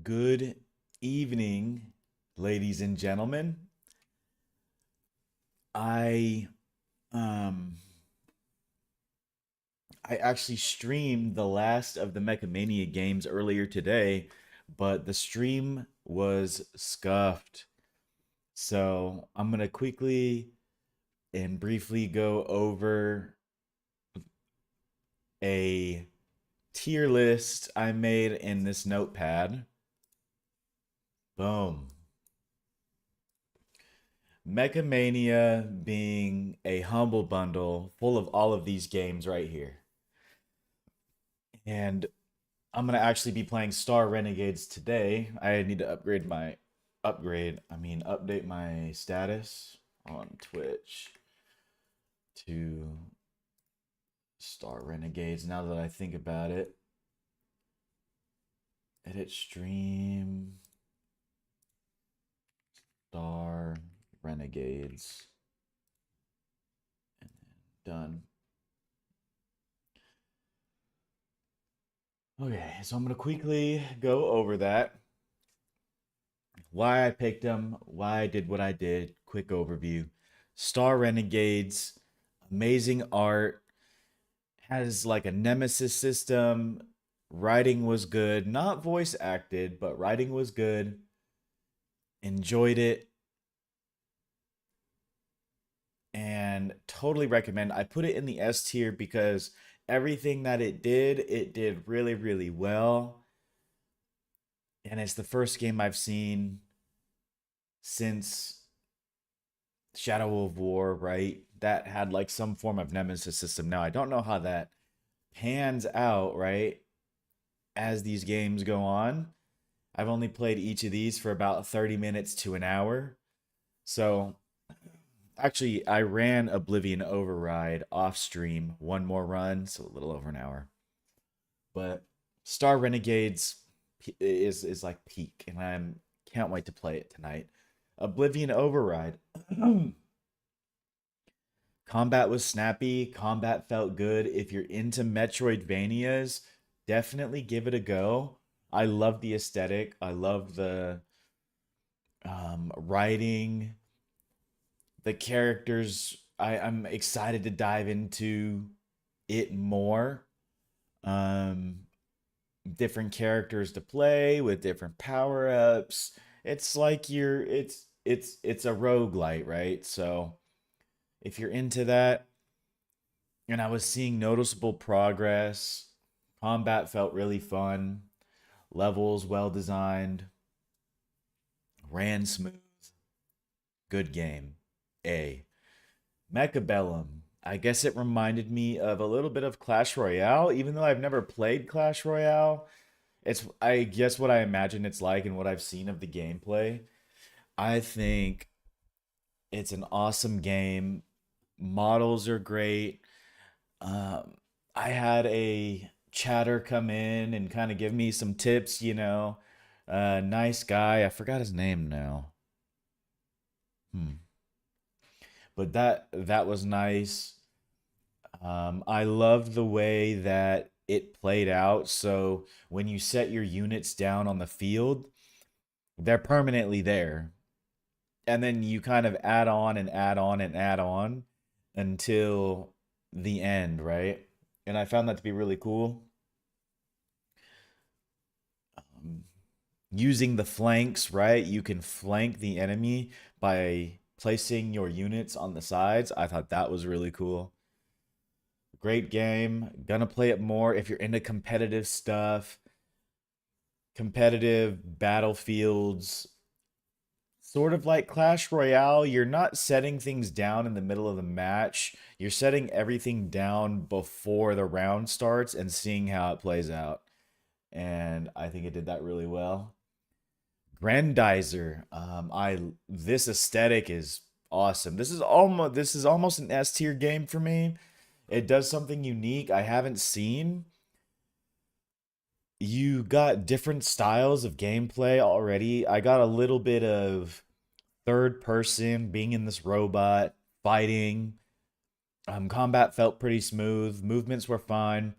Good evening, ladies and gentlemen. I um I actually streamed the last of the Mechamania games earlier today, but the stream was scuffed. So I'm gonna quickly and briefly go over a tier list I made in this notepad. Boom. Mechamania being a humble bundle full of all of these games right here. And I'm gonna actually be playing Star Renegades today. I need to update my status on Twitch to Star Renegades now that I think about it. Edit stream Star Renegades and then done. Okay, so I'm gonna quickly go over that. Why I picked them, why I did what I did, quick overview. Star Renegades, amazing art, has like a nemesis system. Writing was good, not voice acted, but writing was good. Enjoyed it and totally recommend. I put it in the S tier because everything that it did really, really well. And it's the first game I've seen since Shadow of War, right? That had like some form of nemesis system. Now, I don't know how that pans out, right? As these games go on. I've only played each of these for about 30 minutes to an hour. So, actually, I ran Oblivion Override off stream, one more run, so a little over an hour. But Star Renegades is like peak, and I'm can't wait to play it tonight. Oblivion Override. Combat was snappy, combat felt good. If you're into Metroidvanias, definitely give it a go. I love the aesthetic. I love the writing, the characters. I'm excited to dive into it more. Um, Different characters to play with different power-ups. It's like it's a roguelite, right? So if you're into that, and I was seeing noticeable progress. Combat felt really fun. Levels well designed. Ran smooth. Good game. A. Mechabellum. I guess it reminded me of a little bit of Clash Royale, even though I've never played Clash Royale. It's I guess what I imagine it's like and what I've seen of the gameplay. I think it's an awesome game. Models are great. Um, I had a chatter come in and kind of give me some tips. Nice guy. I forgot his name now. Hmm. But that was nice. I loved the way that it played out. So when you set your units down on the field, they're permanently there. And then you kind of add on and add on and add on until the end, right? And I found that to be really cool. Um, Using the flanks, right? You can flank the enemy by placing your units on the sides. I thought that was really cool. Great game. Gonna play it more if you're into competitive stuff, competitive battlefields, sort of like Clash Royale. You're not setting things down in the middle of the match. You're setting everything down before the round starts and seeing how it plays out. And I think it did that really well. Grandizer. I This aesthetic is awesome. This is almost an S tier game for me. It does something unique I haven't seen. You got different styles of gameplay already. I got a little bit of third person, being in this robot, fighting. Combat felt pretty smooth. Movements were fine.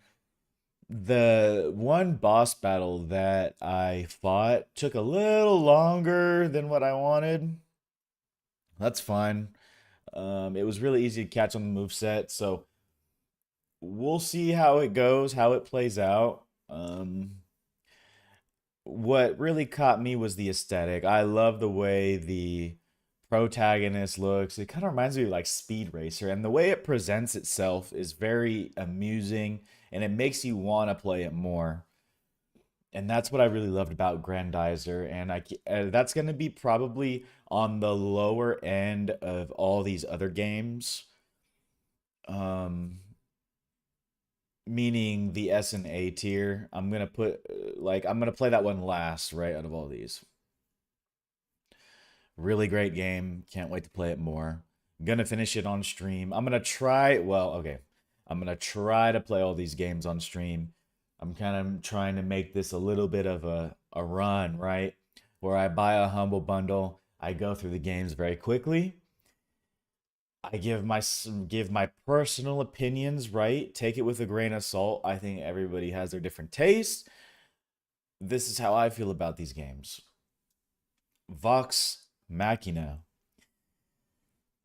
The one boss battle that I fought took a little longer than what I wanted. That's fine. It was really easy to catch on the move set, so we'll see how it goes, how it plays out. What really caught me was the aesthetic. I love the way the protagonist looks. It kind of reminds me of like Speed Racer, and the way it presents itself is very amusing, and it makes you want to play it more. And that's what I really loved about Grandizer, and that's going to be probably on the lower end of all these other games. Um, Meaning the S and A tier. I'm gonna put like I'm gonna play that one last, right, out of all these. Really great game. Can't wait to play it more. Gonna finish it on stream. I'm gonna try. Well, okay. I'm gonna try to play all these games on stream. I'm kind of trying to make this a little bit of a run, right? Where I buy a humble bundle. I go through the games very quickly. I give my personal opinions, right? Take it with a grain of salt. I think everybody has their different tastes. This is how I feel about these games. Vox Machina.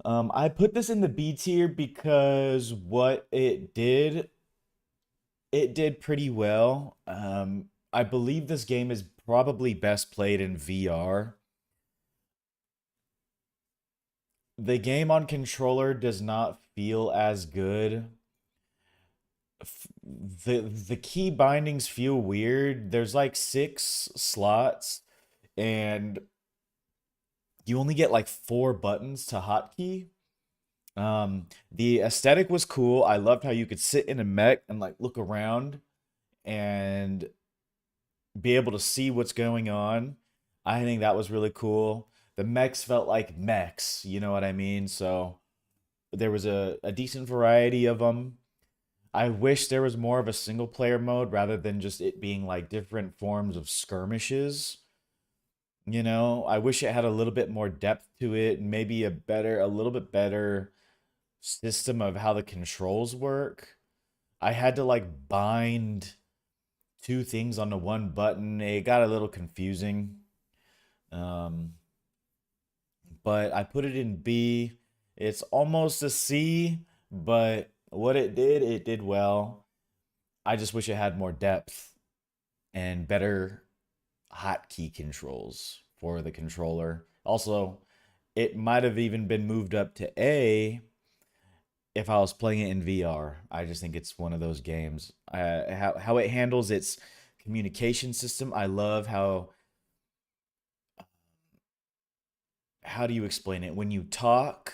I put this in the B tier because what it did pretty well. I believe this game is probably best played in VR. The game on controller does not feel as good. The key bindings feel weird. There's like 6 slots, and you only get like 4 buttons to hotkey. The aesthetic was cool. I loved how you could sit in a mech and like look around and be able to see what's going on. I think that was really cool. The mechs felt like mechs, you know what I mean? So there was a decent variety of them. I wish there was more of a single player mode rather than just it being like different forms of skirmishes. I wish it had a little bit more depth to it, and maybe a little bit better system of how the controls work. I had to like bind two things onto one button. It got a little confusing. Um, but I put it in B. It's almost a C, but what it did well. I just wish it had more depth and better hotkey controls for the controller. Also, it might have even been moved up to A if I was playing it in VR. I just think it's one of those games. How it handles its communication system. I love how do you explain it? When you talk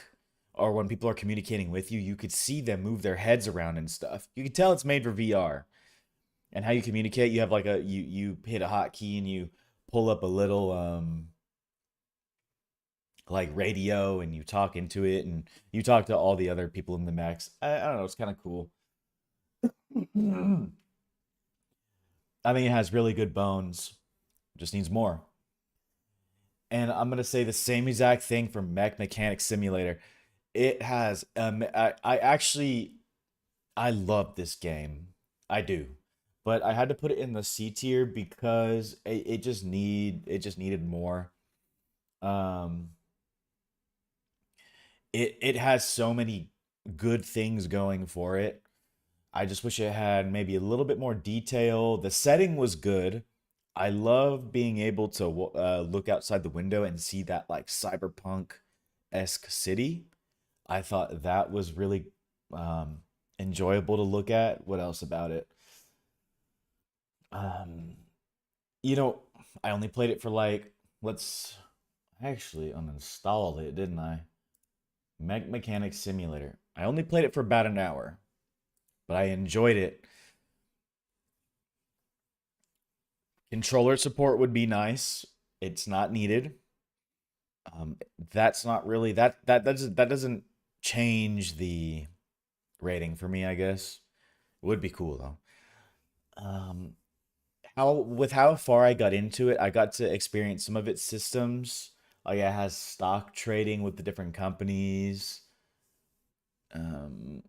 or when people are communicating with you, you could see them move their heads around and stuff. You can tell it's made for VR. And how you communicate, you have like you hit a hotkey and you pull up a little like radio and you talk into it and you talk to all the other people in the mechs. I don't know, it's kind of cool. I think it has really good bones. Just needs more. And I'm gonna say the same exact thing for Mech Mechanic Simulator. It has I actually I love this game. I do. But I had to put it in the C tier because it just needed more. Um it has so many good things going for it. I just wish it had maybe a little bit more detail. The setting was good. I love being able to look outside the window and see that like cyberpunk-esque city. I thought that was really um, enjoyable to look at. What else about it? Um, you know, I only played it for like, let's I actually uninstalled it, didn't I? Mechanic Simulator. I only played it for about an hour, but I enjoyed it. Controller support would be nice. It's not needed. That's not really that doesn't change the rating for me, I guess. Would be cool though. Um, how far I got into it, I got to experience some of its systems. Like it has stock trading with the different companies. Um,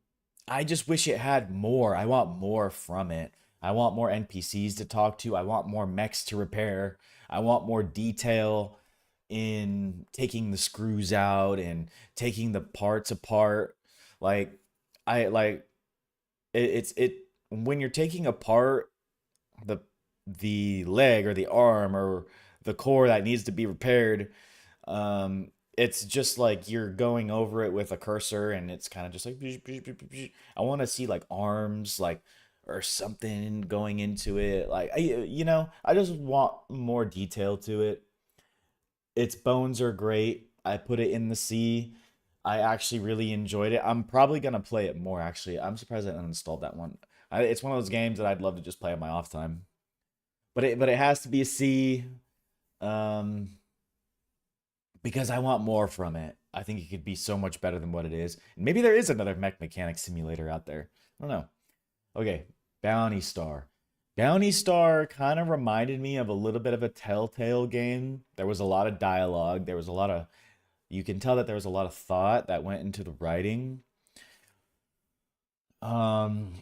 I just wish it had more. I want more from it. I want more NPCs to talk to. I want more mechs to repair. I want more detail in taking the screws out and taking the parts apart. Like I like it's when you're taking apart the leg or the arm or the core that needs to be repaired, it's just like you're going over it with a cursor and it's kind of just like I want to see like arms like or something going into it, like I just want more detail to it. Its bones are great. I put it in the sea. I actually really enjoyed it. I'm probably gonna play it more. Actually, I'm surprised I uninstalled that one. It's one of those games that I'd love to just play on my off time. But it has to be a C, um, because I want more from it. I think it could be so much better than what it is. And maybe there is another mech mechanic simulator out there. I don't know. Okay, Bounty Star. Bounty Star kind of reminded me of a little bit of a Telltale game. There was a lot of dialogue. There was a lot of you can tell that there was a lot of thought that went into the writing. Um,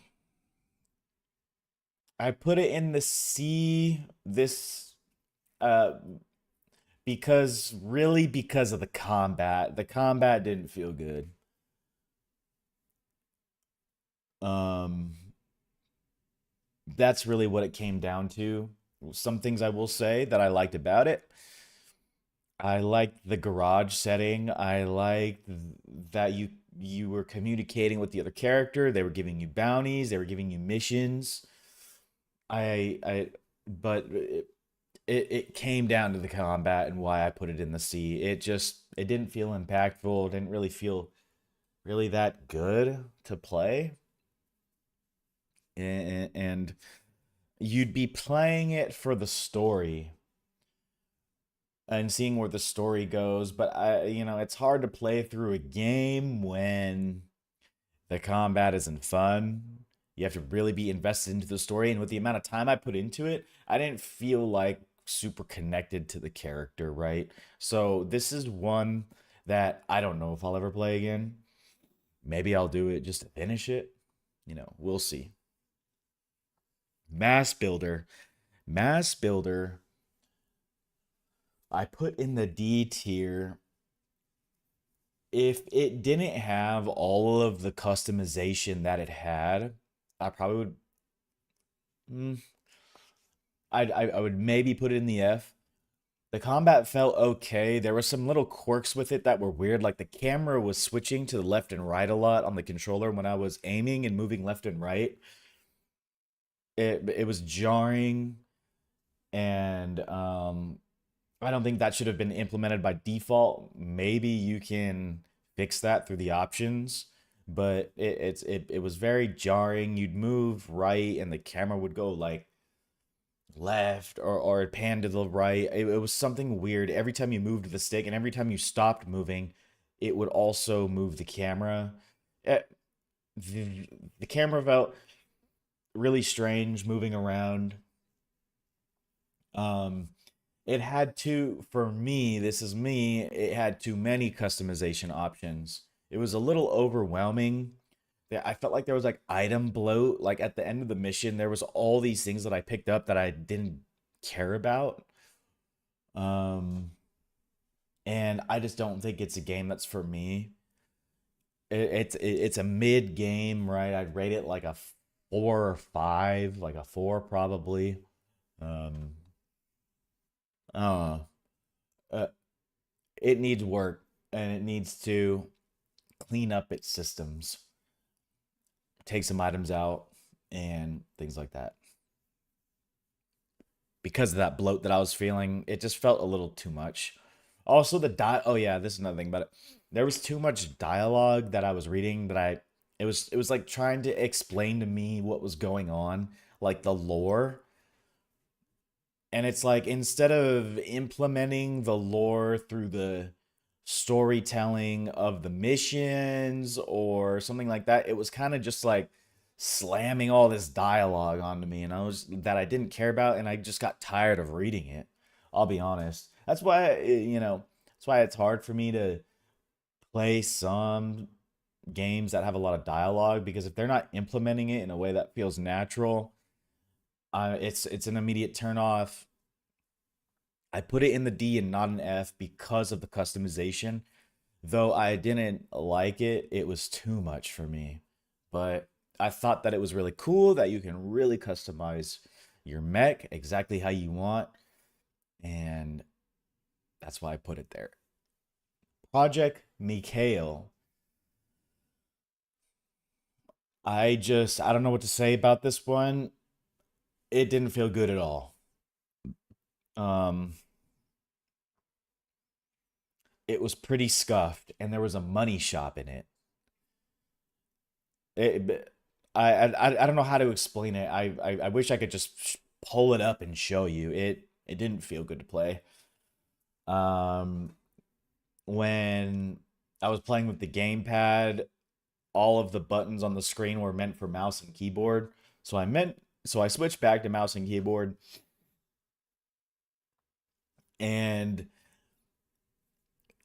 I put it in the C this uh because of the combat. The combat didn't feel good. Um, that's really what it came down to. Some things I will say that I liked about it. I liked the garage setting. I liked that you were communicating with the other character. They were giving you bounties. They were giving you missions. I but it came down to the combat and why I put it in the C. It didn't feel impactful. It didn't really feel really that good to play. And you'd be playing it for the story and seeing where the story goes, but it's hard to play through a game when the combat isn't fun. You have to really be invested into the story, and with the amount of time I put into it, I didn't feel like super connected to the character, right? So this is one that I don't know if I'll ever play again. Maybe I'll do it just to finish it. We'll see. Mass Builder. Mass Builder, I put in the D tier. If it didn't have all of the customization that it had, I probably would. mm, I would maybe put it in the F. The combat felt okay. There were some little quirks with it that were weird. Like the camera was switching to the left and right a lot on the controller when I was aiming and moving left and right. It was jarring, and I don't think that should have been implemented by default. Maybe you can fix that through the options, but it was very jarring. You'd move right, and the camera would go like left or it panned to the right. It was something weird. Every time you moved the stick, and every time you stopped moving, it would also move the camera. Eh, the, the camera felt really strange moving around. Um, it had for me, this is me, it had too many customization options. It was a little overwhelming. I felt like there was like item bloat. Like at the end of the mission, there was all these things that I picked up that I didn't care about. Um, and I just don't think it's a game that's for me. It's a mid game, right? I'd rate it like a 4 or 5, like a 4 probably. Um, uh, uh, it needs work and it needs to clean up its systems, take some items out, and things like that. Because of that bloat that I was feeling, it just felt a little too much. Also, oh yeah, this is another thing about it. There was too much dialogue that I was reading that it was like trying to explain to me what was going on, like the lore. And it's like instead of implementing the lore through the storytelling of the missions or something like that, it was kind of just like slamming all this dialogue onto me and I didn't care about, and I just got tired of reading it. I'll be honest. That's why it's hard for me to play some games that have a lot of dialogue, because if they're not implementing it in a way that feels natural, It's an immediate turn off. I put it in the D and not an F because of the customization. Though I didn't like it, it was too much for me. But I thought that it was really cool that you can really customize your mech exactly how you want, and that's why I put it there. Project Mikhail. I don't know what to say about this one. It didn't feel good at all. Um it was pretty scuffed and there was a money shop in it. It I don't know how to explain it. I wish I could just pull it up and show you. It didn't feel good to play. Um when I was playing with the gamepad, all of the buttons on the screen were meant for mouse and keyboard. So I switched back to mouse and keyboard, and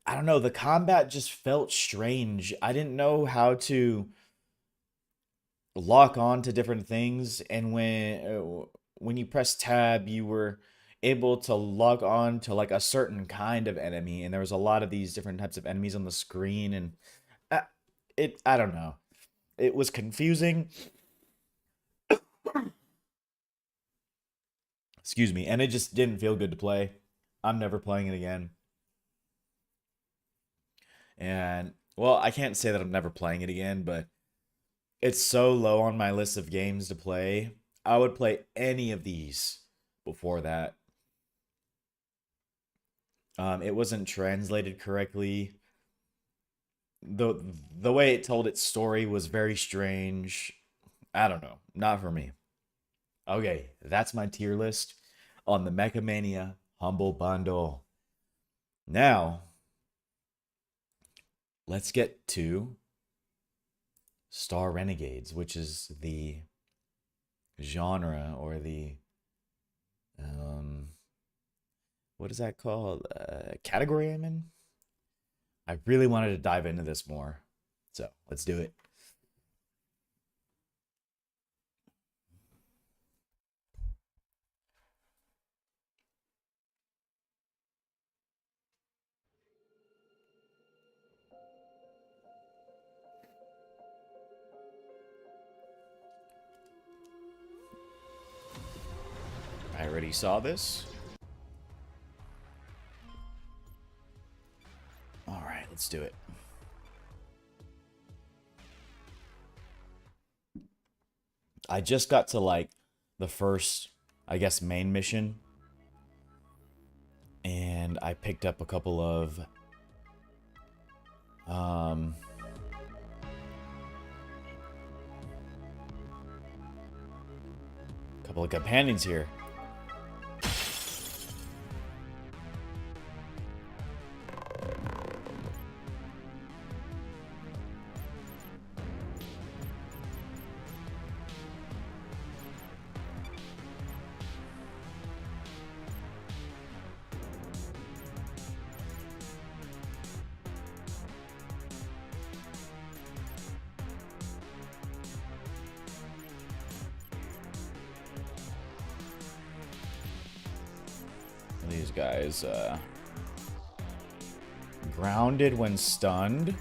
I don't know, the combat just felt strange. I didn't know how to lock on to different things, and when you press tab, you were able to log on to like a certain kind of enemy, and there was a lot of these different types of enemies on the screen, and I, I don't know. It was confusing. Excuse me, and it just didn't feel good to play. I'm never playing it again. And well, I can't say that I'm never playing it again, but it's so low on my list of games to play. I would play any of these before that. It wasn't translated correctly. the The way it told its story was very strange. I don't know, not for me. Okay, that's my tier list on the Mecha Mania Humble Bundle. Now, let's get to Star Renegades, which is the genre or the um what is that called? Category I'm in. I really wanted to dive into this more, so let's do it. I already saw this. All right, let's do it. I just got to like the first, I guess, main mission, and I picked up a um couple of companions here. These guys grounded when stunned.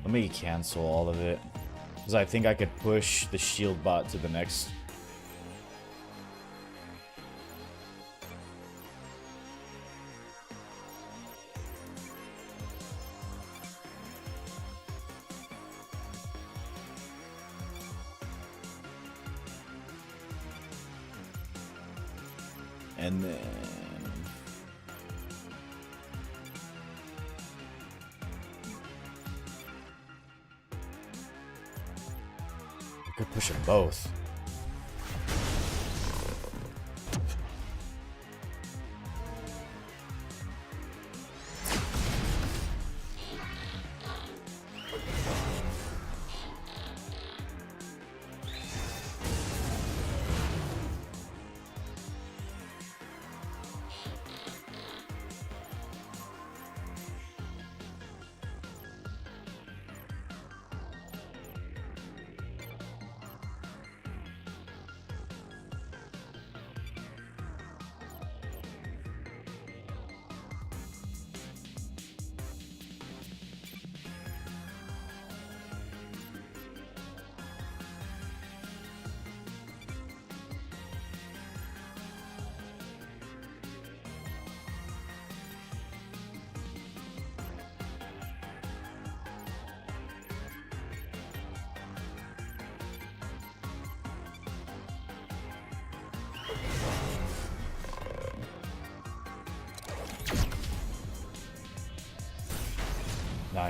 Let me cancel all of it, because I think I could push the shield bot to the next. And then I could push them both.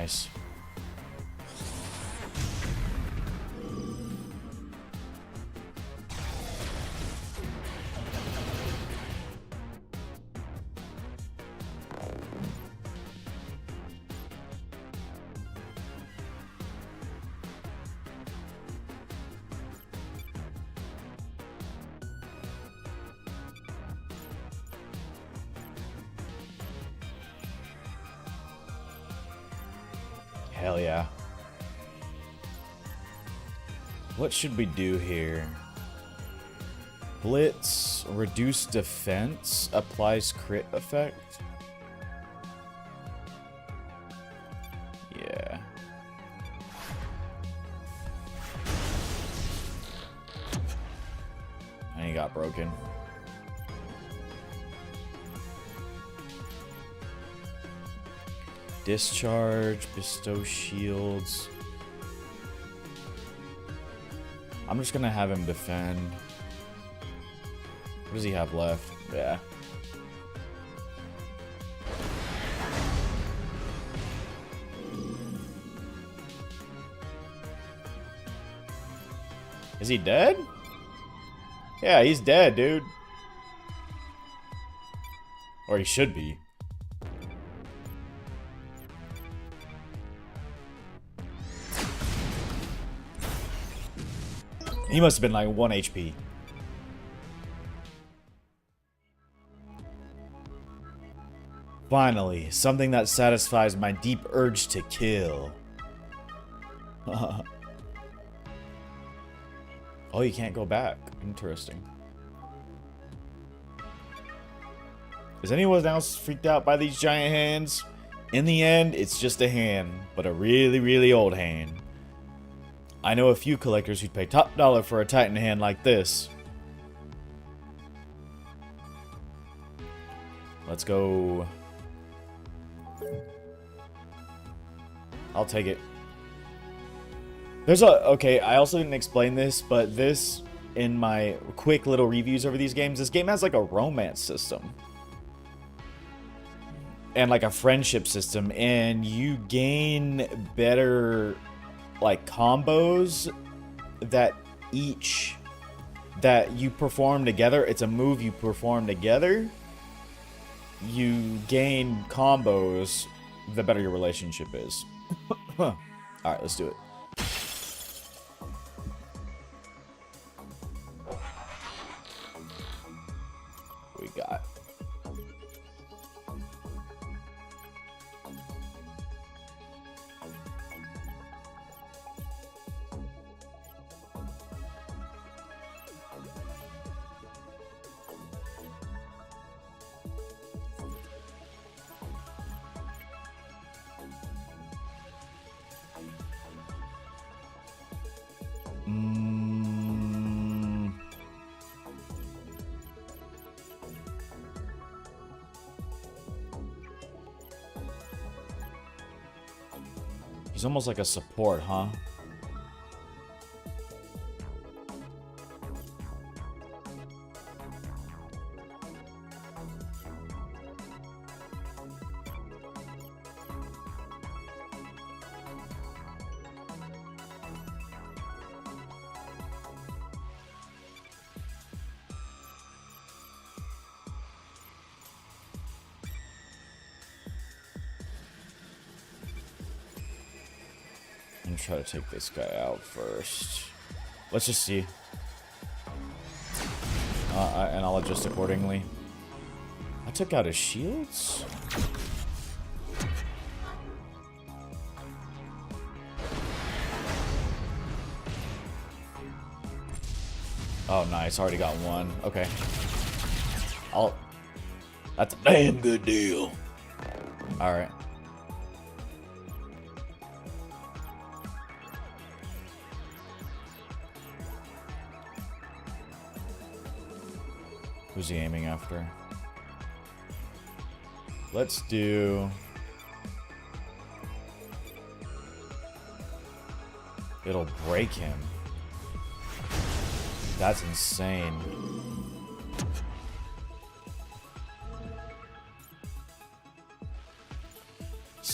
Nice. Hell yeah. What should we do here? Blitz, reduce defense, applies crit effect. Yeah. And he got broken. Discharge, bestow shields. I'm just gonna have him defend. What does he have left? Yeah. Is he dead? Yeah, he's dead, dude. Or he should be. He must have been like 1 HP. Finally, something that satisfies my deep urge to kill. Oh, you can't go back. Interesting. Is anyone else freaked out by these giant hands? In the end, it's just a hand, but a really, really old hand. I know a few collectors who'd pay top dollar for a Titan hand like this. Let's go. I'll take it. There's a... Okay, I also didn't explain this, but this, in my quick little reviews over these games, this game has like a romance system. And like a friendship system, and you gain better... like combos that you perform together. It's a move you perform together. You gain combos the better your relationship is. Alright, let's do it. We got he's almost like a support, huh? I'm gonna try to take this guy out first. Let's just see. And I'll adjust accordingly. I took out his shields? Oh, nice. Already got one. Okay. That's a damn good deal. Alright. Who's he aiming after? Let's do... It'll break him. That's insane.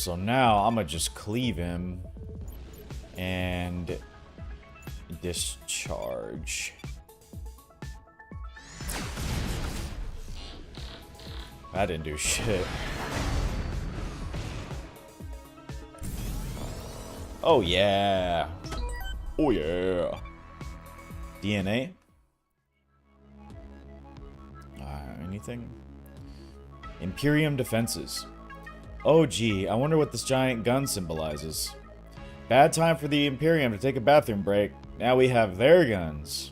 So now I'm gonna just cleave him and discharge. That didn't do shit. Oh yeah. Oh yeah. DNA? Anything? Imperium defenses. Oh gee, I wonder what this giant gun symbolizes. Bad time for the Imperium to take a bathroom break. Now we have their guns.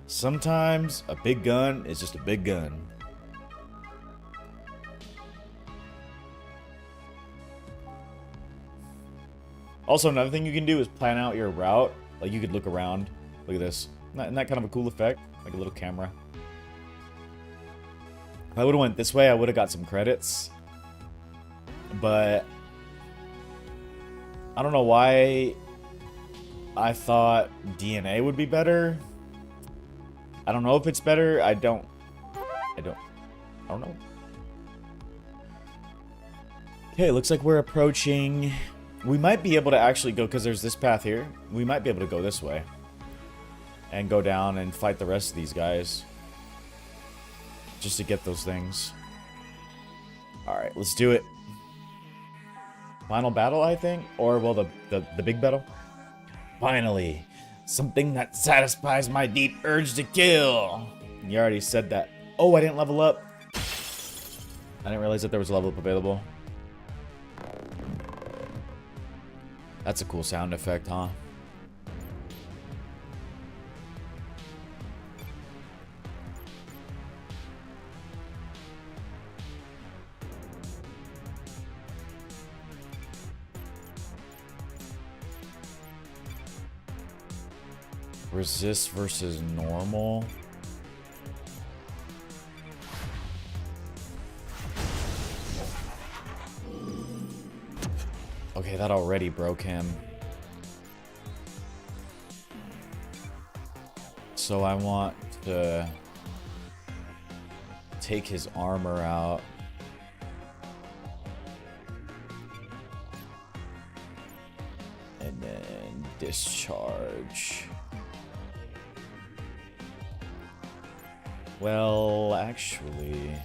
Sometimes a big gun is just a big gun. Also, another thing you can do is plan out your route. Like, you could look around. Look at this. Isn't that kind of a cool effect? Like a little camera. If I would have went this way, I would have got some credits. But I don't know why I thought DNA would be better. I don't know if it's better. I don't know. Okay, looks like we're approaching. We might be able to actually go, because there's this path here. We might be able to go this way. And go down and fight the rest of these guys. Just to get those things. Alright, let's do it. Final battle, I think? Or, well, the big battle? Finally! Something that satisfies my deep urge to kill! You already said that. Oh, I didn't level up. I didn't realize that there was a level up available. That's a cool sound effect, huh? Resist versus normal. Okay, that already broke him. So I want to take his armor out. And then discharge. Well, actually...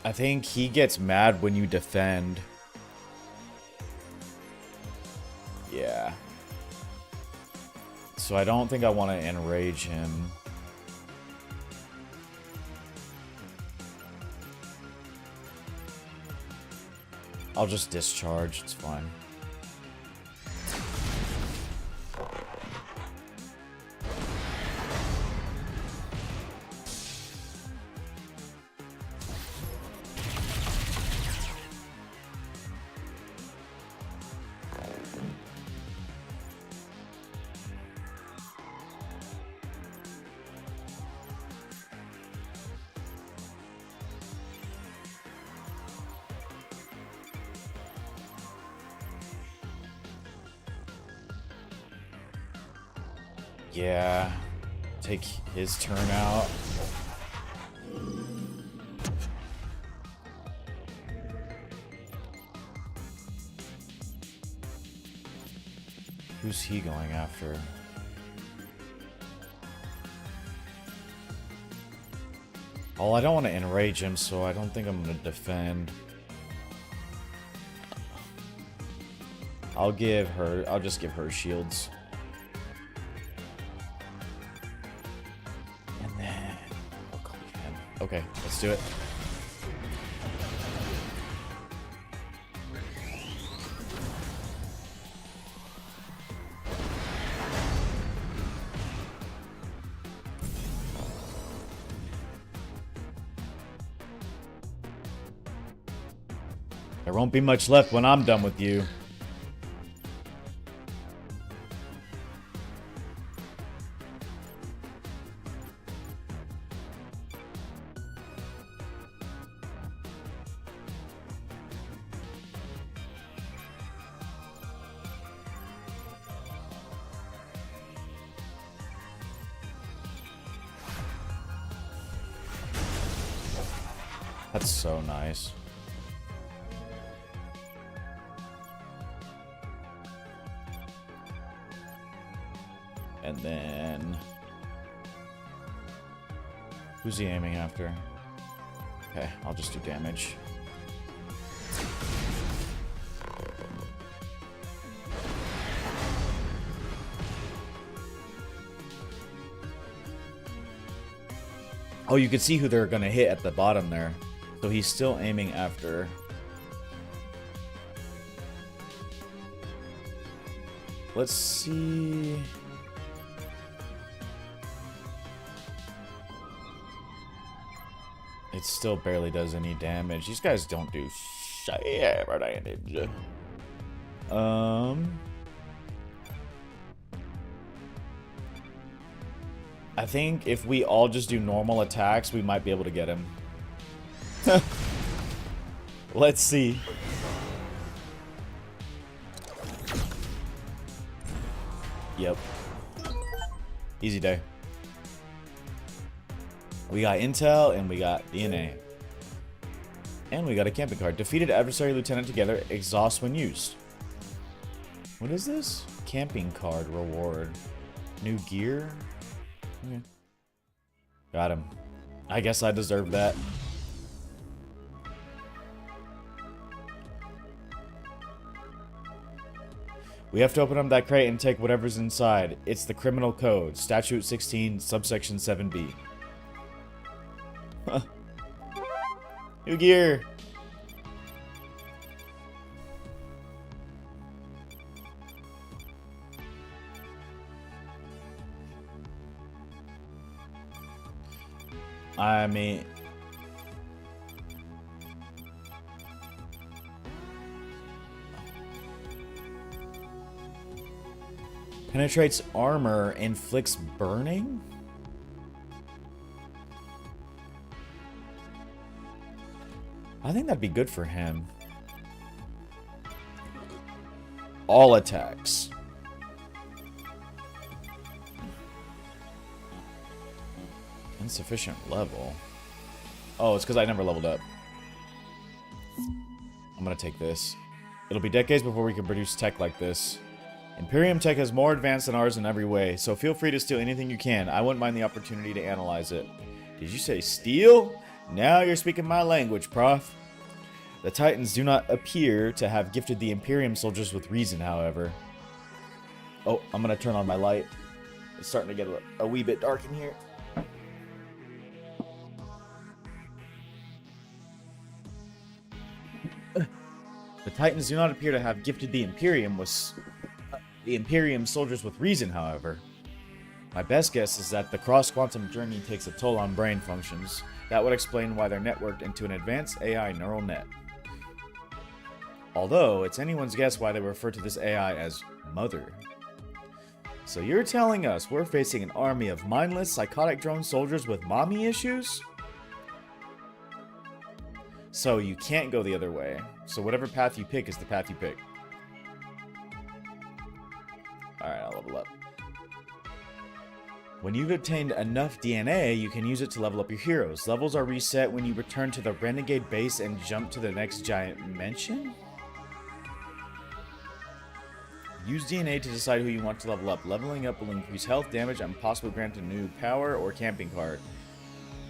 I think he gets mad when you defend. Yeah. So I don't think I want to enrage him. I'll just discharge, it's fine. Yeah, take his turn out. Who's he going after? Oh, I don't want to enrage him, so I don't think I'm going to defend. I'll just give her shields. Okay, let's do it. There won't be much left when I'm done with you. That's so nice. And then... who's he aiming after? Okay, I'll just do damage. Oh, you can see who they're going to hit at the bottom there. So he's still aiming after... let's see... it still barely does any damage. These guys don't do shit for damage. I think if we all just do normal attacks, we might be able to get him. Let's see. Yep. Easy day. We got intel and we got DNA. And we got a camping card. Defeated adversary lieutenant together. Exhaust when used. What is this? Camping card reward. New gear? Okay. Got him. I guess I deserve that. We have to open up that crate and take whatever's inside. It's the criminal code. Statute 16, subsection 7B. New gear. I mean... penetrates armor, inflicts burning? I think that'd be good for him. All attacks. Insufficient level. Oh, it's because I never leveled up. I'm gonna take this. It'll be decades before we can produce tech like this. Imperium tech is more advanced than ours in every way, so feel free to steal anything you can. I wouldn't mind the opportunity to analyze it. Did you say steal? Now you're speaking my language, prof. The Titans do not appear to have gifted the Imperium soldiers with reason, however. Oh, I'm gonna turn on my light. It's starting to get a wee bit dark in here. The Titans do not appear to have gifted the Imperium soldiers with reason, however. My best guess is that the cross-quantum journey takes a toll on brain functions. That would explain why they're networked into an advanced AI neural net. Although, it's anyone's guess why they refer to this AI as Mother. So you're telling us we're facing an army of mindless, psychotic drone soldiers with mommy issues? So you can't go the other way. So whatever path you pick is the path you pick. Alright, I'll level up. When you've obtained enough DNA, you can use it to level up your heroes. Levels are reset when you return to the Renegade base and jump to the next giant mansion? Use DNA to decide who you want to level up. Leveling up will increase health, damage, and possibly grant a new power or camping card.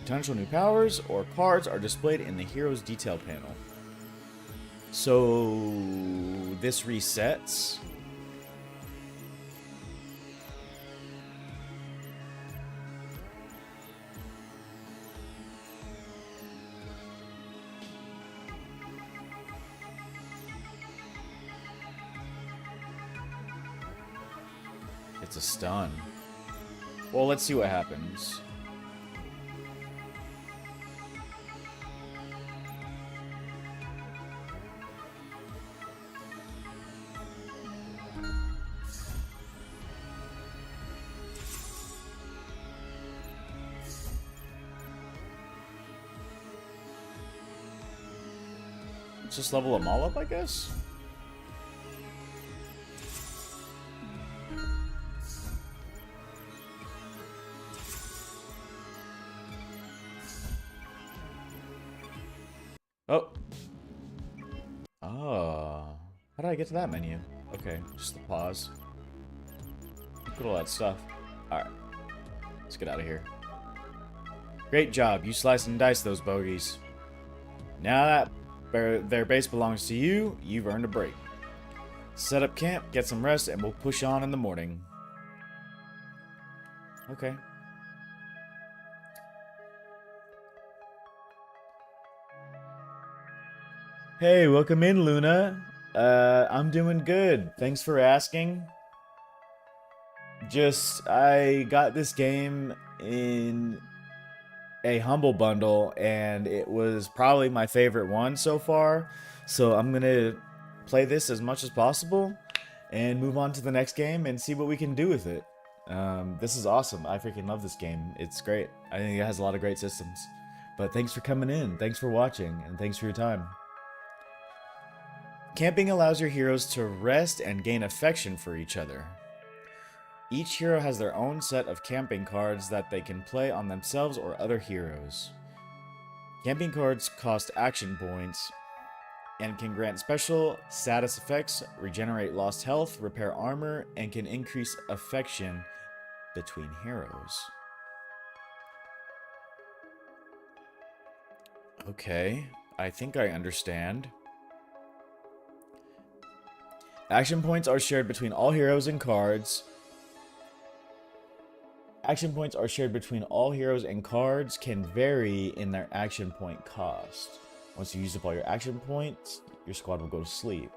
Potential new powers or cards are displayed in the hero's detail panel. So this resets. It's a stun. Well, let's see what happens. Let's just level them all up, I guess? Oh. Oh. How did I get to that menu? Okay, just the pause. Look at all that stuff. Alright. Let's get out of here. Great job. You slice and dice those bogeys. Now that their base belongs to you, you've earned a break. Set up camp, get some rest, and we'll push on in the morning. Okay. Hey, welcome in, Luna. I'm doing good. Thanks for asking. I got this game in a Humble Bundle, and it was probably my favorite one so far. So I'm gonna play this as much as possible and move on to the next game and see what we can do with it. This is awesome. I freaking love this game. It's great. I think it has a lot of great systems. But thanks for coming in, thanks for watching, and thanks for your time. Camping allows your heroes to rest and gain affection for each other. Each hero has their own set of camping cards that they can play on themselves or other heroes. Camping cards cost action points and can grant special status effects, regenerate lost health, repair armor, and can increase affection between heroes. Okay, I think I understand. Action points are shared between all heroes and cards. Action points are shared between all heroes, and cards can vary in their action point cost. Once you use up all your action points, your squad will go to sleep.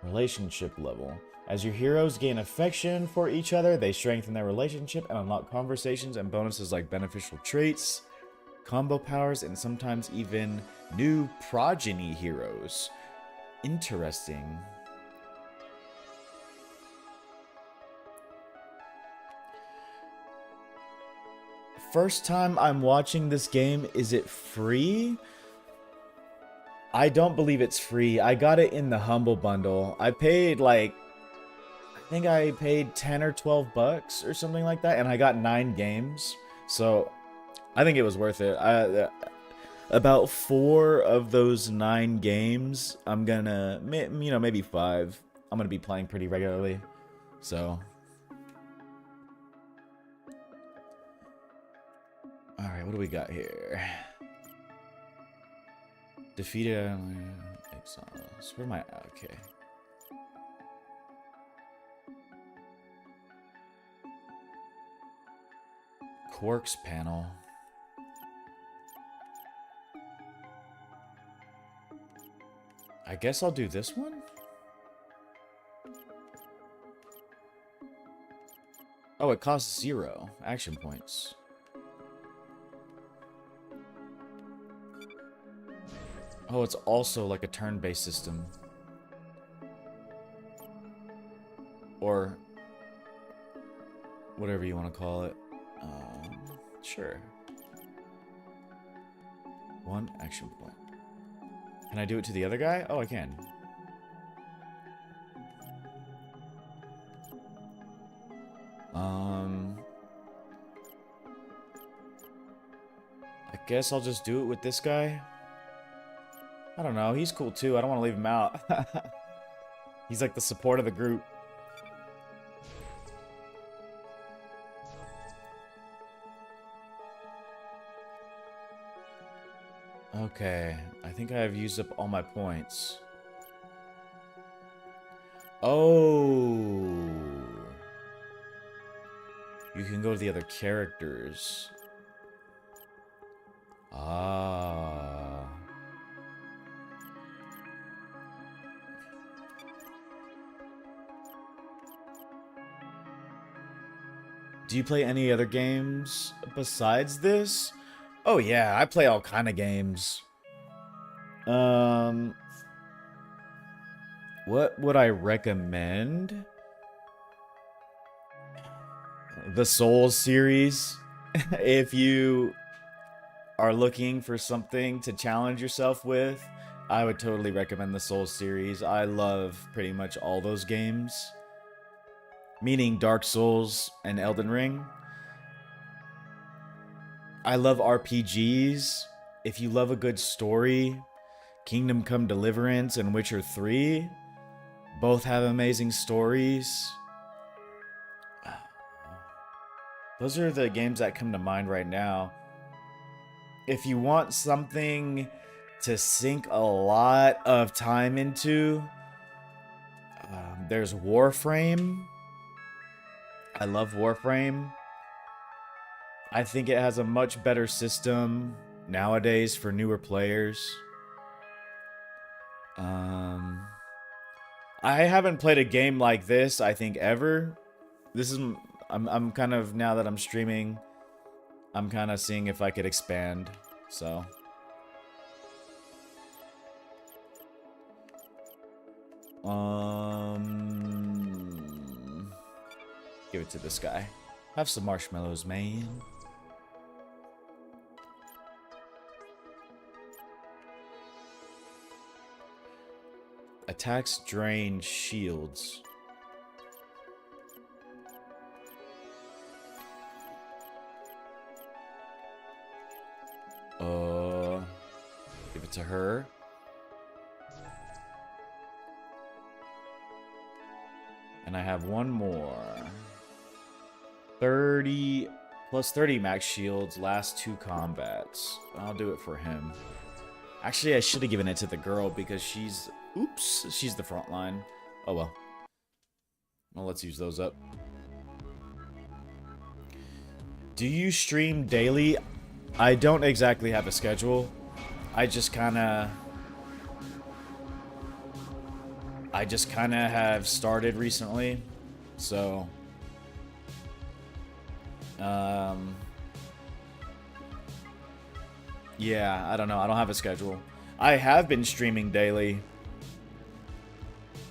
Relationship level. As your heroes gain affection for each other, they strengthen their relationship and unlock conversations and bonuses like beneficial traits, combo powers, and sometimes even new progeny heroes. Interesting. First time I'm watching this game. Is it free? I don't believe it's free. I got it in the Humble Bundle. I paid I think I paid 10 or 12 bucks or something like that, and I got 9 games. So I think it was worth it. About 4 of those 9 games, I'm gonna, maybe 5. I'm gonna be playing pretty regularly. So. Alright, what do we got here? Defeated exiles. Where am I? Okay. Quarks panel. I guess I'll do this one? Oh, it costs 0 action points. Oh, it's also like a turn-based system. Or whatever you want to call it. Sure. 1 action point. Can I do it to the other guy? Oh, I can. I guess I'll just do it with this guy. I don't know. He's cool too. I don't want to leave him out. He's like the support of the group. Okay. I think I have used up all my points. Oh. You can go to the other characters. Ah. Do you play any other games besides this? Oh yeah, I play all kind of games. What would I recommend? The Souls series. If you are looking for something to challenge yourself with, I would totally recommend the Souls series. I love pretty much all those games. Meaning Dark Souls and Elden Ring. I love RPGs. if you love a good story, Kingdom Come Deliverance and Witcher 3 both have amazing stories. Those are the games that come to mind right now. If you want something to sink a lot of time into, there's Warframe. I love Warframe. I think it has a much better system nowadays for newer players. I haven't played a game like this, I think, ever. This is... I'm kind of, now that I'm streaming, I'm kind of seeing if I could expand, so. Give it to this guy. Have some marshmallows, man. Attacks drain shields. Give it to her. And I have one more. 30 plus 30 max shields, last 2 combats. I'll do it for him. Actually, I should have given it to the girl because she's... Oops, she's the front line. Oh well. Well, let's use those up. Do you stream daily? I don't exactly have a schedule. I just kind of have started recently. So yeah, I don't know. I don't have a schedule. I have been streaming daily.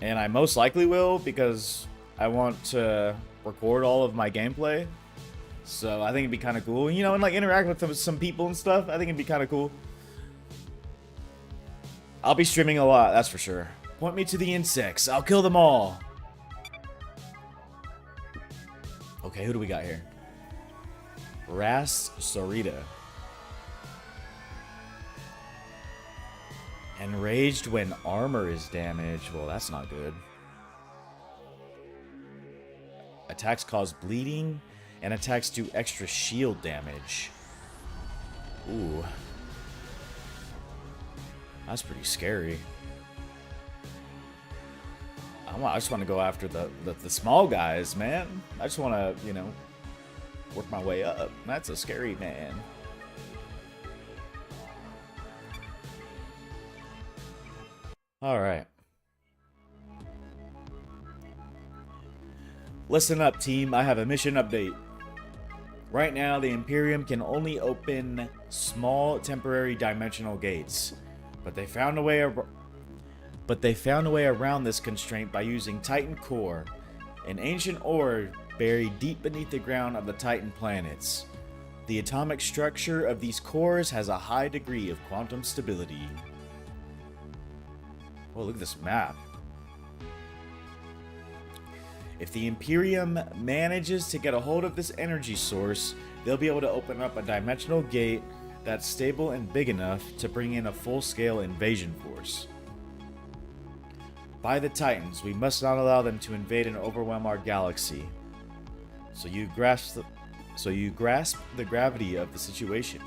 And I most likely will because I want to record all of my gameplay. So I think it'd be kind of cool, you know, and like interact with some people and stuff. I think it'd be kind of cool. I'll be streaming a lot, that's for sure. Point me to the insects. I'll kill them all. Okay, who do we got here? Ras Sarita. Enraged when armor is damaged. Well, that's not good. Attacks cause bleeding. And attacks do extra shield damage. Ooh. That's pretty scary. I just want to go after the small guys, man. I just want to, you know, work my way up. That's a scary man. Alright. Listen up, team. I have a mission update. Right now, the Imperium can only open small temporary dimensional gates, but they found a way around this constraint by using Titan Core, an ancient ore buried deep beneath the ground of the Titan planets. The atomic structure of these cores has a high degree of quantum stability. Oh, look at this map. If the Imperium manages to get a hold of this energy source, they'll be able to open up a dimensional gate that's stable and big enough to bring in a full-scale invasion force. By the Titans, we must not allow them to invade and overwhelm our galaxy. So you grasp the gravity of the situation.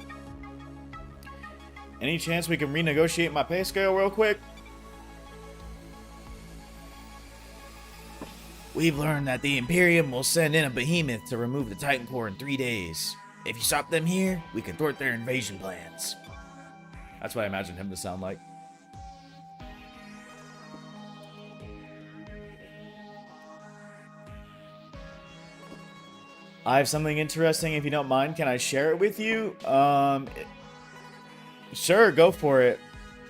Any chance we can renegotiate my pay scale real quick? We've learned that the Imperium will send in a behemoth to remove the Titan Core in 3 days. If you stop them here, we can thwart their invasion plans. That's what I imagined him to sound like. I have something interesting, if you don't mind. Can I share it with you? Sure, go for it.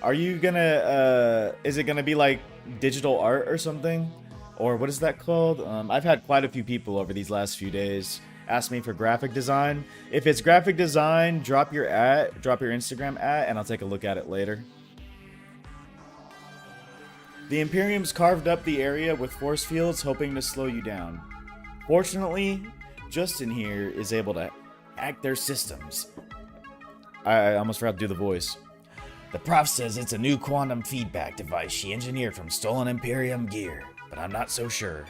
Are you gonna, is it gonna be like digital art or something? Or what is that called? I've had quite a few people over these last few days ask me for graphic design. If it's graphic design, drop your Instagram at, and I'll take a look at it later. The Imperium's carved up the area with force fields, hoping to slow you down. Fortunately, Justin here is able to hack their systems. I almost forgot to do the voice. The prof says it's a new quantum feedback device she engineered from stolen Imperium gear, but I'm not so sure.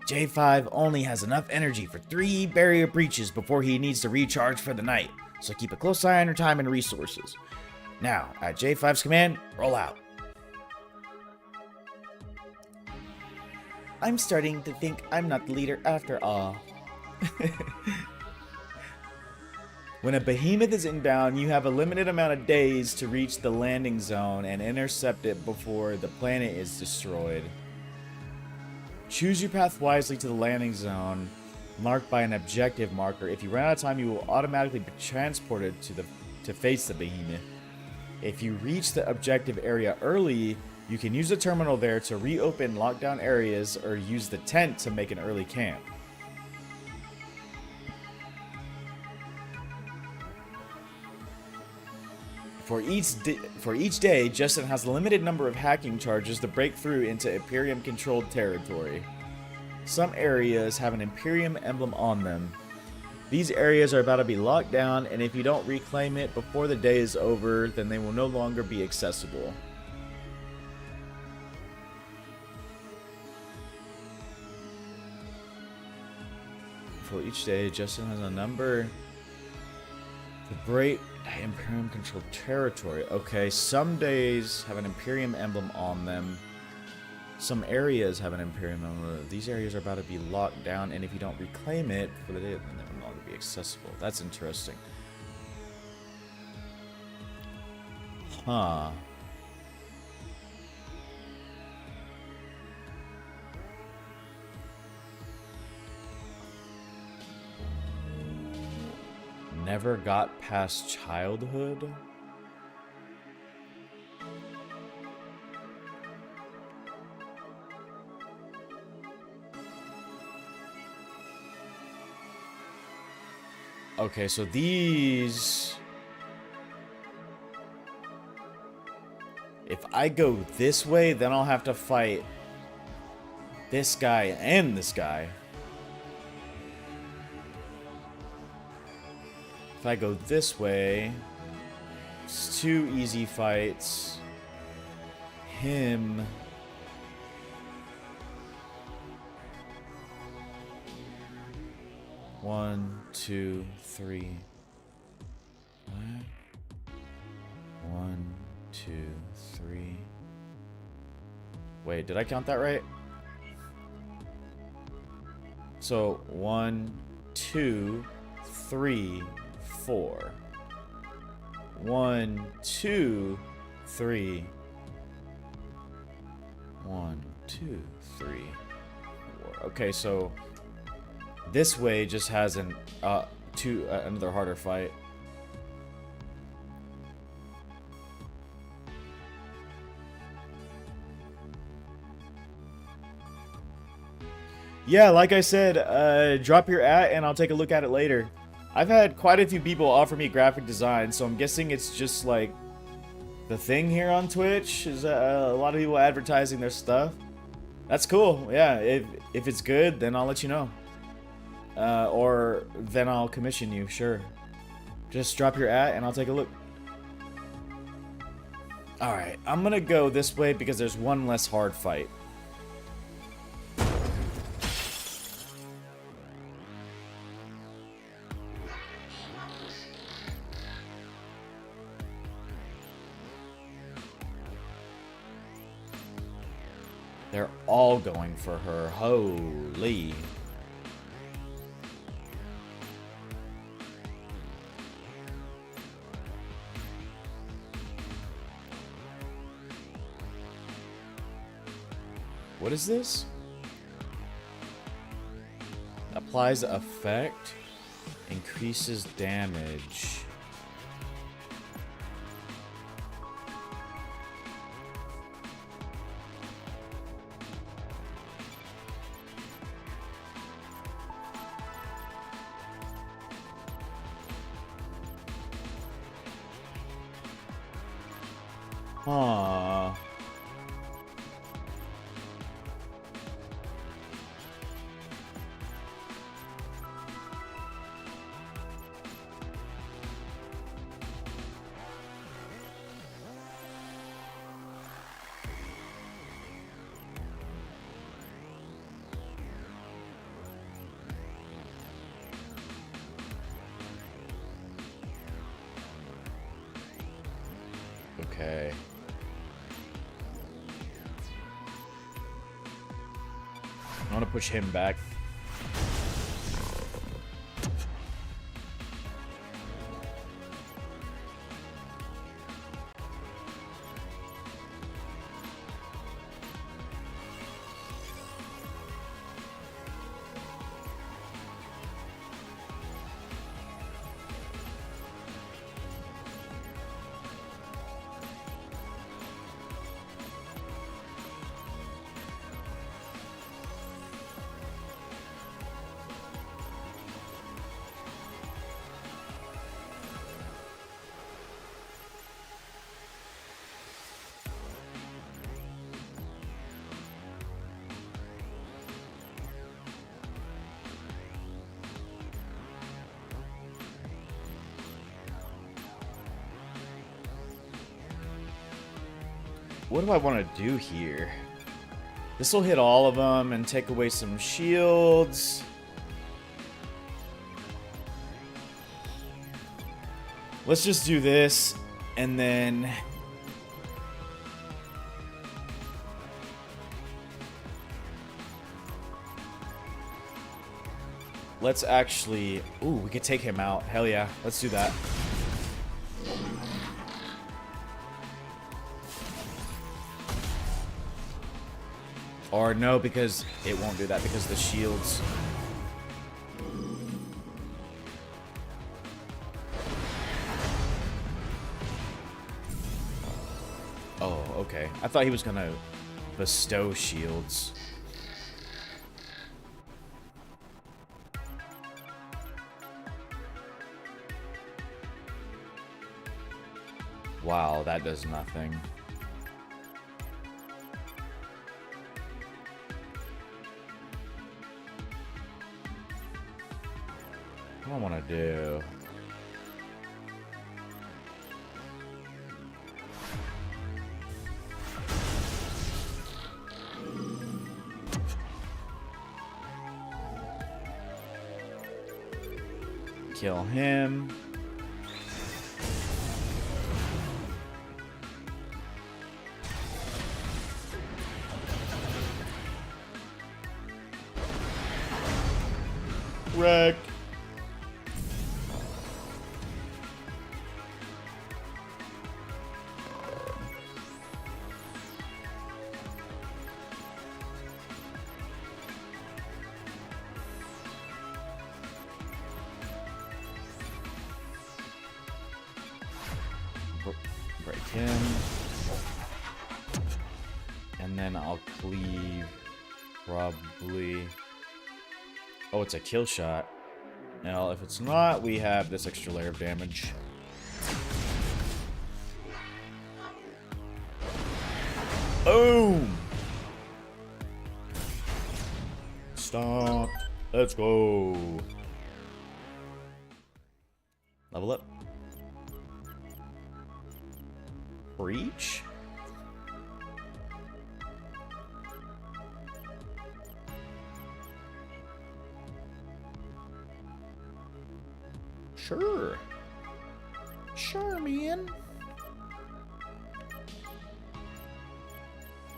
J5 only has enough energy for 3 barrier breaches before he needs to recharge for the night, so keep a close eye on your time and resources. Now, at J5's command, roll out. I'm starting to think I'm not the leader after all. When a behemoth is inbound, you have a limited amount of days to reach the landing zone and intercept it before the planet is destroyed. Choose your path wisely to the landing zone, marked by an objective marker. If you run out of time, you will automatically be transported to face the behemoth. If you reach the objective area early, you can use the terminal there to reopen lockdown areas or use the tent to make an early camp. For each day, Justin has a limited number of hacking charges to break through into Imperium-controlled territory. Some areas have an Imperium emblem on them. These areas are about to be locked down, and if you don't reclaim it before the day is over, then they will no longer be accessible. For each day, Justin has a number to break Imperium controlled territory. Okay, some days have an Imperium emblem on them. Some areas have an Imperium emblem. These areas are about to be locked down, and if you don't reclaim it for the day, then they will no longer be accessible. That's interesting. Huh. Never got past childhood? Okay, so these... If I go this way, then I'll have to fight this guy and this guy. If I go this way, it's 2 easy fights. Him. One, two, three. What? 1, 2, 3. Wait, did I count that right? So 1, 2, 3, 4. 1, 2, 3. 1, 2, 3, 4. Okay, so this way just has an another harder fight. Yeah, like I said, drop your and I'll take a look at it later. I've had quite a few people offer me graphic design, so I'm guessing it's just like the thing here on Twitch is a lot of people advertising their stuff. That's cool. Yeah, if it's good, then I'll let you know. Or then I'll commission you, sure. Just drop your and I'll take a look. Alright, I'm gonna go this way because there's one less hard fight. They're all going for her. Holy. What is this? Applies effect. Increases damage. Huh. Okay. I want to push him back. What do I want to do here? This will hit all of them and take away some shields. Let's just do this, and then... let's actually... ooh, we could take him out. Hell yeah, let's do that. Or no, because it won't do that because the shields. Oh, okay. I thought he was gonna bestow shields. Wow, that does nothing. What do I want to do? Kill him. Wreck. Break him. And then I'll cleave. Probably. Oh, it's a kill shot. Now, if it's not, we have this extra layer of damage. Boom! Stop. Let's go. Level up. Breach? Sure. Sure, man.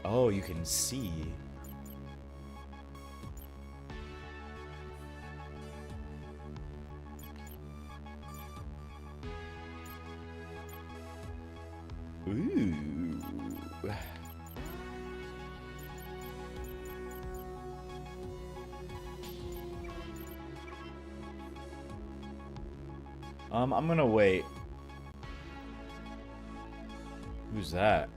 Oh, you can see. Ooh. I'm gonna wait. Who's that?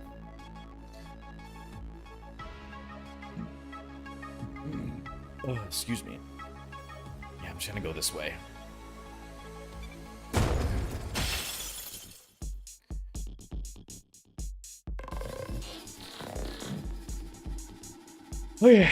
Oh, excuse me. Yeah, I'm just gonna go this way. Okay.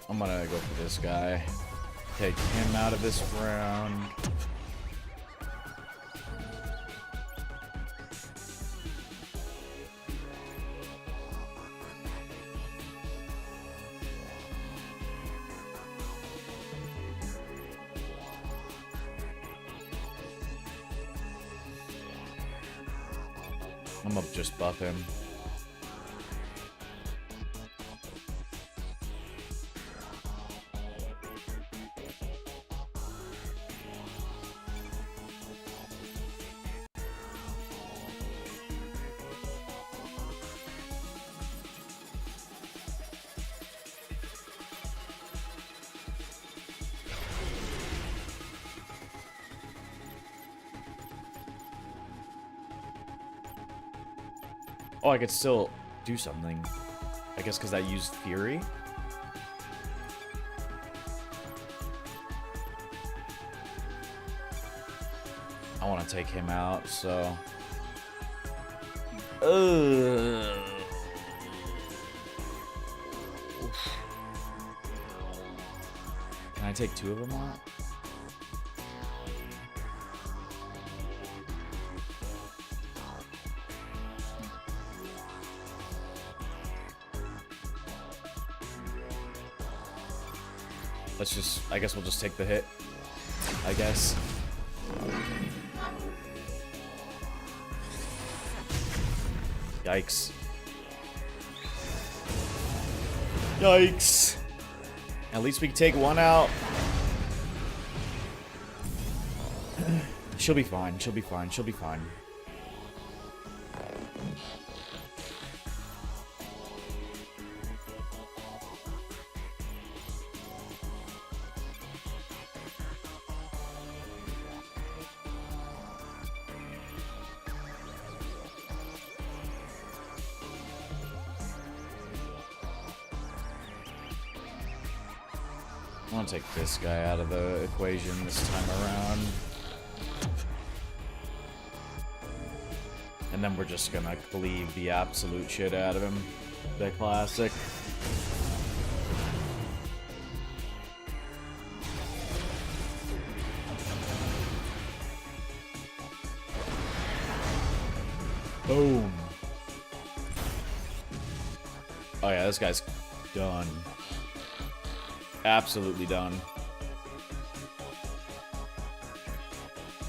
I'm gonna go for this guy. Take him out of this round. I'm gonna just buff him. Oh, I could still do something. I guess because I used Fury. I want to take him out, so... Can I take 2 of them out? Let's just, I guess we'll just take the hit. I guess. Yikes. Yikes. At least we can take 1 out. She'll be fine, she'll be fine, she'll be fine. I want to take this guy out of the equation this time around. And then we're just gonna cleave the absolute shit out of him. The classic. Boom. Oh yeah, this guy's done. Absolutely done.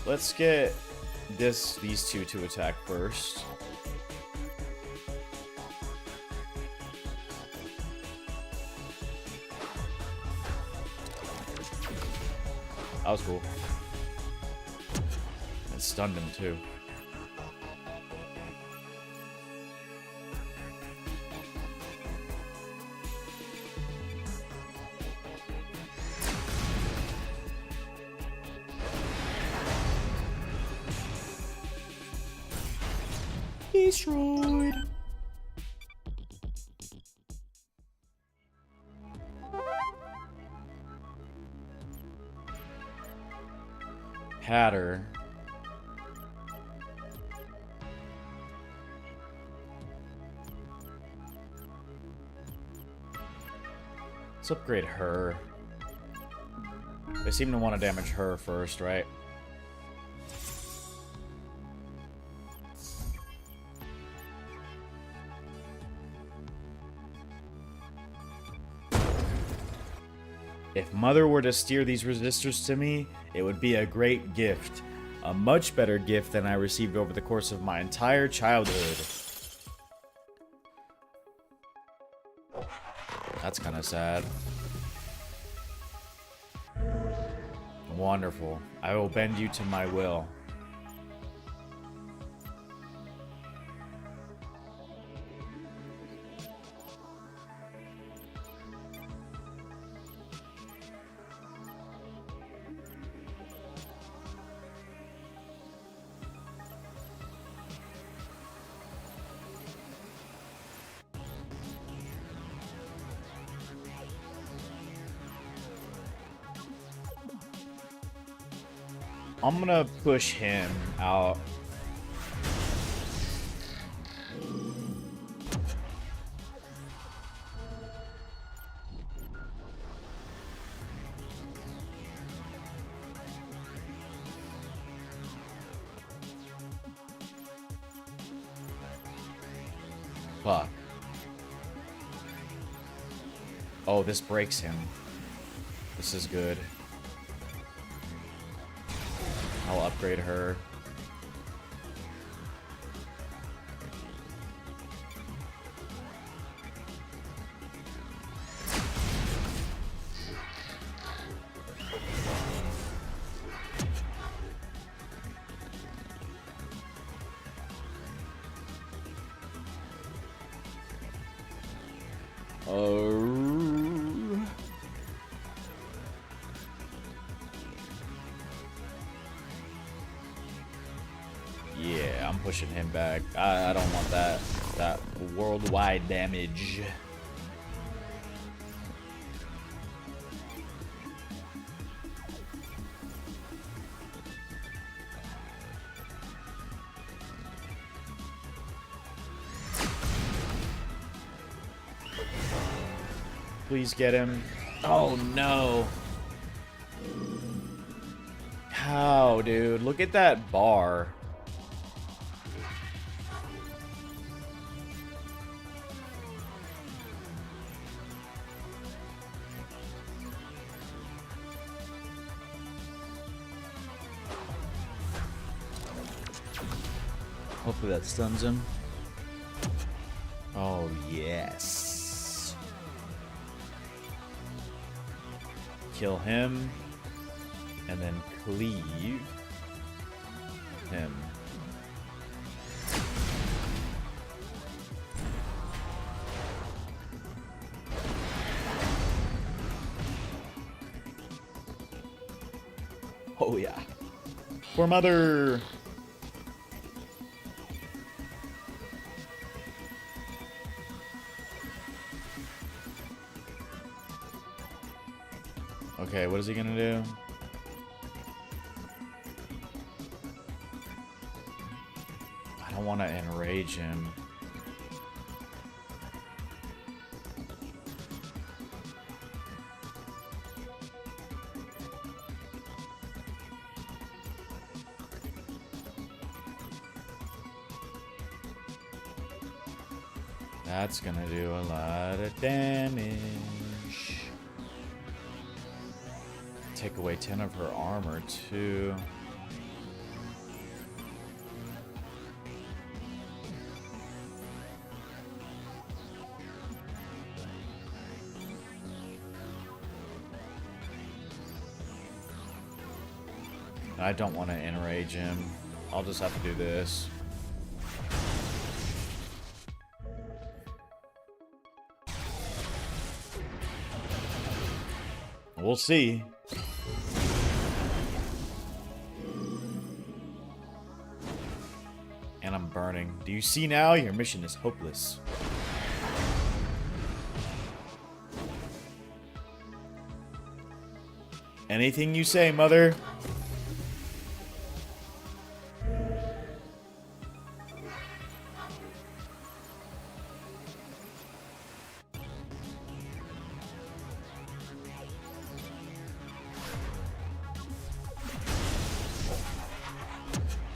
Let's get these 2 to attack first. That was cool. It stunned him too. Destroyed. Patter. Let's upgrade her. They seem to want to damage her first, right? If Mother were to steer these resistors to me, it would be a great gift. A much better gift than I received over the course of my entire childhood. That's kind of sad. Wonderful. I will bend you to my will. I'm gonna push him out. Fuck. Oh, this breaks him. This is good. I'll upgrade her. Yeah, I'm pushing him back. I don't want that worldwide damage. Please get him. Oh no. How, dude? Look at that bar. Hopefully that stuns him. Oh, yes. Kill him. And then cleave him. Oh, yeah. For mother. Okay, what is he gonna do? I don't want to enrage him. That's gonna do a lot of damage. Take away 10 of her armor, too. I don't want to enrage him. I'll just have to do this. We'll see. And I'm burning. Do you see now? Your mission is hopeless. Anything you say, mother.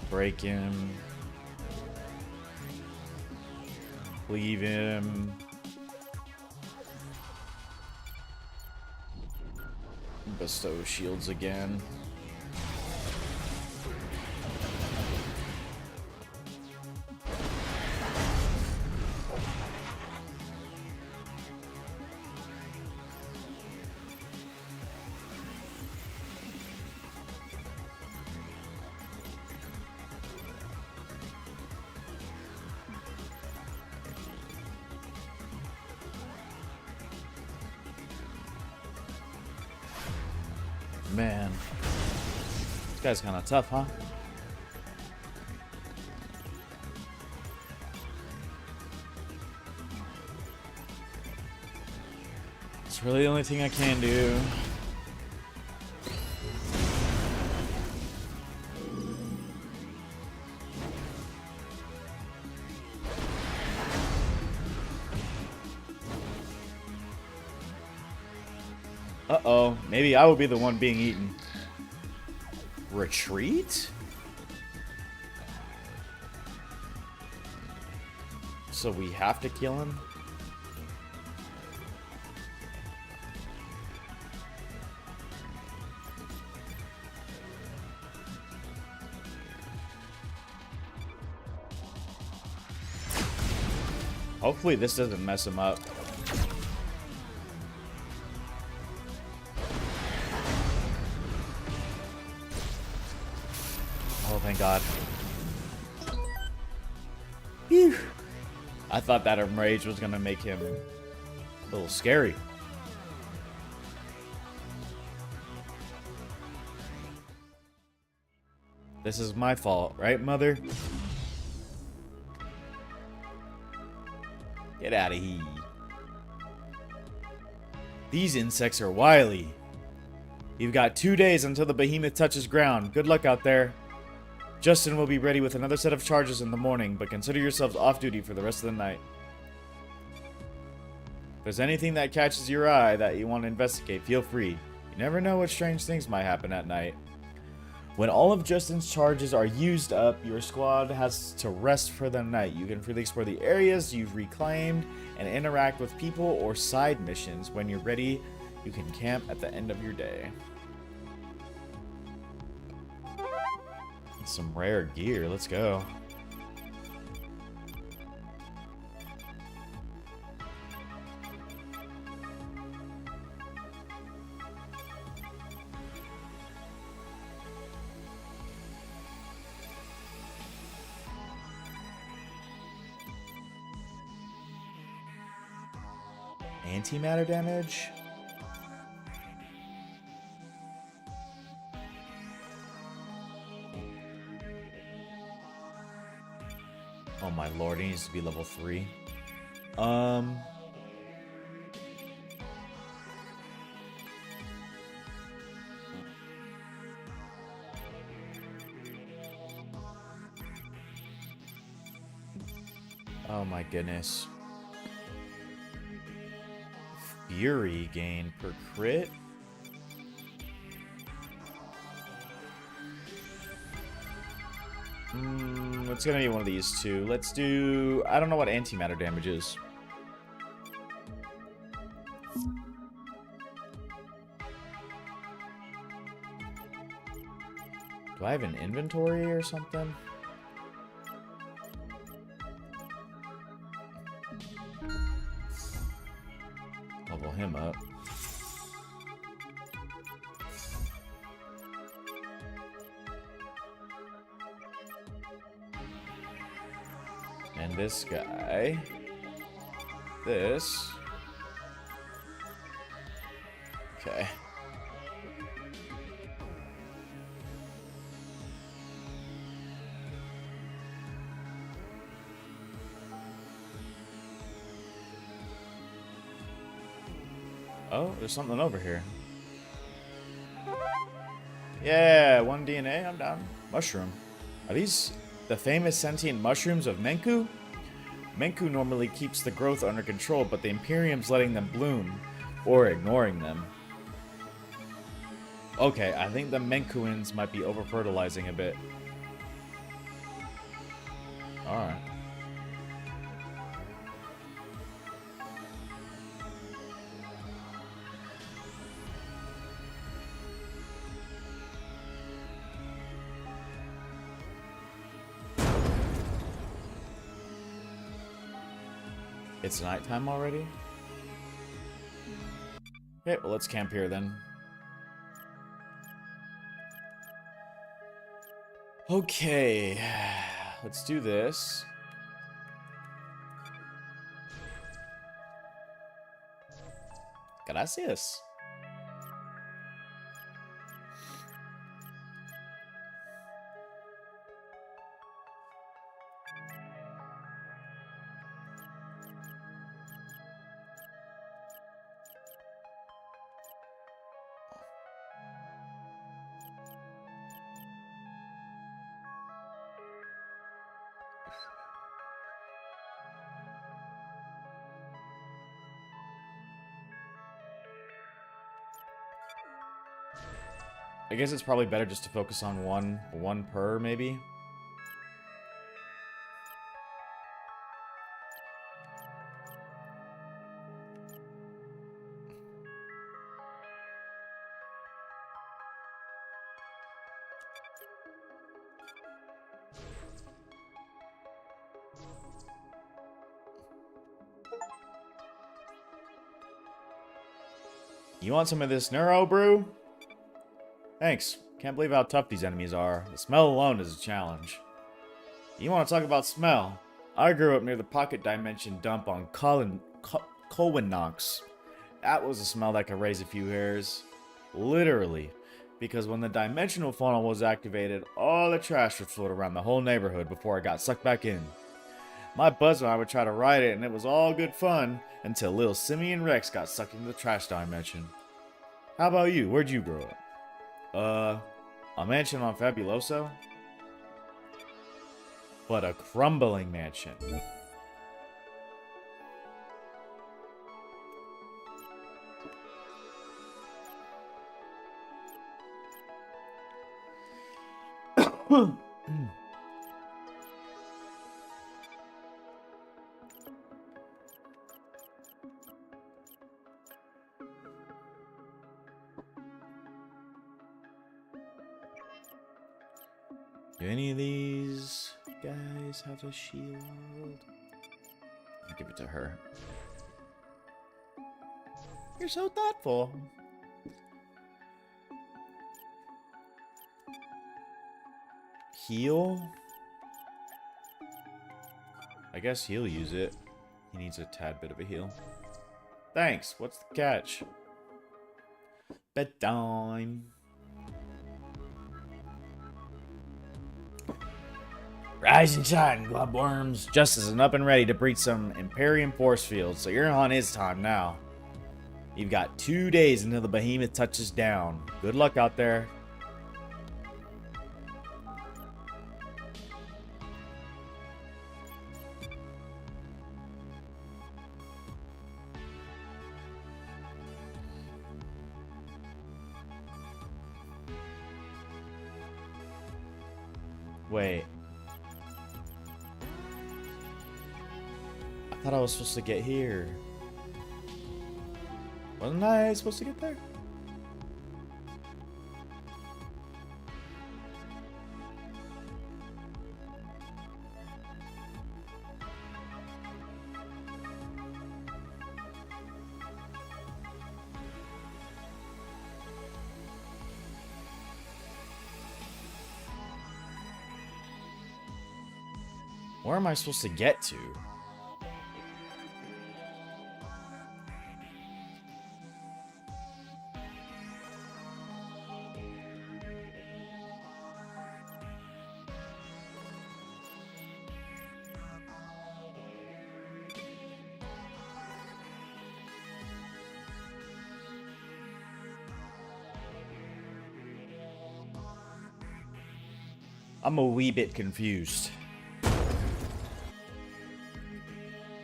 Break him. Leave him. Bestow shields again. Man, this guy's kind of tough, huh? It's really the only thing I can do. Uh-oh. Maybe I will be the one being eaten. Retreat? So we have to kill him? Hopefully this doesn't mess him up. Oh, thank God. Phew. I thought that rage was going to make him a little scary. This is my fault, right, Mother? Get out of here. These insects are wily. You've got 2 days until the behemoth touches ground. Good luck out there. Justin will be ready with another set of charges in the morning, but consider yourselves off duty for the rest of the night. If there's anything that catches your eye that you want to investigate, feel free. You never know what strange things might happen at night. When all of Justin's charges are used up, your squad has to rest for the night. You can freely explore the areas you've reclaimed and interact with people or side missions. When you're ready, you can camp at the end of your day. Some rare gear. Let's go. Antimatter damage? Oh my lord, he needs to be level 3. Oh my goodness. Fury gain per crit? It's gonna be one of these two. Let's do... I don't know what antimatter damage is. Do I have an inventory or something? Level him up. And this guy. This. Okay. Oh, there's something over here. Yeah, 1 DNA, I'm down. Mushroom. Are these the famous sentient mushrooms of Menku? Menku normally keeps the growth under control, but the Imperium's letting them bloom, or ignoring them. Okay, I think the Menkuans might be over-fertilizing a bit. Alright. It's nighttime already? Okay, well, let's camp here then. Okay, let's do this. Gracias. I guess it's probably better just to focus on one per, maybe. You want some of this neuro brew? Thanks. Can't believe how tough these enemies are. The smell alone is a challenge. You want to talk about smell? I grew up near the pocket dimension dump on Colwyn-Knox. That was a smell that could raise a few hairs. Literally. Because when the dimensional funnel was activated, all the trash would float around the whole neighborhood before it got sucked back in. My buzz and I would try to ride it, and it was all good fun until little Simian Rex got sucked into the trash dimension. How about you? Where'd you grow up? A mansion on Fabuloso? But a crumbling mansion. Do any of these guys have a shield? I'll give it to her. You're so thoughtful. Heal? I guess he'll use it. He needs a tad bit of a heal. Thanks. What's the catch? Bedtime. Rise and shine, globworms. Justice is up and ready to breach some Imperium force fields, so you're on his time now. You've got 2 days until the behemoth touches down. Good luck out there. Wait. I thought I was supposed to get here. Wasn't I supposed to get there? Where am I supposed to get to? I'm a wee bit confused.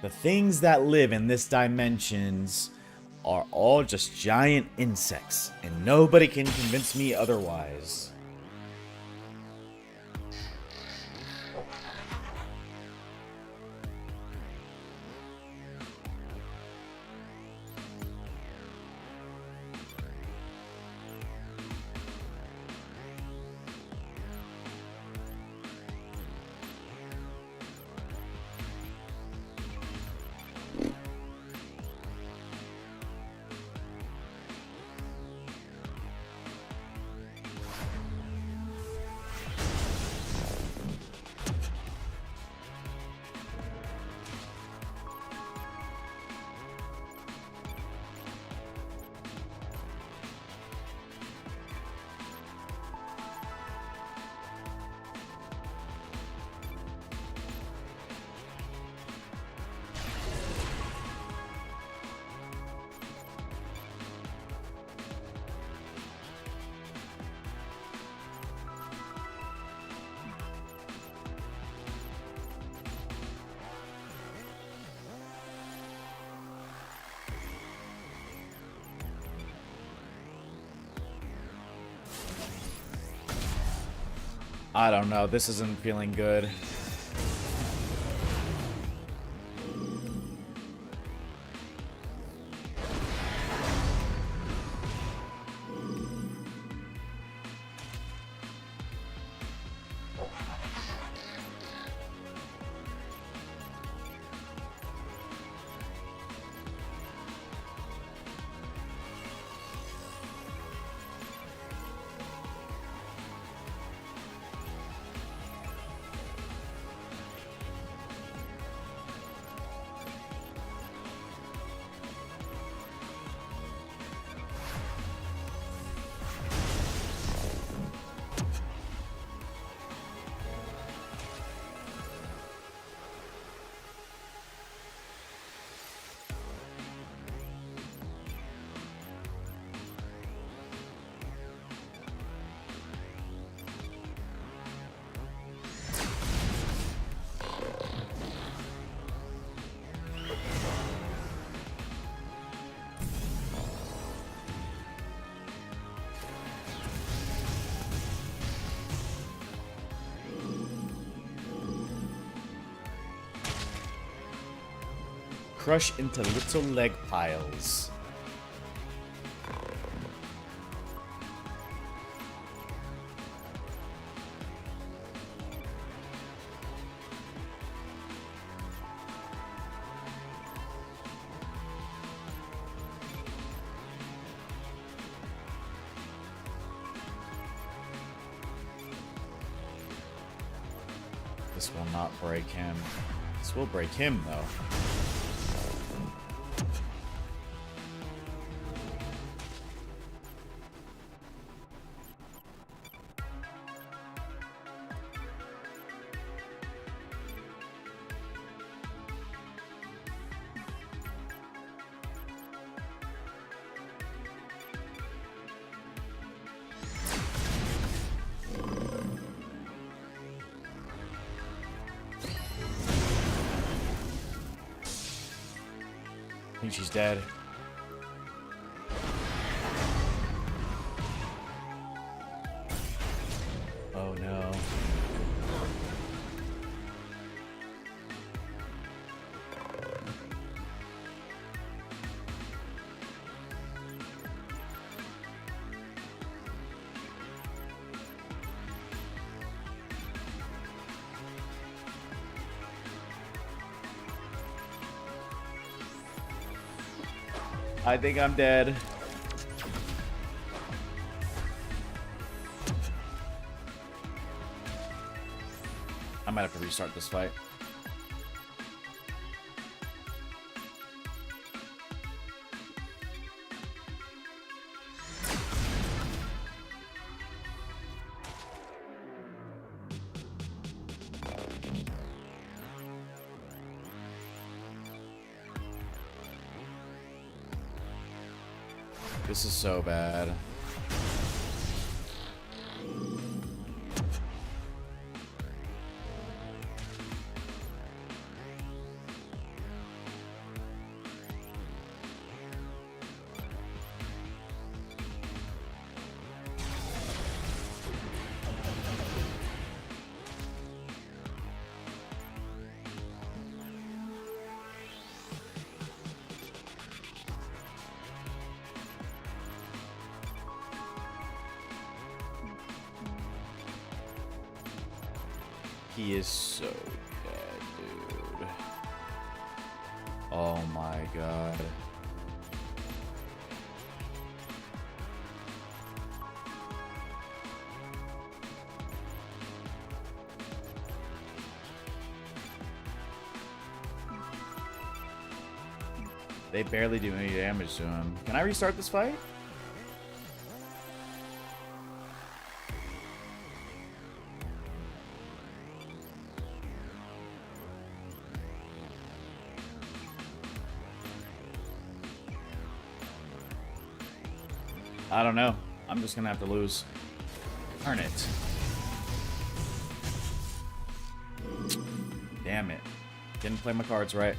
The things that live in this dimensions are all just giant insects, and nobody can convince me otherwise. I don't know, this isn't feeling good. crush into little leg piles. This will not break him. This will break him, though. I think she's dead. Oh no. I think I'm dead. I might have to restart this fight. This is so bad. He is so dead, dude. Oh my god. They barely do any damage to him. Can I restart this fight? I don't know. I'm just gonna have to lose. Darn it. Damn it. Didn't play my cards right.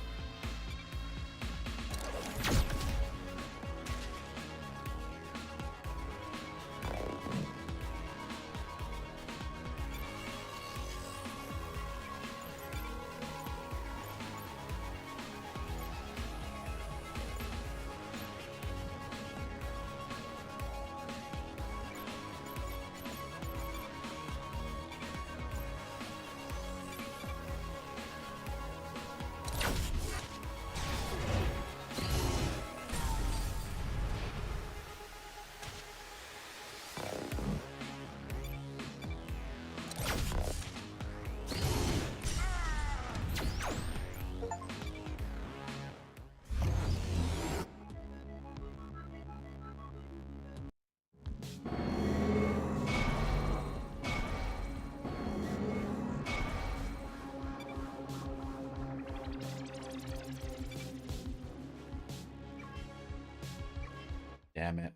Damn it.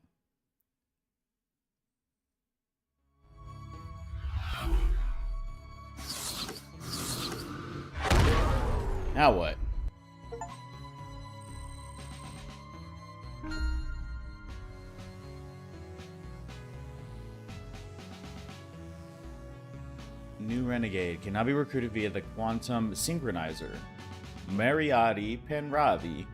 Now what? New renegade cannot be recruited via the quantum synchronizer. Mariotti Penravi.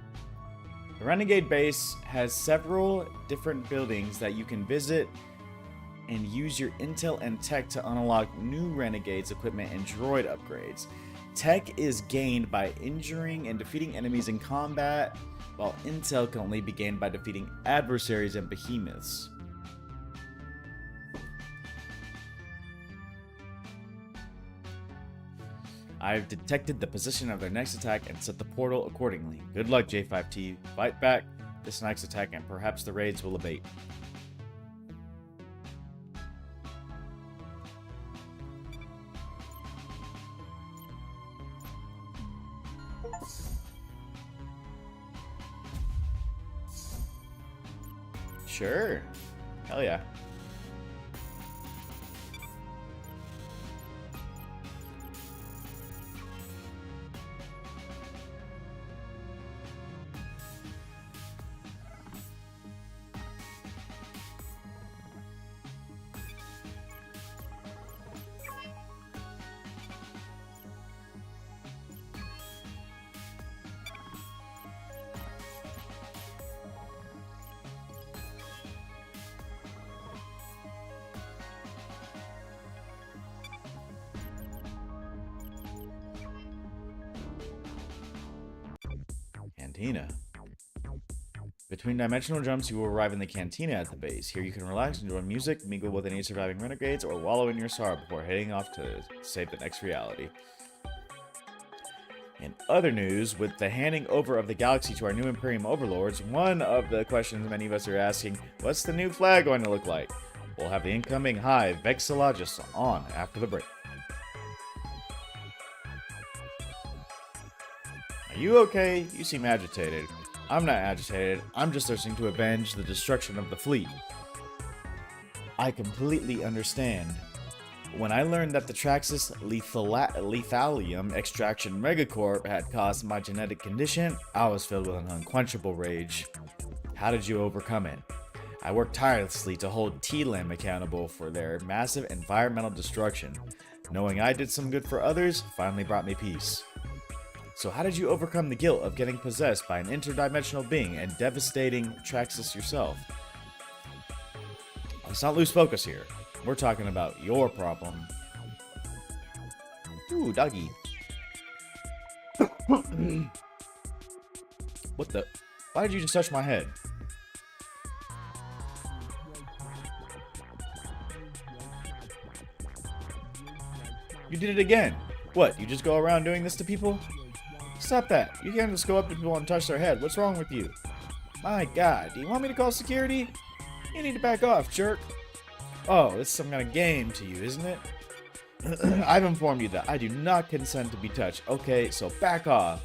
The Renegade base has several different buildings that you can visit and use your intel and tech to unlock new Renegades equipment and droid upgrades. Tech is gained by injuring and defeating enemies in combat, while intel can only be gained by defeating adversaries and behemoths. I've detected the position of their next attack and set the portal accordingly. Good luck, J5T. Fight back this next attack and perhaps the raids will abate. Sure. Hell yeah. Cantina. Between dimensional jumps, you will arrive in the cantina at the base. Here you can relax, enjoy music, mingle with any surviving renegades, or wallow in your sorrow before heading off to save the next reality. In other news, with the handing over of the galaxy to our new Imperium overlords, one of the questions many of us are asking, what's the new flag going to look like? We'll have the incoming Hive Vexillologist on after the break. Are you okay? You seem agitated. I'm not agitated. I'm just thirsting to avenge the destruction of the fleet. I completely understand. When I learned that the Traxxas Lethalium Extraction Megacorp had caused my genetic condition, I was filled with an unquenchable rage. How did you overcome it? I worked tirelessly to hold TLAM accountable for their massive environmental destruction. Knowing I did some good for others finally brought me peace. So how did you overcome the guilt of getting possessed by an interdimensional being and devastating Traxxas yourself? Let's not lose focus here. We're talking about your problem. Ooh, doggy. What the? Why did you just touch my head? You did it again. What, you just go around doing this to people? Stop that. You can't just go up to people and touch their head. What's wrong with you? My god, do you want me to call security? You need to back off, jerk. Oh, it's some kind of game to you, isn't it? I've informed you that I do not consent to be touched. Okay, so back off.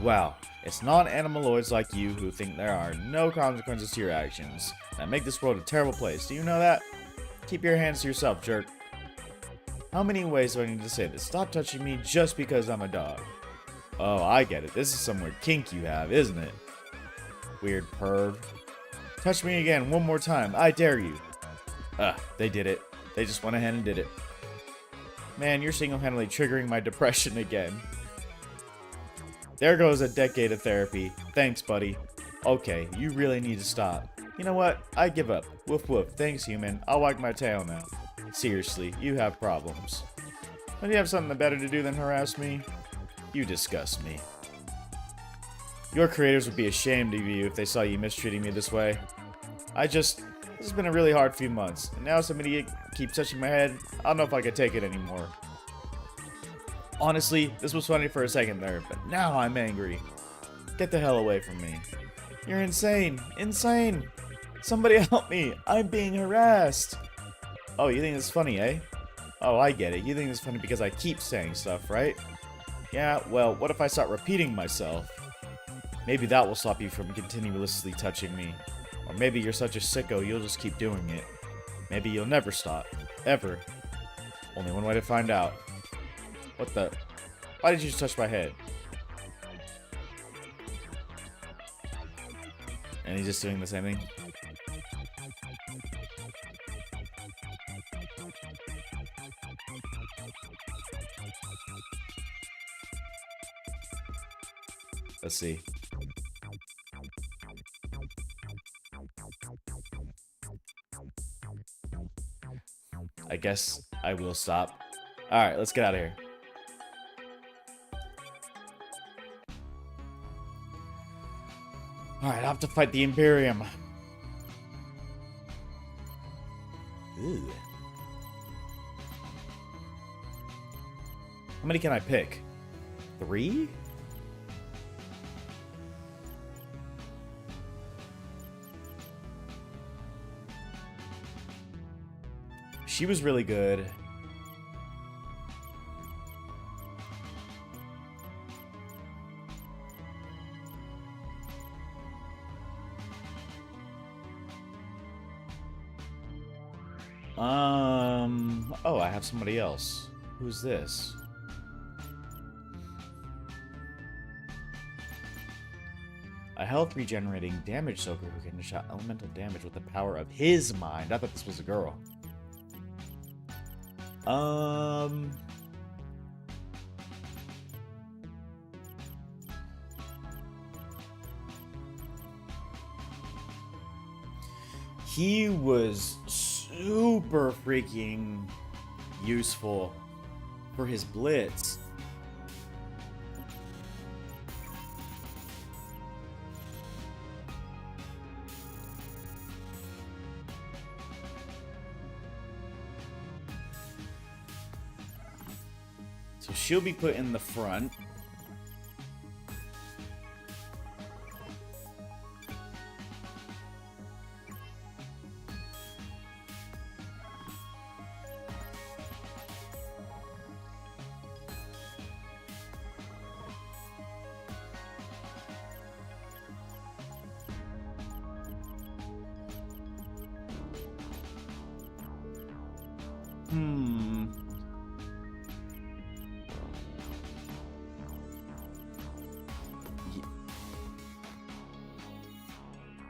Wow, it's non-animaloids like you who think there are no consequences to your actions that make this world a terrible place. Do you know that? Keep your hands to yourself, jerk. How many ways do I need to say this? Stop touching me just because I'm a dog. Oh, I get it. This is some weird kink you have, isn't it? Weird perv. Touch me again one more time. I dare you. They did it. They just went ahead and did it. Man, you're single-handedly triggering my depression again. There goes a decade of therapy. Thanks, buddy. Okay, you really need to stop. You know what? I give up. Woof woof. Thanks, human. I'll wag my tail now. Seriously, you have problems. Don't you have something better to do than harass me? You disgust me. Your creators would be ashamed of you if they saw you mistreating me this way. This has been a really hard few months, and now some idiot keeps touching my head. I don't know if I can take it anymore. Honestly, this was funny for a second there, but now I'm angry. Get the hell away from me. You're insane. Insane! Somebody help me! I'm being harassed! Oh, you think it's funny, eh? Oh, I get it. You think it's funny because I keep saying stuff, right? Yeah, well, what if I start repeating myself? Maybe that will stop you from continuously touching me. Or maybe you're such a sicko you'll just keep doing it. Maybe you'll never stop. Ever. Only one way to find out. What the? Why did you just touch my head? And he's just doing the same thing? Let's see. I guess I will stop. Alright, let's get out of here. Alright, I have to fight the Imperium. Ew. How many can I pick? 3? She was really good. Oh, I have somebody else. Who's this? A health regenerating damage soaker who can shot elemental damage with the power of his mind. I thought this was a girl. He was super freaking useful for his blitz. So she'll be put in the front.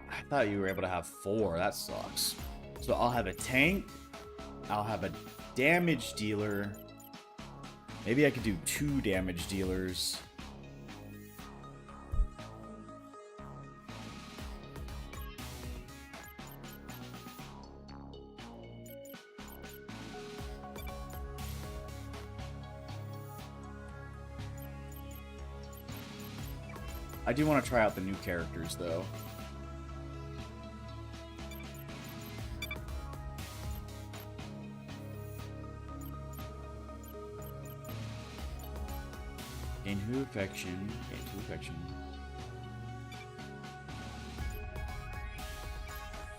I thought you were able to have 4. That sucks. So I'll have a tank. I'll have a damage dealer. Maybe I could do 2 damage dealers. I do want to try out the new characters, though. Gain 2 affection. Gain 2 affection.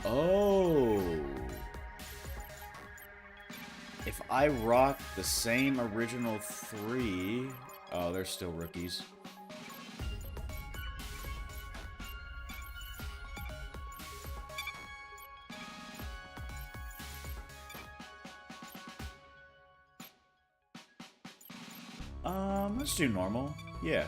Oh! If I rock the same original 3... Oh, they're still rookies. Let's do normal. Yeah.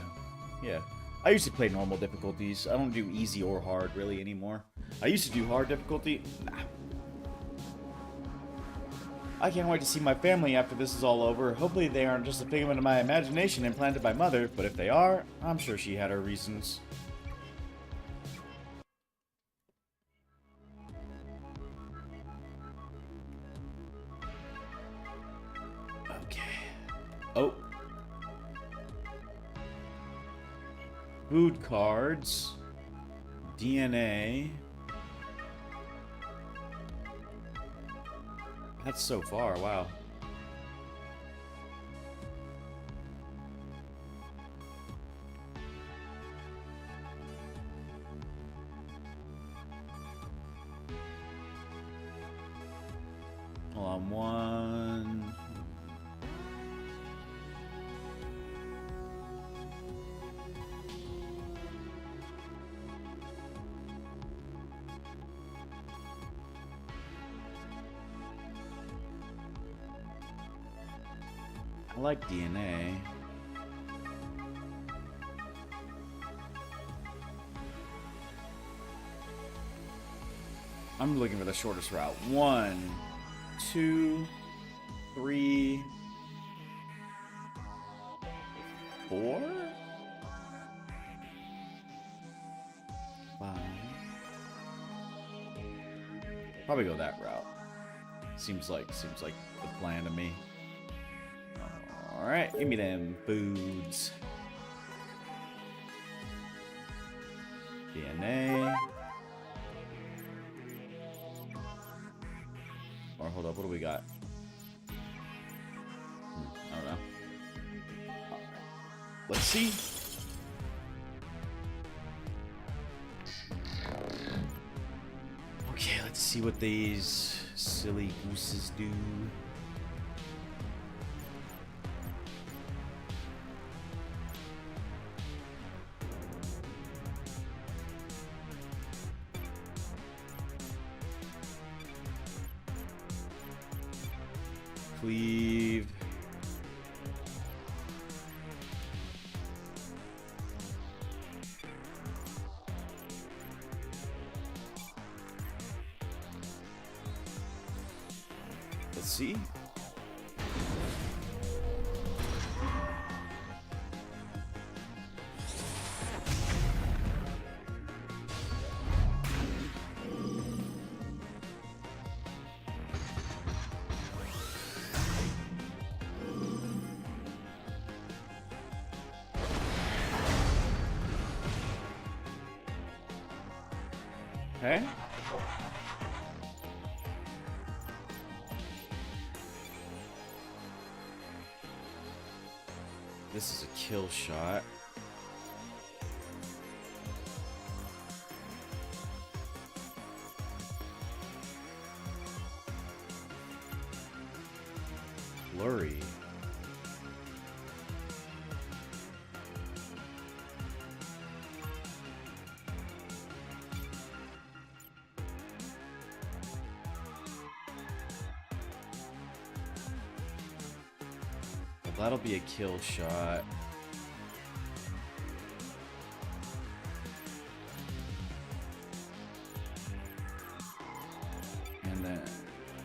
I used to play normal difficulties. I don't do easy or hard, really, anymore. I used to do hard difficulty. Nah. I can't wait to see my family after this is all over. Hopefully they aren't just a figment of my imagination implanted by Mother, but if they are, I'm sure she had her reasons. Okay. Oh. Food cards. DNA. That's so far, wow. Hold on, one. I like DNA. I'm looking for the shortest route. 1, 2, 3, 4? Probably go that route. Seems like the plan to me. Alright, give me them foods. DNA. Or hold up, what do we got? I don't know. Let's see. Okay, let's see what these silly gooses do. Cleave. Let's see. Okay. This is a kill shot. Blurry. That'll be a kill shot. And then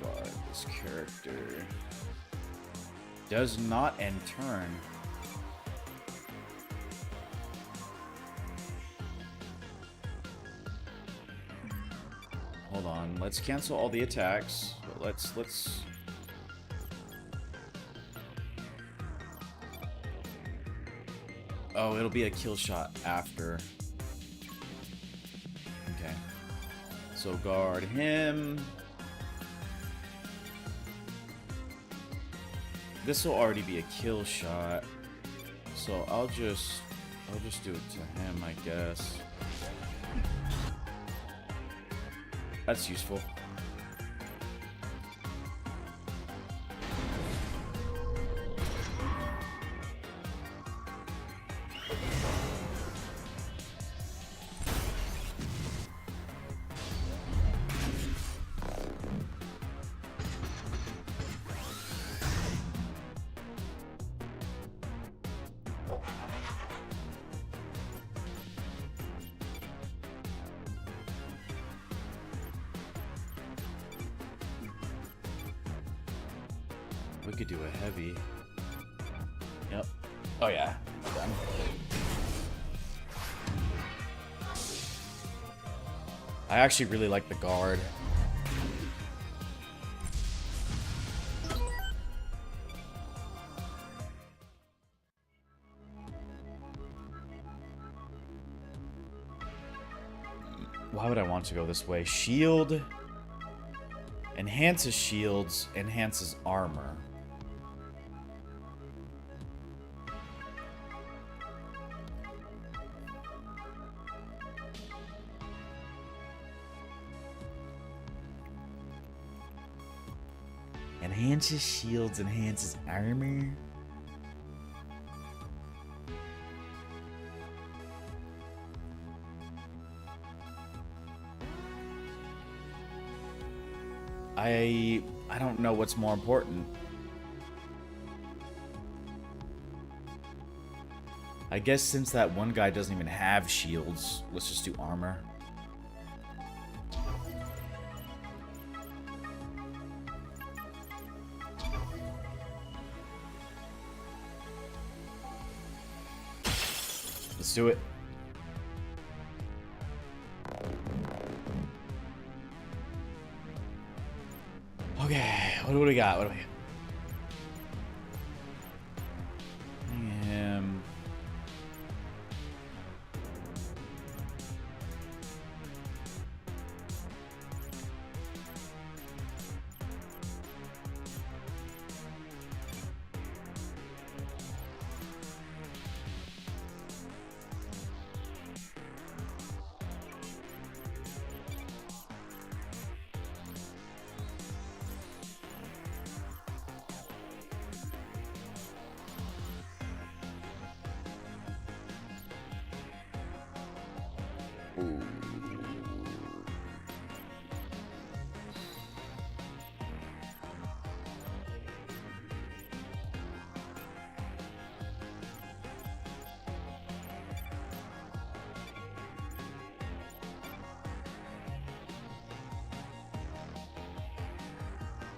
guard this character. Does not end turn. Hold on, let's cancel all the attacks. Let's Oh, it'll be a kill shot after. Okay. So guard him. This will already be a kill shot. So I'll just do it to him, I guess. That's useful. We could do a heavy. Yep. Oh yeah. Done. I actually really like the guard. Why would I want to go this way? Shield. Enhances shields, enhances armor. Enhances shields, enhances armor. I don't know what's more important. I guess since that one guy doesn't even have shields, let's just do armor. Let's do it. What do we got? What do we got? Him.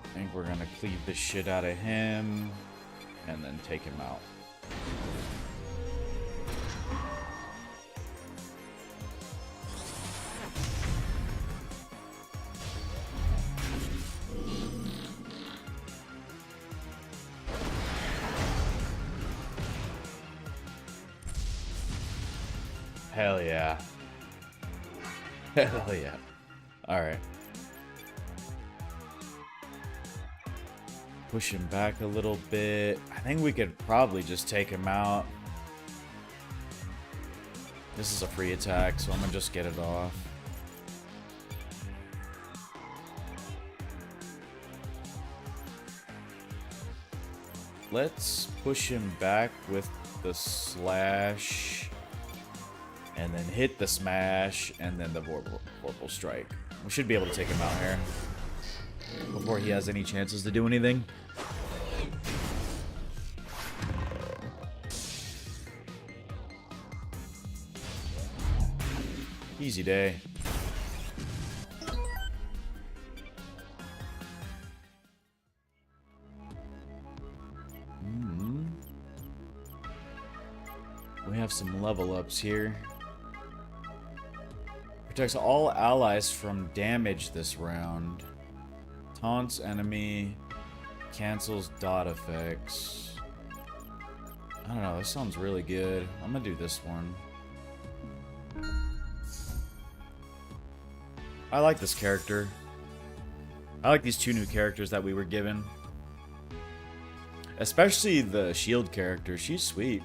I think we're gonna cleave the shit out of him and then take him out. Hell yeah. Hell yeah. Alright. Push him back a little bit. I think we could probably just take him out. This is a free attack, so I'm gonna just get it off. Let's push him back with the slash. And then hit the smash, and then the Vorpal Strike. We should be able to take him out here before he has any chances to do anything. Easy day. We have some level ups here. Protects all allies from damage this round. Taunts enemy. Cancels dot effects. I don't know, this sounds really good. I'm gonna do this one. I like this character. I like these two new characters that we were given. Especially the shield character. She's sweet.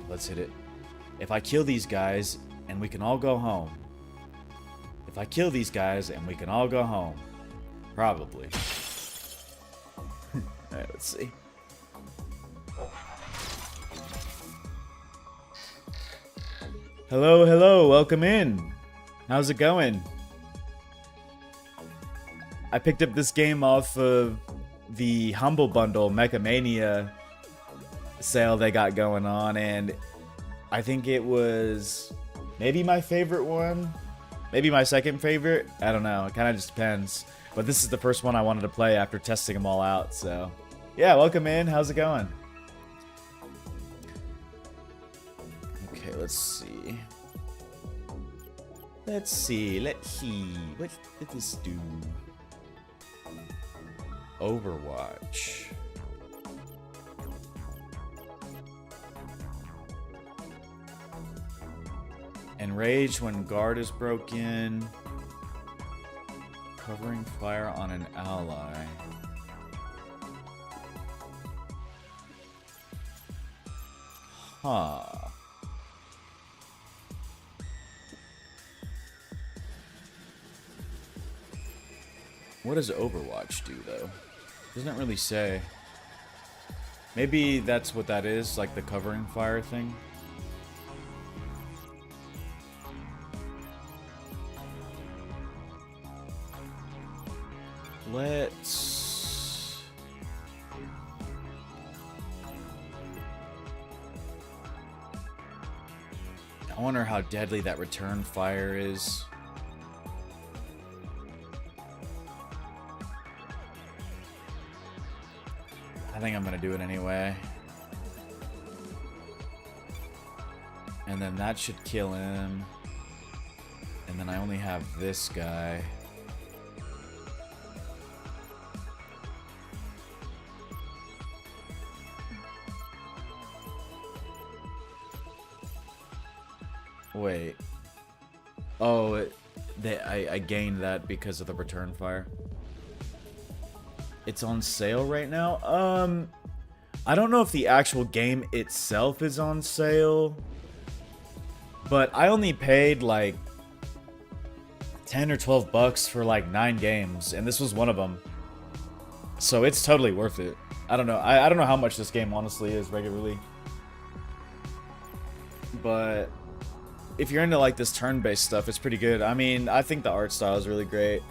Let's hit it. If I kill these guys and we can all go home. If I kill these guys and we can all go home. Probably. Alright, let's see. Hello, hello, welcome in. How's it going? I picked up this game off of the Humble Bundle Mecha Mania sale they got going on, and I think it was maybe my favorite one, maybe my second favorite. I don't know, it kind of just depends. But this is the first one I wanted to play after testing them all out, so yeah, welcome in. How's it going? Okay, let's see. Let's see. What did this do? Overwatch. Enraged when guard is broken. Covering fire on an ally. Huh. What does Overwatch do, though? Doesn't really say. Maybe that's what that is, like the covering fire thing. Let's... I wonder how deadly that return fire is. I think I'm gonna do it anyway. And then that should kill him. And then I only have this guy. Wait. Oh, I gained that because of the return fire. It's on sale right now? I don't know if the actual game itself is on sale. But I only paid like 10 or 12 bucks for like 9 games, and this was one of them. So it's totally worth it. I don't know. I don't know how much this game honestly is regularly. But if you're into like this turn-based stuff, it's pretty good. I mean, I think the art style is really great.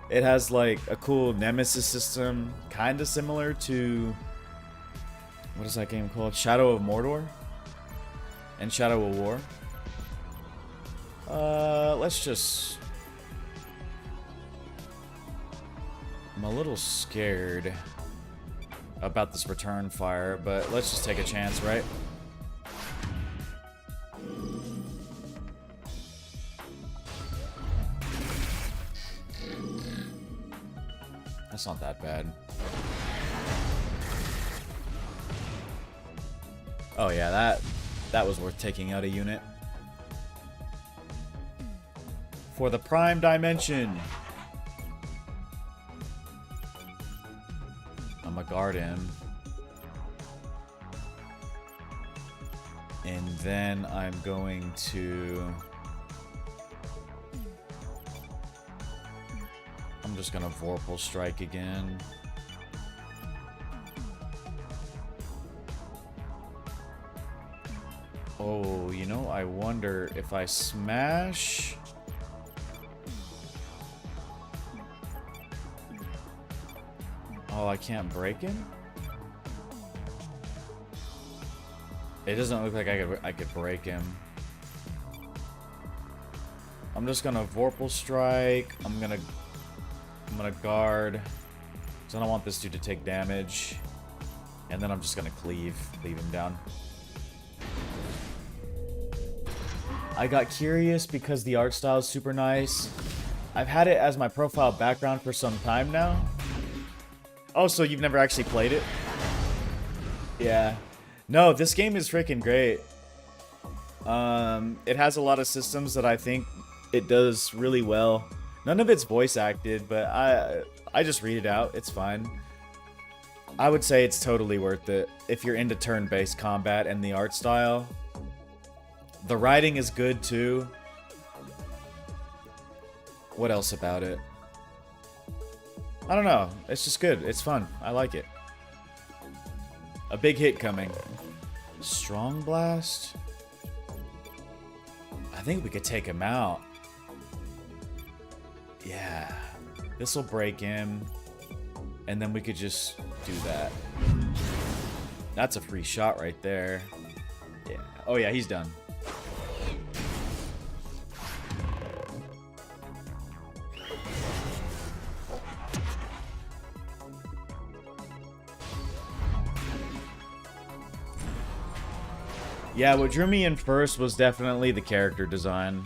It has like a cool nemesis system, kind of similar to, what is that game called? Shadow of Mordor and Shadow of War. Let's just... I'm a little scared about this return fire, but let's just take a chance, right? That's not that bad. Oh yeah, that was worth taking out a unit. For the prime dimension. I'm gonna guard him. And then I'm going to... I'm just gonna Vorpal Strike again. Oh, you know, I wonder if I smash... Oh, I can't break him? It doesn't look like I could break him. I'm just gonna Vorpal Strike. I'm gonna guard. So I don't want this dude to take damage. And then I'm just gonna leave him down. I got curious because the art style is super nice. I've had it as my profile background for some time now. Oh, so you've never actually played it? Yeah. No, this game is freaking great. It has a lot of systems that I think it does really well. None of it's voice acted, but I just read it out. It's fine. I would say it's totally worth it if you're into turn-based combat and the art style. The writing is good too. What else about it? I don't know. It's just good. It's fun. I like it. A big hit coming. Strong Blast? I think we could take him out. Yeah. This will break him. And then we could just do that. That's a free shot right there. Yeah. Oh yeah, he's done. Yeah, what drew me in first was definitely the character design.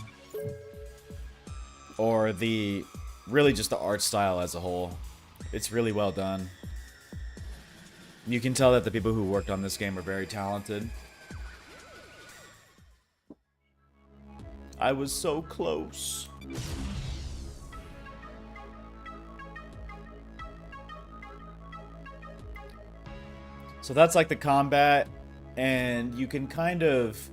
Or really just the art style as a whole. It's really well done. You can tell that the people who worked on this game are very talented. I was so close. So that's like the combat, and you can kind of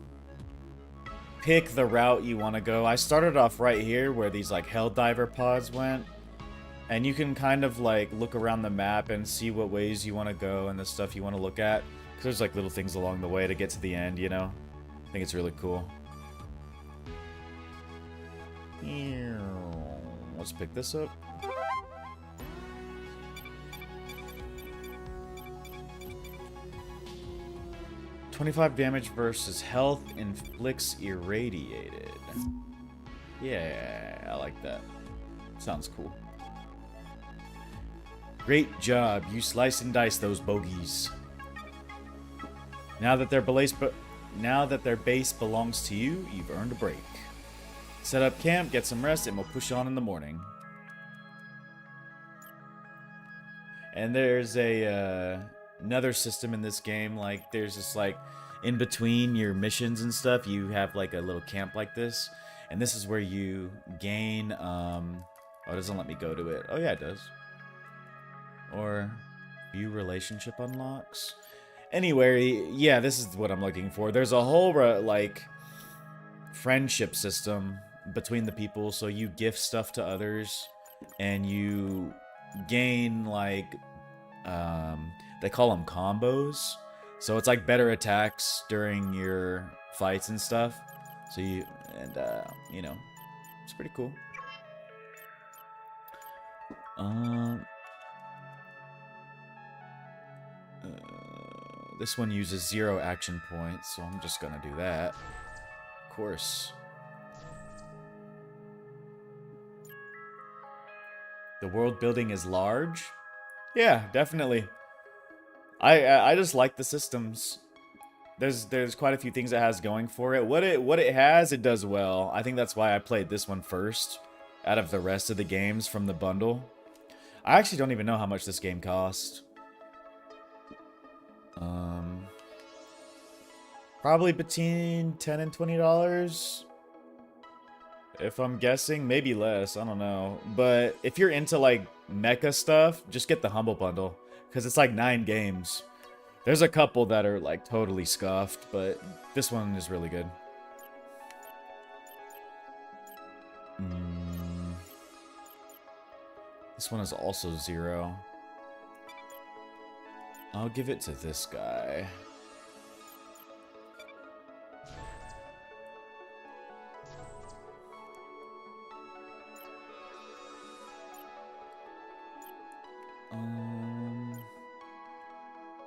pick the route you want to go. I started off right here where these like Helldiver pods went. And you can kind of like look around the map and see what ways you want to go and the stuff you want to look at. Because there's like little things along the way to get to the end, you know? I think it's really cool. Let's pick this up. "25 damage versus health inflicts irradiated." Yeah, I like that. Sounds cool. "Great job. You slice and dice those bogeys. Now that their base belongs to you, you've earned a break." Set up camp, get some rest, and we'll push on in the morning. And there's a another system in this game. Like, there's this, like, in between your missions and stuff, you have, like, a little camp like this. And this is where you gain, oh, it doesn't let me go to it. Oh, yeah, it does. Or view relationship unlocks. Anyway, yeah, this is what I'm looking for. There's a whole, like, friendship system between the people. So you gift stuff to others, and you gain, like, they call them combos. So it's like better attacks during your fights and stuff. So you, and, you know, it's pretty cool. This one uses 0 action points, so I'm just gonna do that. Of course. The world building is large? Yeah, definitely. I just like the systems. There's quite a few things it has going for it. What it has, it does well. I think that's why I played this one first out of the rest of the games from the bundle. I actually don't even know how much this game cost. Probably between $10 and $20. If I'm guessing, maybe less, I don't know. But if you're into, like, mecha stuff, just get the Humble Bundle, because it's like 9 games. There's a couple that are, like, totally scuffed, but this one is really good. This one is also 0. I'll give it to this guy.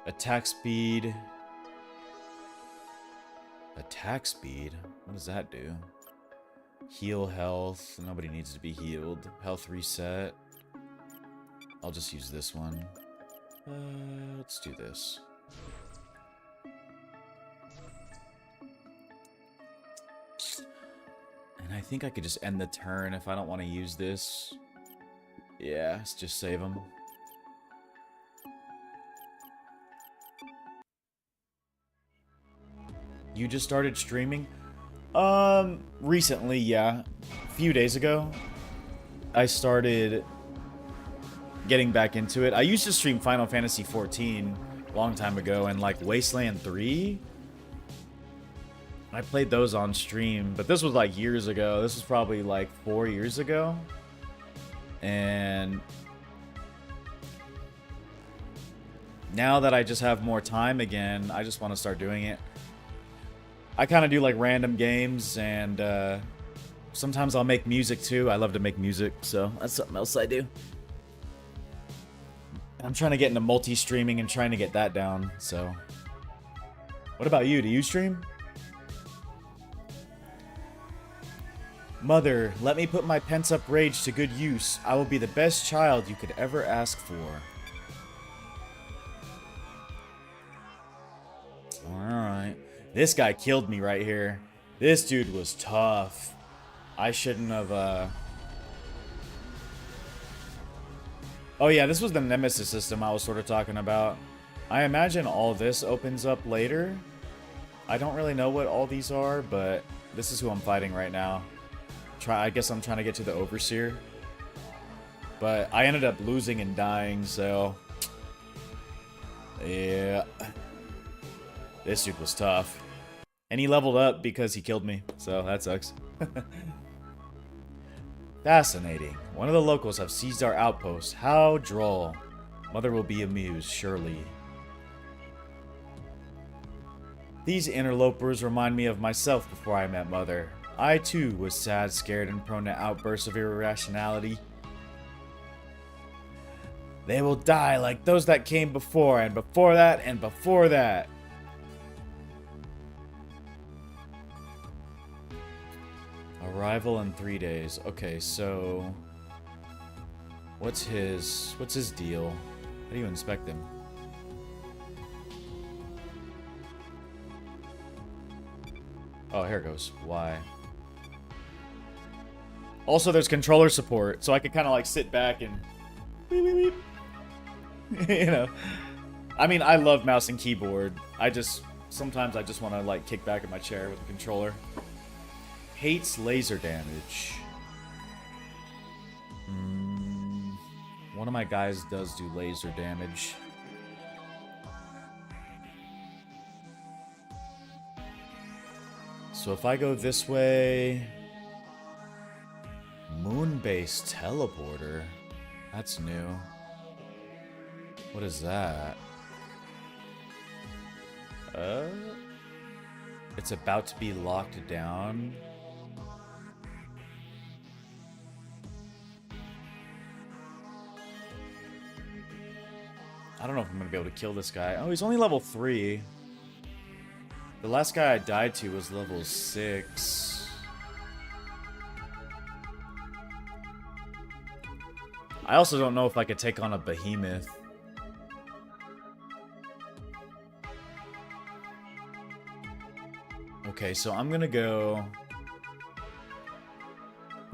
Attack speed. Attack speed? What does that do? Heal health. Nobody needs to be healed. Health reset. I'll just use this one. Let's do this. And I think I could just end the turn if I don't want to use this. Yeah, let's just save them. You just started streaming? Recently, yeah. A few days ago, I started getting back into it. I used to stream Final Fantasy XIV a long time ago, and like Wasteland 3. I played those on stream, but this was like years ago. This was probably like 4 years ago. And now that I just have more time again, I just want to start doing it. I kind of do like random games, and sometimes I'll make music too. I love to make music, so that's something else I do. I'm trying to get into multi-streaming and trying to get that down, so. What about you? Do you stream? Mother, let me put my pent-up rage to good use. I will be the best child you could ever ask for. Alright. This guy killed me right here. This dude was tough. I shouldn't have, Oh yeah, this was the Nemesis system I was sort of talking about. I imagine all this opens up later. I don't really know what all these are, but this is who I'm fighting right now. I guess I'm trying to get to the Overseer. But I ended up losing and dying, so... yeah. This dude was tough. And he leveled up because he killed me, so that sucks. Fascinating. One of the locals have seized our outpost. How droll. Mother will be amused, surely. These interlopers remind me of myself before I met Mother. I too was sad, scared, and prone to outbursts of irrationality. They will die like those that came before, and before that, and before that. Arrival in 3 days. Okay, so what's his deal? How do you inspect him? Oh, here it goes. Why? Also, there's controller support, so I could kind of like sit back and, you know. I mean, I love mouse and keyboard. Sometimes I just want to like kick back in my chair with the controller. Hates laser damage. One of my guys does do laser damage. So if I go this way... Moon-based teleporter? That's new. What is that? It's about to be locked down. I don't know if I'm gonna be able to kill this guy. Oh, he's only level 3. The last guy I died to was level 6. I also don't know if I could take on a behemoth. Okay, so I'm gonna go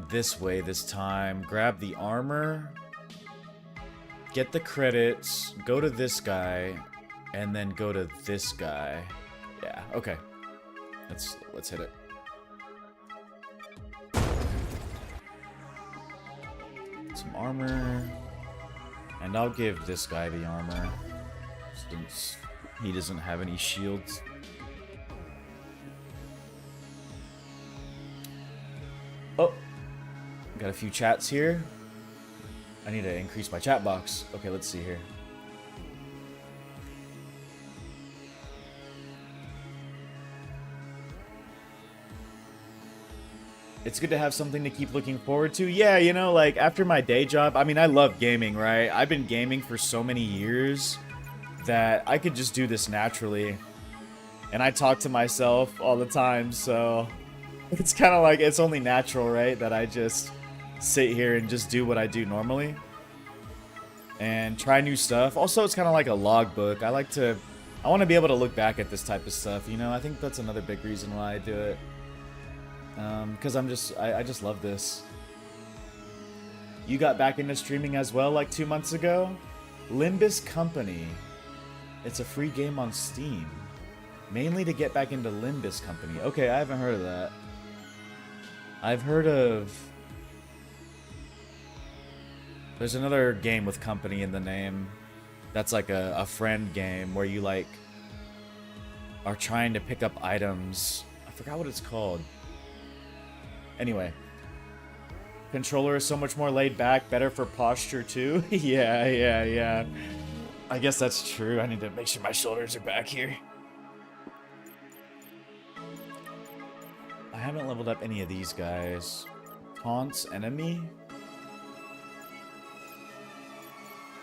this way this time. Grab the armor. Get the credits. Go to this guy. And then go to this guy. Yeah, okay. Let's hit it. Some armor. And I'll give this guy the armor, since he doesn't have any shields. Oh, got a few chats here. I need to increase my chat box. Okay, let's see here. It's good to have something to keep looking forward to. Yeah, you know, like, after my day job, I mean, I love gaming, right? I've been gaming for so many years that I could just do this naturally. And I talk to myself all the time, so it's kind of like, it's only natural, right? That I just sit here and just do what I do normally. And try new stuff. Also, it's kind of like a logbook. I want to be able to look back at this type of stuff, you know? I think that's another big reason why I do it. Because I just love this. You got back into streaming as well like 2 months ago? Limbus Company. It's a free game on Steam. Mainly to get back into Limbus Company. Okay, I haven't heard of that. I've heard of... There's another game with company in the name. That's like a friend game where you like are trying to pick up items. I forgot what it's called. Anyway. Controller is so much more laid back, better for posture too. Yeah. I guess that's true. I need to make sure my shoulders are back here. I haven't leveled up any of these guys. Taunts enemy?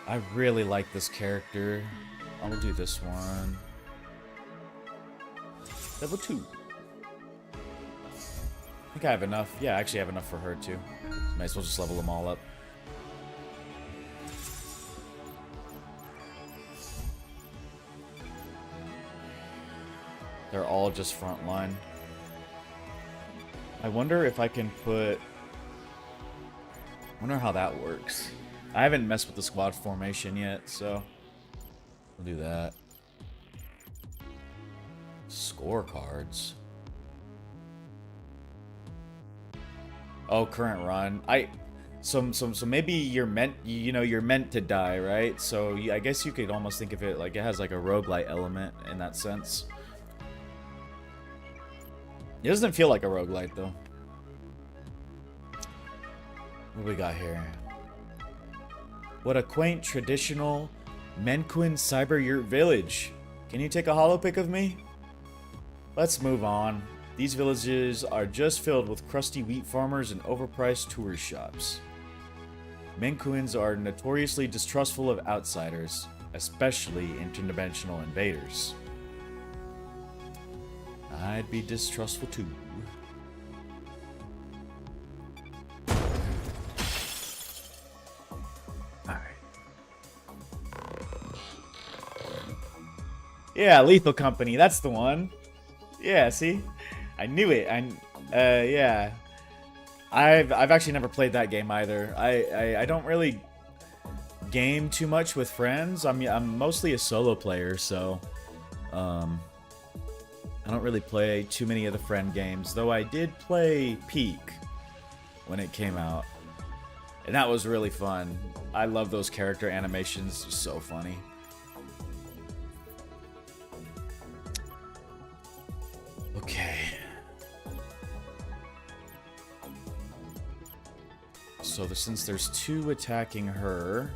I really like this character. I'll do this one. Level 2. I think I have enough. Yeah, I actually have enough for her too. Might as well just level them all up. They're all just frontline. I wonder if I can put... I wonder how that works. I haven't messed with the squad formation yet, so we'll do that. Scorecards. Oh, current run. So maybe you're meant, you're meant to die, right? So I guess you could almost think of it like it has like a roguelite element in that sense. It doesn't feel like a roguelite though. What do we got here? What a quaint, traditional Menquin cyber yurt village. Can you take a holo pic of me? Let's move on. These villages are just filled with crusty wheat farmers and overpriced tourist shops. Menquins are notoriously distrustful of outsiders, especially interdimensional invaders. I'd be distrustful too. Yeah, Lethal Company, that's the one. Yeah, see? I knew it. Yeah. I've actually never played that game either. I don't really game too much with friends. I'm mostly a solo player, so I don't really play too many of the friend games. Though I did play Peak when it came out, and that was really fun. I love those character animations. So funny. Okay. So since there's two attacking her,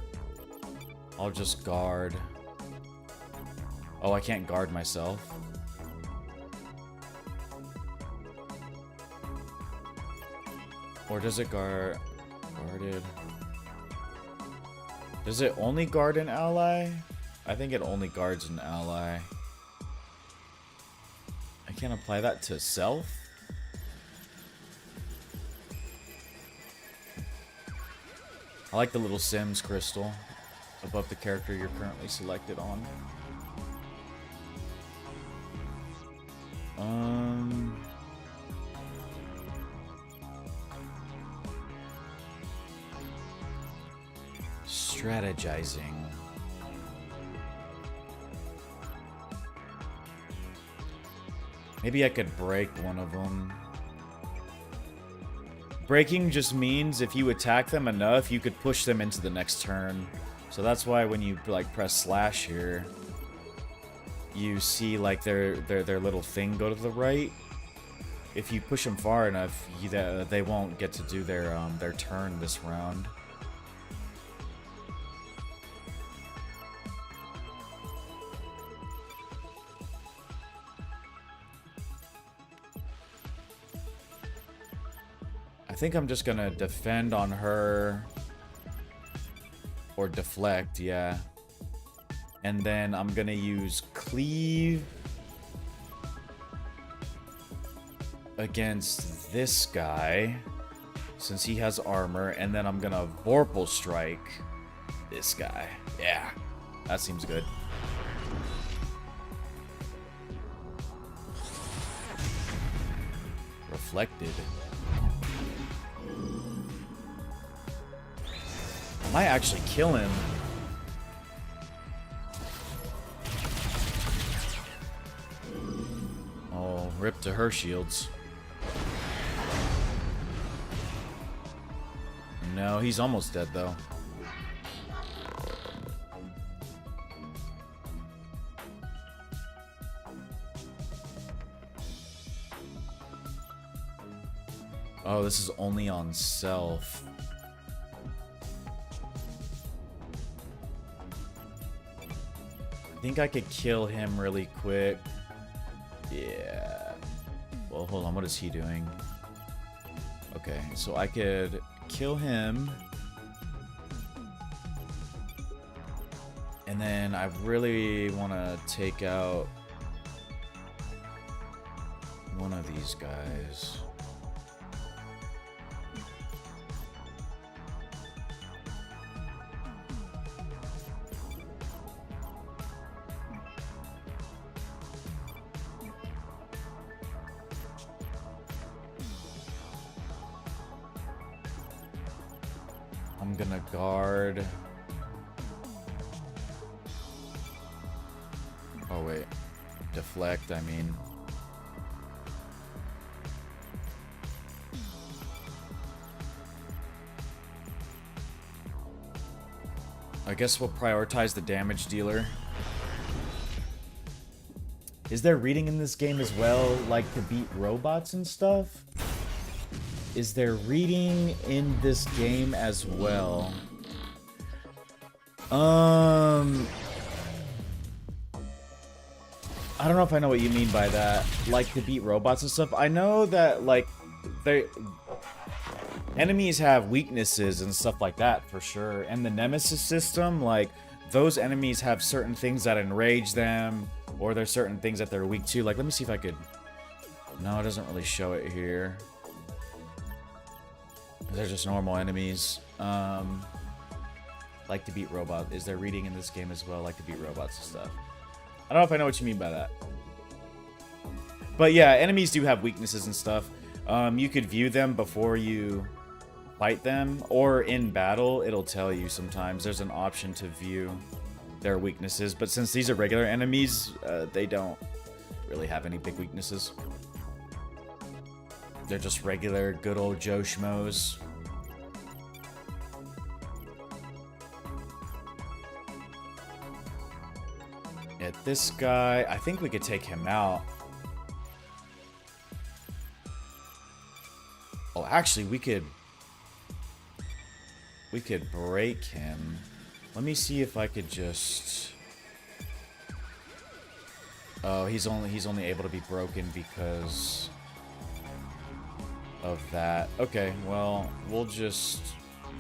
I'll just guard. Oh, I can't guard myself. Or does it guarded? Does it only guard an ally? I think it only guards an ally. I can't apply that to self? I like the little Sims crystal above the character you're currently selected on. Strategizing. Maybe I could break one of them. Breaking just means if you attack them enough, you could push them into the next turn. So that's why when you like press slash here, you see like their little thing go to the right. If you push them far enough, they won't get to do their turn this round. I think I'm just gonna defend on her. Or deflect, yeah. And then I'm gonna use cleave against this guy, since he has armor, and then I'm gonna Vorpal strike this guy. Yeah, that seems good. Reflected. I might actually kill him. Oh, rip to her shields. No, he's almost dead though. Oh, this is only on self. I think I could kill him really quick. Yeah. Well, hold on. What is he doing? Okay, so I could kill him. And then I really want to take out one of these guys. I'm gonna guard. Oh wait, deflect, I mean. I guess we'll prioritize the damage dealer. Is there reading in this game as well, like to beat robots and stuff? Is there reading in this game as well? I don't know if I know what you mean by that. Like to beat robots and stuff. I know that like enemies have weaknesses and stuff like that for sure. And the Nemesis system, like those enemies have certain things that enrage them, or there's certain things that they're weak to. Like, let me see if I could. No, it doesn't really show it here. They're just normal enemies. Like to beat robots. Is there reading in this game as well? Like to beat robots and stuff. I don't know if I know what you mean by that. But yeah, enemies do have weaknesses and stuff. You could view them before you fight them, or in battle, it'll tell you sometimes. There's an option to view their weaknesses, but since these are regular enemies, they don't really have any big weaknesses. They're just regular, good old Joe Schmoes. Yeah, this guy, I think we could take him out. Oh, actually, we could break him. Let me see if I could just... Oh, he's only able to be broken because of that. Okay, well, we'll just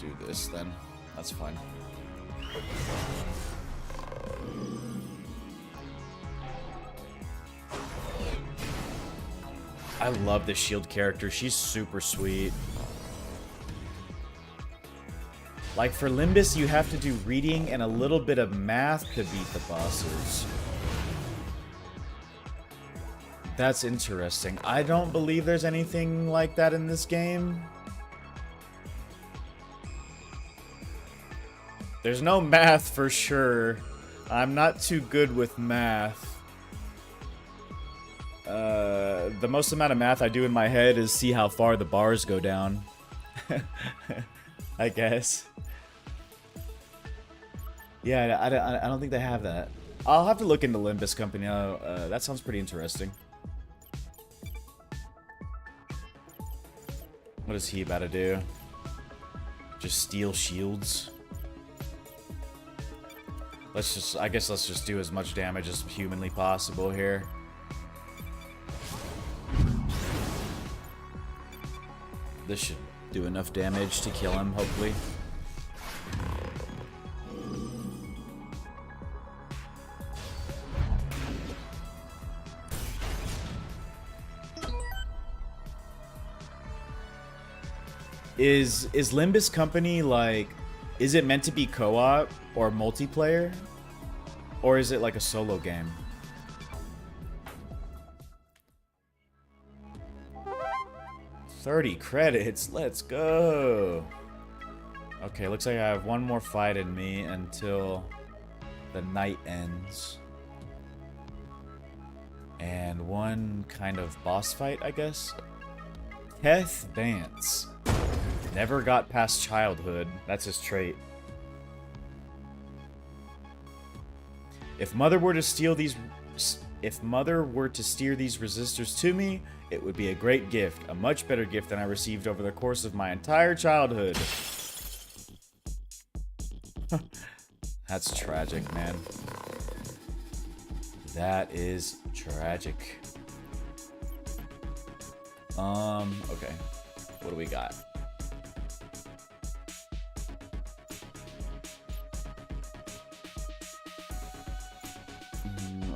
do this then. That's fine. I love this shield character. She's super sweet. Like, for Limbus, you have to do reading and a little bit of math to beat the bosses. That's interesting. I don't believe there's anything like that in this game. There's no math for sure. I'm not too good with math. The most amount of math I do in my head is see how far the bars go down. I guess. Yeah, I don't think they have that. I'll have to look into Limbus Company. That sounds pretty interesting. What is he about to do? Just steal shields? I guess let's just do as much damage as humanly possible here. This should do enough damage to kill him, hopefully. Is Limbus Company, like, is it meant to be co-op or multiplayer? Or is it like a solo game? $30 credits, let's go. Okay, looks like I have one more fight in me until the night ends. And one kind of boss fight, I guess. Keth Vance. Never got past childhood. That's his trait. If Mother were to steer these resistors to me, it would be a great gift. A much better gift than I received over the course of my entire childhood. That's tragic, man. That is tragic. Okay. What do we got?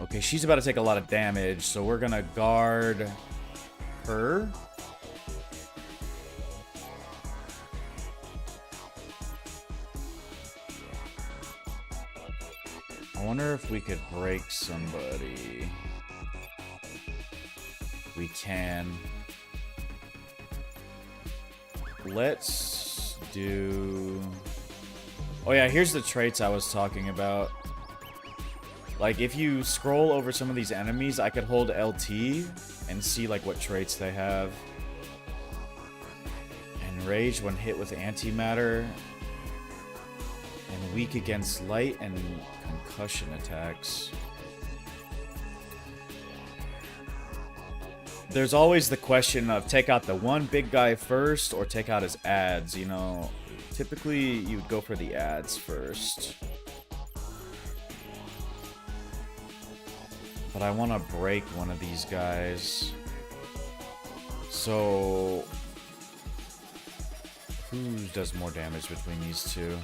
Okay, she's about to take a lot of damage, so we're gonna guard her. I wonder if we could break somebody. We can. Let's do... Oh yeah, here's the traits I was talking about. Like, if you scroll over some of these enemies, I could hold LT and see, like, what traits they have. Enraged when hit with antimatter. And weak against light and concussion attacks. There's always the question of take out the one big guy first or take out his ads, you know. Typically, you would go for the ads first. But I want to break one of these guys. So... who does more damage between these two?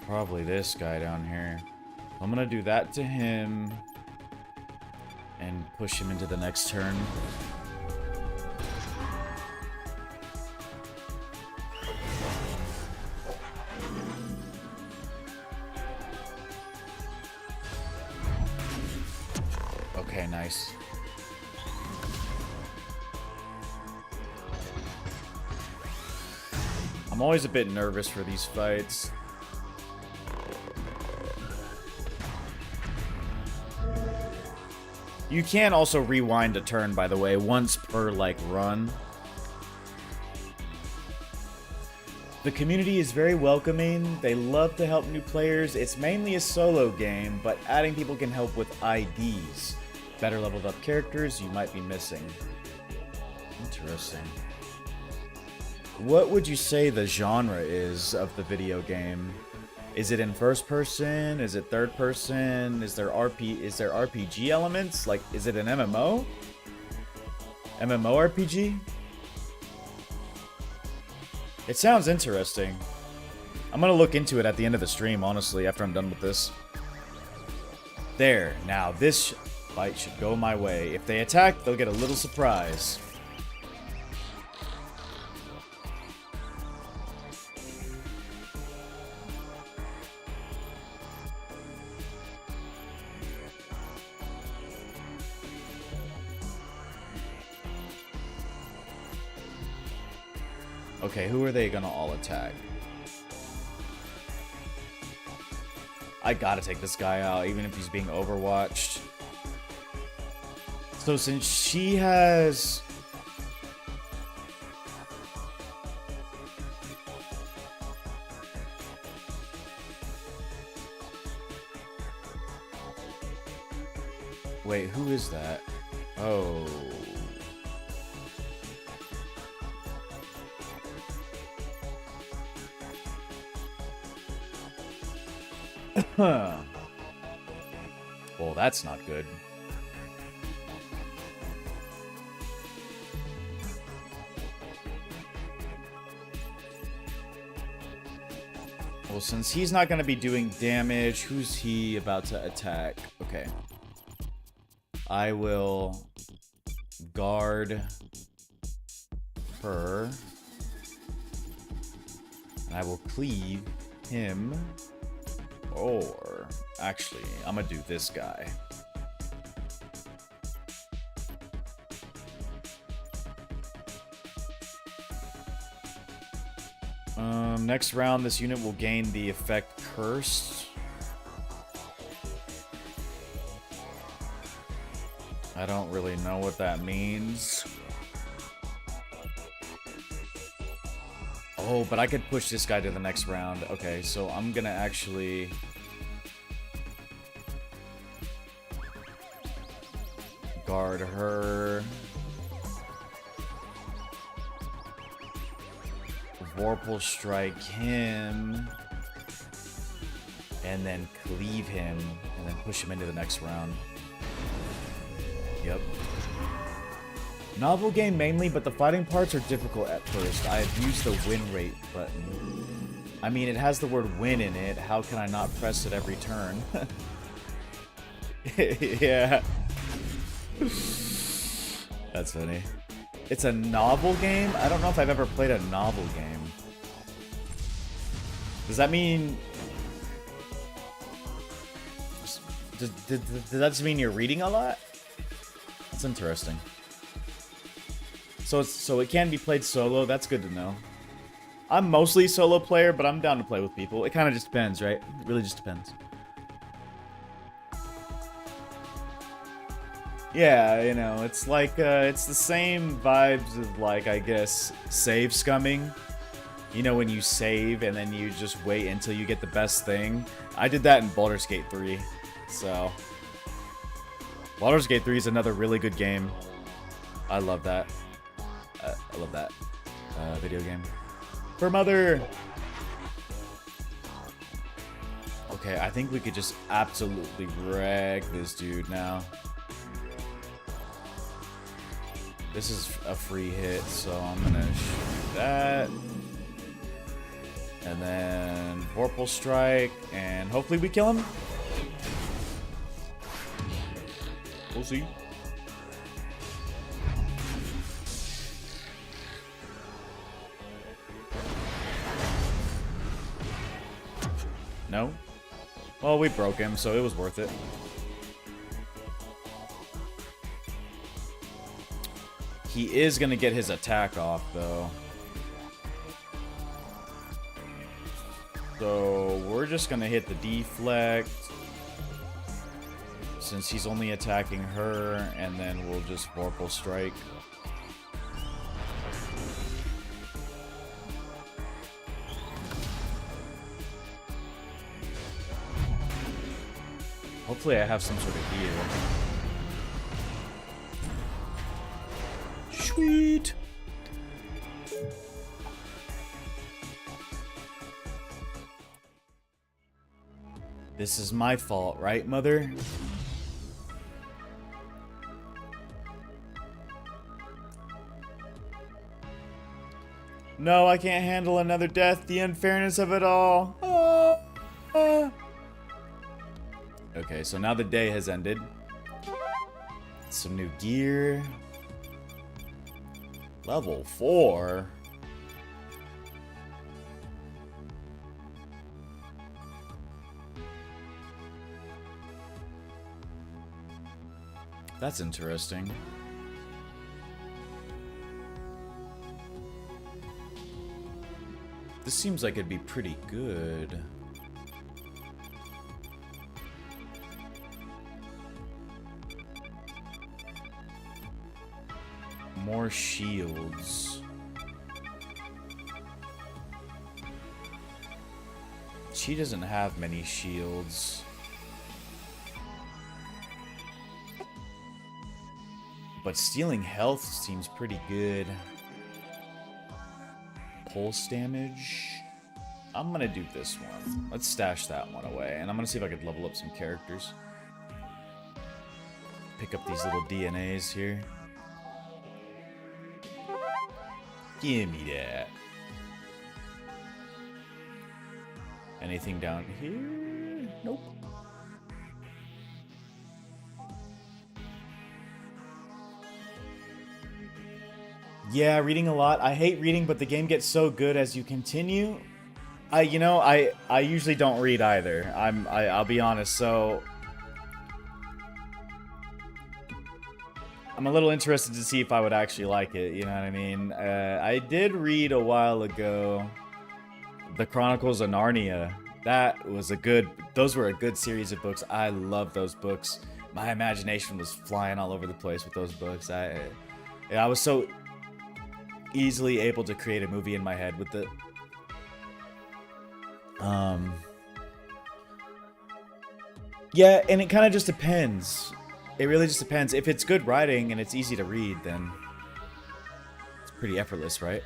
Probably this guy down here. I'm gonna do that to him. And push him into the next turn. Okay, nice. I'm always a bit nervous for these fights. You can also rewind a turn, by the way, once per, like, run. The community is very welcoming. They love to help new players. It's mainly a solo game, but adding people can help with IDs. Better leveled up characters you might be missing. Interesting. What would you say the genre is of the video game? Is it in first person? Is it third person? Is there RPG elements? Like, is it an MMO? MMORPG? It sounds interesting. I'm gonna look into it at the end of the stream, honestly, after I'm done with this. There. Now, this fight should go my way. If they attack, they'll get a little surprise. Okay, who are they gonna all attack? I gotta take this guy out, even if he's being overwatched. So since she has... Wait, who is that? Oh... Huh. Well, that's not good. Well, since he's not going to be doing damage, who's he about to attack? Okay. I will guard her. And I will cleave him. Or, actually, I'm gonna do this guy. Next round, this unit will gain the effect Cursed. I don't really know what that means. Oh, but I could push this guy to the next round. Okay, so I'm gonna actually... guard her. Vorpal strike him. And then cleave him. And then push him into the next round. Yep. Novel game mainly, but the fighting parts are difficult at first. I have used the win rate button. I mean, it has the word win in it. How can I not press it every turn? Yeah. That's funny. It's a novel game? I don't know if I've ever played a novel game. Does that mean... Does that just mean you're reading a lot? That's interesting. So it can be played solo. That's good to know. I'm mostly a solo player, but I'm down to play with people. It kind of just depends, right? It really just depends. Yeah, you know, it's like, it's the same vibes of, like, I guess, save scumming. You know, when you save and then you just wait until you get the best thing. I did that in Baldur's Gate 3, so... Baldur's Gate 3 is another really good game. I love that. I love that video game. For mother! Okay, I think we could just absolutely wreck this dude now. This is a free hit, so I'm gonna shoot that. And then Vorpal Strike, and hopefully we kill him. We'll see. No? Well, we broke him, so it was worth it. He is going to get his attack off, though. So we're just going to hit the deflect. Since he's only attacking her, and then we'll just Vorpal Strike. Hopefully I have some sort of heal. Sweet! This is my fault, right, Mother? No, I can't handle another death. The unfairness of it all. Okay, so now the day has ended. Some new gear. Level 4. That's interesting. This seems like it'd be pretty good. More shields. She doesn't have many shields. But stealing health seems pretty good. Pulse damage. I'm gonna do this one. Let's stash that one away. And I'm gonna see if I could level up some characters. Pick up these little DNAs here. Give me that. Anything down here? Nope. Yeah, reading a lot. I hate reading, but the game gets so good as you continue. I usually don't read either. I'll be honest. So I'm a little interested to see if I would actually like it. You know what I mean? I did read a while ago The Chronicles of Narnia. That was those were a good series of books. I love those books. My imagination was flying all over the place with those books. I was so easily able to create a movie in my head with it. Yeah, and it kind of just depends. It really just depends. If it's good writing and it's easy to read, then it's pretty effortless, right?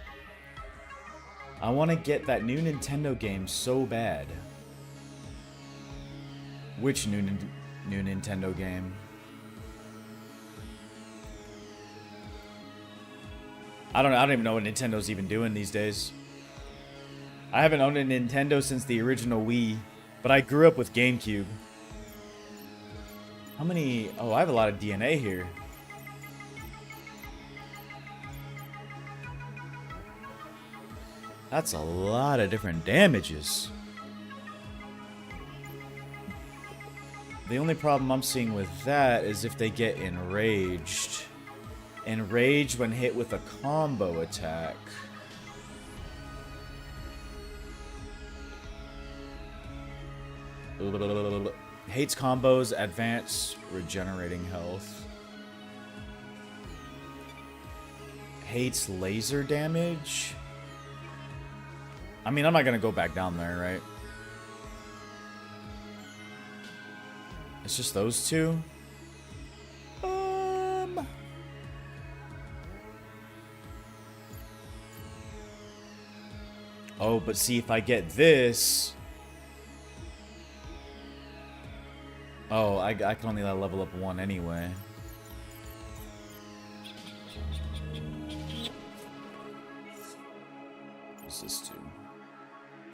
I want to get that new Nintendo game so bad. Which new Nintendo game? I don't even know what Nintendo's even doing these days. I haven't owned a Nintendo since the original Wii, but I grew up with GameCube. How many? Oh, I have a lot of DNA here. That's a lot of different damages. The only problem I'm seeing with that is if they get enraged. Enraged when hit with a combo attack. Hates combos, advance, regenerating health. Hates laser damage. I mean, I'm not gonna go back down there, right? It's just those two. Oh, but see, if I get this... Oh, I can only level up one anyway. What's this do?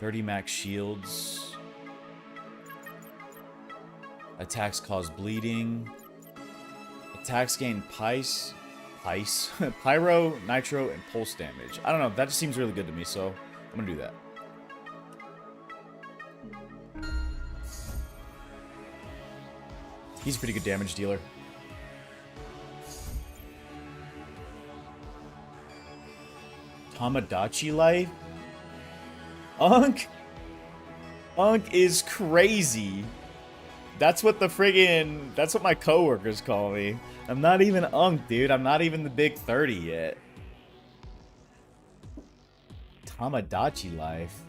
30 max shields. Attacks cause bleeding. Attacks gain Pyro, Nitro, and Pulse damage. I don't know, that just seems really good to me, so I'm gonna do that. He's a pretty good damage dealer. Tamagotchi life? Unk? Unk is crazy. That's what that's what my coworkers call me. I'm not even Unk, dude. I'm not even the big 30 yet. Tamagotchi life.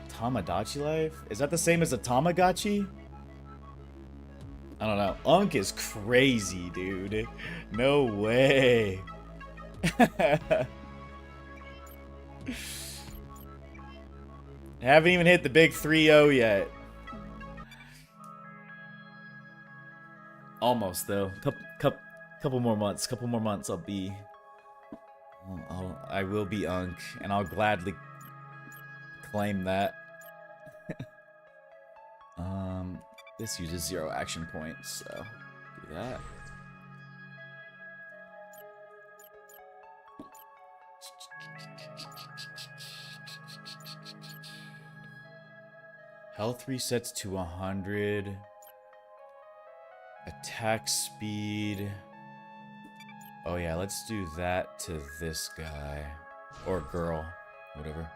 Tamagotchi life? Is that the same as a Tamagotchi? I don't know. Unk is crazy, dude. No way. Haven't even hit the big 3-0 yet. Almost, though. Couple more months. Couple more months I'll be... I will be Unk, and I'll gladly claim that. This uses 0 action points, so do that. Health resets to 100. Attack speed. Oh yeah, let's do that to this guy. Or girl. Whatever.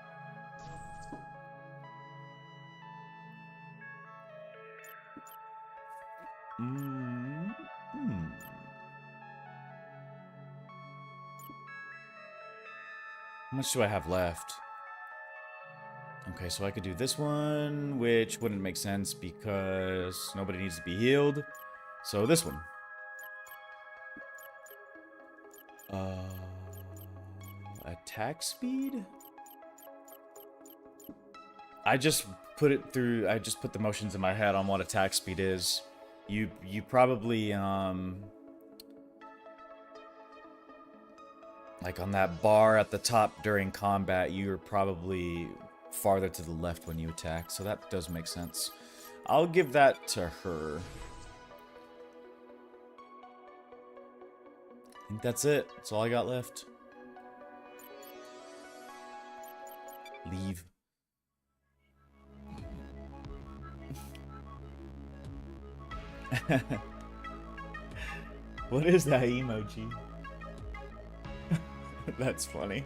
How much do I have left? Okay, so I could do this one, which wouldn't make sense because nobody needs to be healed. So this one. Attack speed? I just put the motions in my head on what attack speed is. You probably, like on that bar at the top during combat, you're probably farther to the left when you attack, so that does make sense. I'll give that to her. I think that's it. That's all I got left. Leave. What is that emoji? That's funny.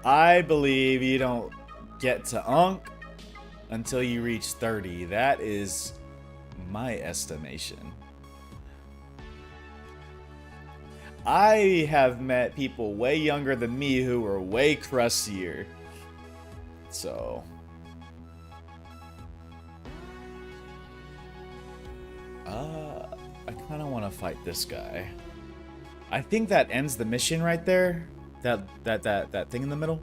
I believe you don't get to Unk until you reach 30. That is my estimation. I have met people way younger than me who were way crustier. So... I kind of want to fight this guy. I think that ends the mission right there. That thing in the middle.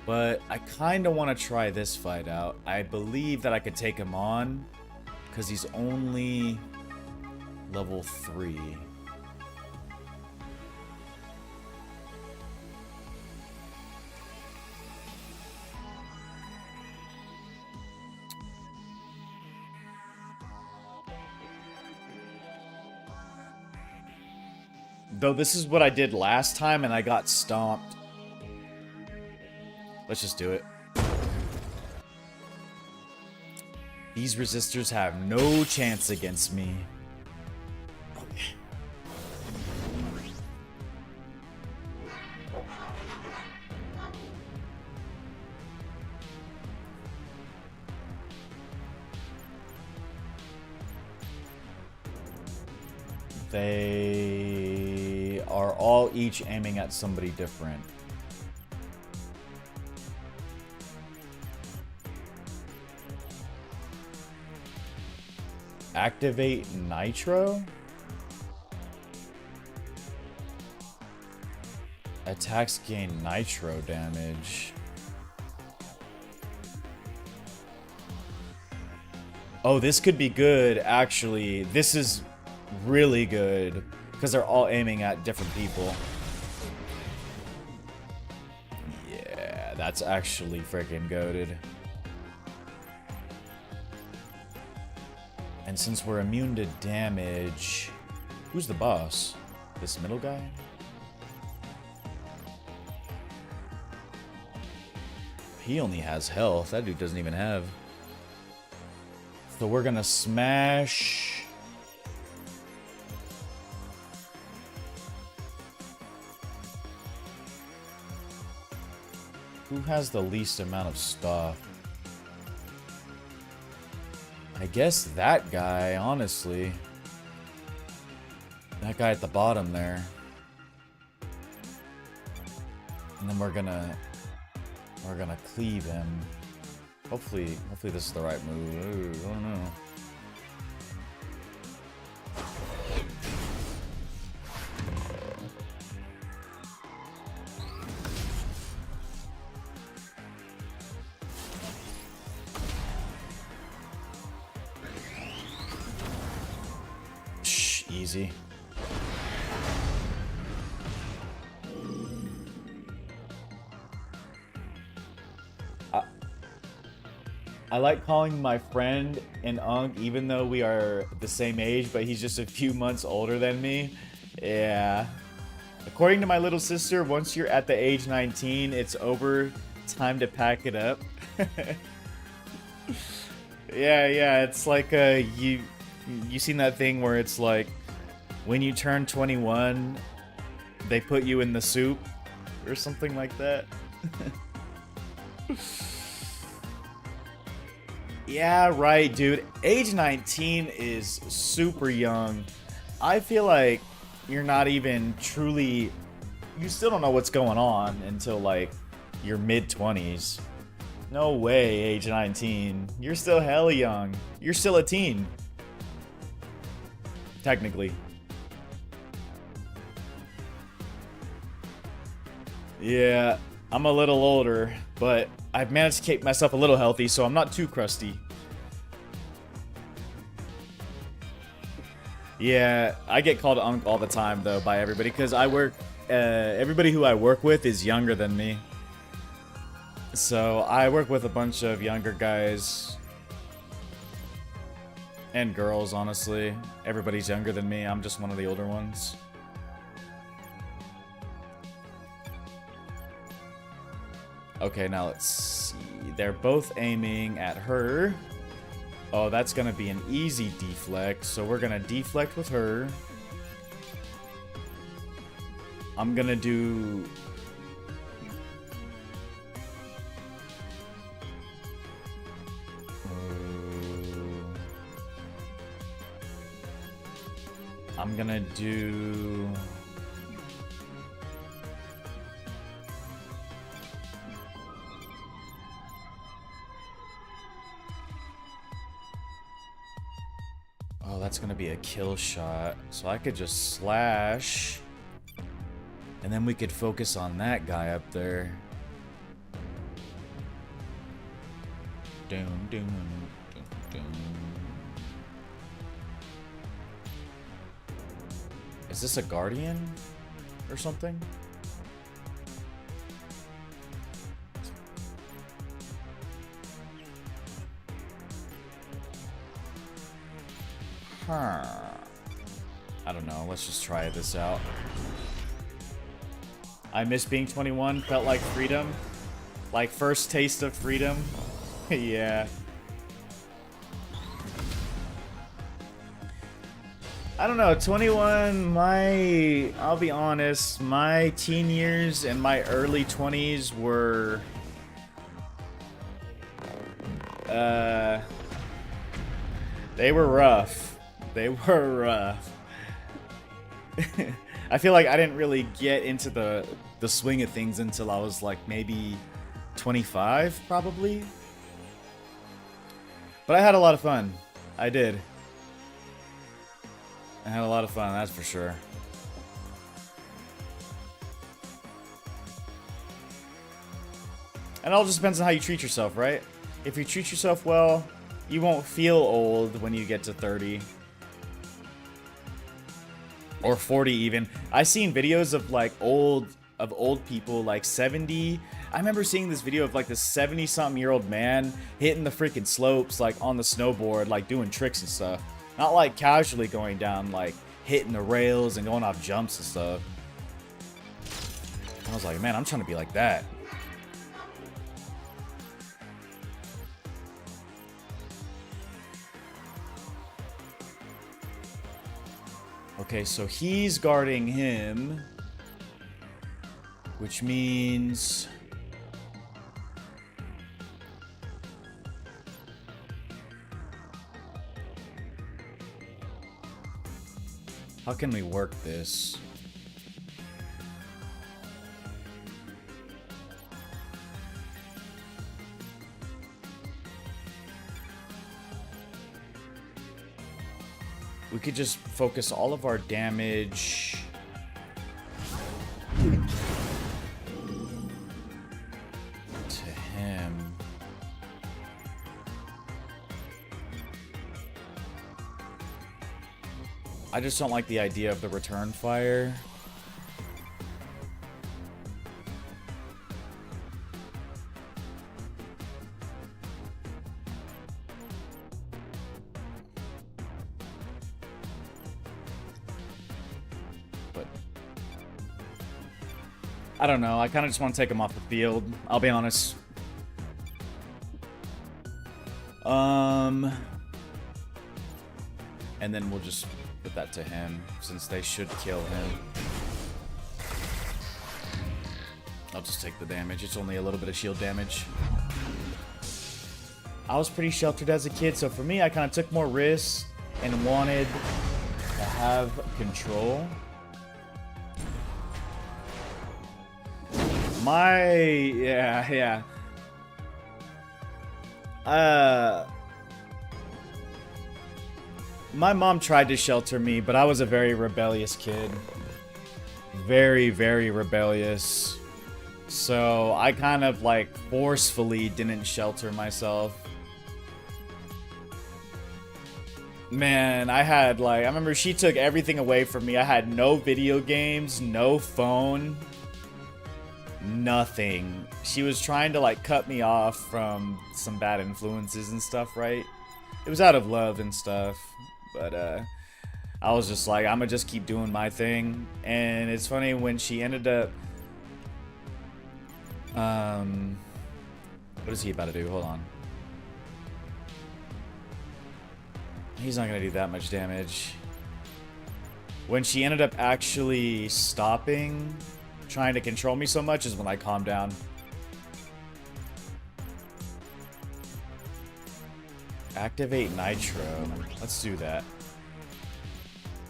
But I kind of want to try this fight out. I believe that I could take him on because he's only level 3. Though this is what I did last time and I got stomped. Let's just do it. These resistors have no chance against me. Okay. They are all each aiming at somebody different. Activate Nitro? Attacks gain Nitro damage. Oh, this could be good, actually. This is really good because they're all aiming at different people. Yeah, that's actually freaking goated. And since we're immune to damage, who's the boss? This middle guy? He only has health. That dude doesn't even have So we're gonna smash. Who has the least amount of stuff? I guess that guy, honestly. That guy at the bottom there. And then we're gonna cleave him. Hopefully this is the right move. Ooh, I don't know. Shh, easy. I like calling my friend an unk even though we are the same age, but he's just a few months older than me. Yeah. According to my little sister, once you're at the age 19, it's over. Time to pack it up. Yeah, it's like you seen that thing where it's like when you turn 21, they put you in the soup or something like that. Yeah, right, dude. Age 19 is super young. I feel like you're not even truly... You still don't know what's going on until, like, your mid-20s. No way, age 19. You're still hella young. You're still a teen. Technically. Yeah, I'm a little older, but I've managed to keep myself a little healthy, so I'm not too crusty. Yeah, I get called Unk all the time, though, by everybody, because I work... everybody who I work with is younger than me. So, I work with a bunch of younger guys. And girls, honestly. Everybody's younger than me, I'm just one of the older ones. Okay, now let's see. They're both aiming at her. Oh, that's gonna be an easy deflect. So we're gonna deflect with her. I'm gonna do... I'm gonna do... Oh, that's gonna be a kill shot. So I could just slash. And then we could focus on that guy up there. Doom, doom, doom, doom. Is this a guardian? Or something? Huh. I don't know. Let's just try this out. I miss being 21. Felt like freedom. Like first taste of freedom. Yeah. I don't know. 21, I'll be honest. My teen years and my early 20s were... they were rough. They were rough. I feel like I didn't really get into the swing of things until I was like maybe 25, probably. But I had a lot of fun. I did. I had a lot of fun, that's for sure. And it all just depends on how you treat yourself, right? If you treat yourself well, you won't feel old when you get to 30. Or 40 even. I've seen videos of like old people like 70. I remember seeing this video of like this 70-something-year-old man hitting the freaking slopes like on the snowboard, like doing tricks and stuff. Not like casually going down, like hitting the rails and going off jumps and stuff. I was like, man, I'm trying to be like that. Okay, so he's guarding him, which means... how can we work this? We could just focus all of our damage to him. I just don't like the idea of the return fire. But I don't know. I kind of just want to take him off the field. I'll be honest. And then we'll just put that to him, since they should kill him. I'll just take the damage. It's only a little bit of shield damage. I was pretty sheltered as a kid, so for me, I kind of took more risks and wanted to have control. Yeah. My mom tried to shelter me, but I was a very rebellious kid. Very, very rebellious. So I kind of like forcefully didn't shelter myself. Man, I remember she took everything away from me. I had no video games, no phone, nothing. She was trying to like cut me off from some bad influences and stuff, right? It was out of love and stuff. But I was just like, I'm gonna just keep doing my thing. And it's funny when she ended up... what is he about to do? Hold on. He's not gonna do that much damage. When she ended up actually stopping trying to control me so much is when I calmed down. Activate Nitro. Let's do that.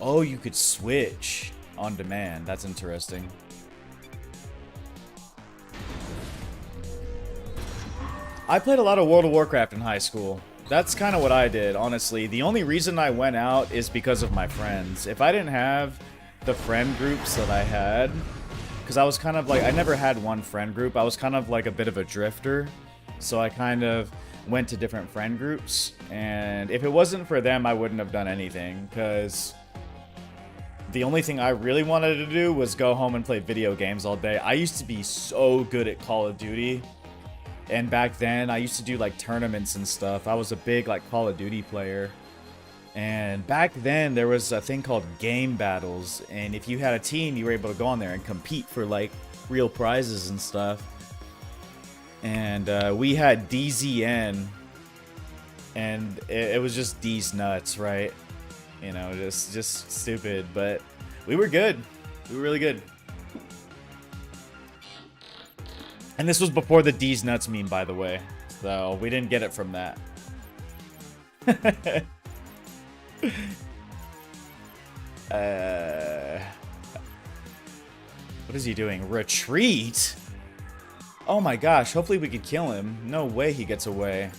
Oh, you could switch on demand. That's interesting. I played a lot of World of Warcraft in high school. That's kind of what I did, honestly. The only reason I went out is because of my friends. If I didn't have the friend groups that I had, because I was kind of like, I never had one friend group. I was kind of like a bit of a drifter. So I kind of went to different friend groups, and if it wasn't for them, I wouldn't have done anything, because the only thing I really wanted to do was go home and play video games all day. I used to be so good at Call of Duty, and back then I used to do like tournaments and stuff. I was a big like Call of Duty player, and back then there was a thing called game battles, and if you had a team, you were able to go on there and compete for like real prizes and stuff. And we had DZN, and it was just D's nuts, right? You know, just stupid, but we were good. We were really good. And this was before the D's nuts meme, by the way, so we didn't get it from that. What is he doing? Retreat? Oh my gosh, hopefully we could kill him. No way he gets away.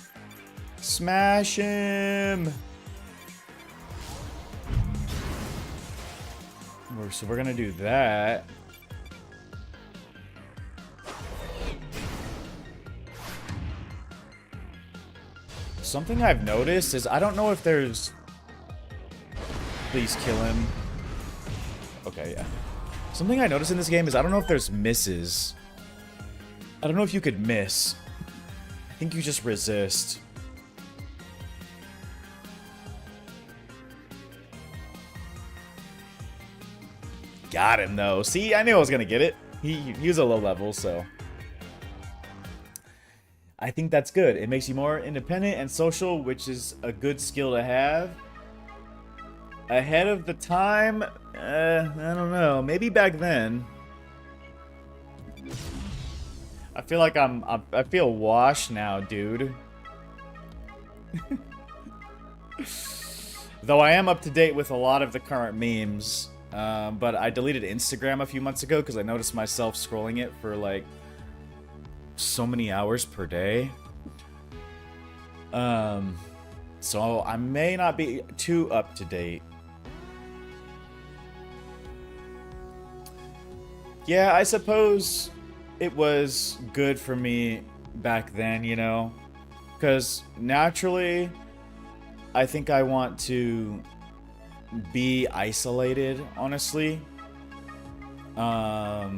Smash him! So we're gonna do that. Something I've noticed is I don't know if there's... Please kill him. Okay, yeah. Something I noticed in this game is I don't know if there's misses. I don't know if you could miss. I think you just resist. Got him, though. See, I knew I was going to get it. He was a low level, so... I think that's good. It makes you more independent and social, which is a good skill to have. Ahead of the time? I don't know. Maybe back then. I feel like I feel washed now, dude. Though I am up to date with a lot of the current memes. But I deleted Instagram a few months ago because I noticed myself scrolling it for like so many hours per day. So I may not be too up to date. Yeah, I suppose it was good for me back then, you know? Because naturally, I think I want to be isolated, honestly. I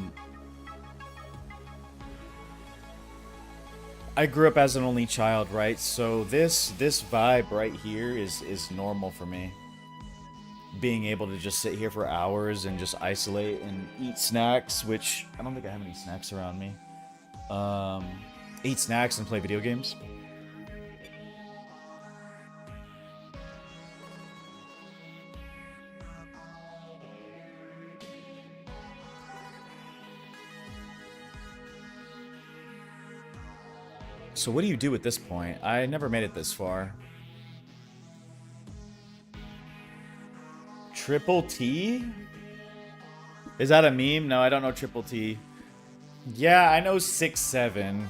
grew up as an only child, right? So this vibe right here is normal for me. Being able to just sit here for hours and just isolate and eat snacks, which I don't think I have any snacks around me. Eat snacks and play video games. So what do you do at this point? I never made it this far. Triple T? Is that a meme? No, I don't know Triple T. Yeah, I know 6'7".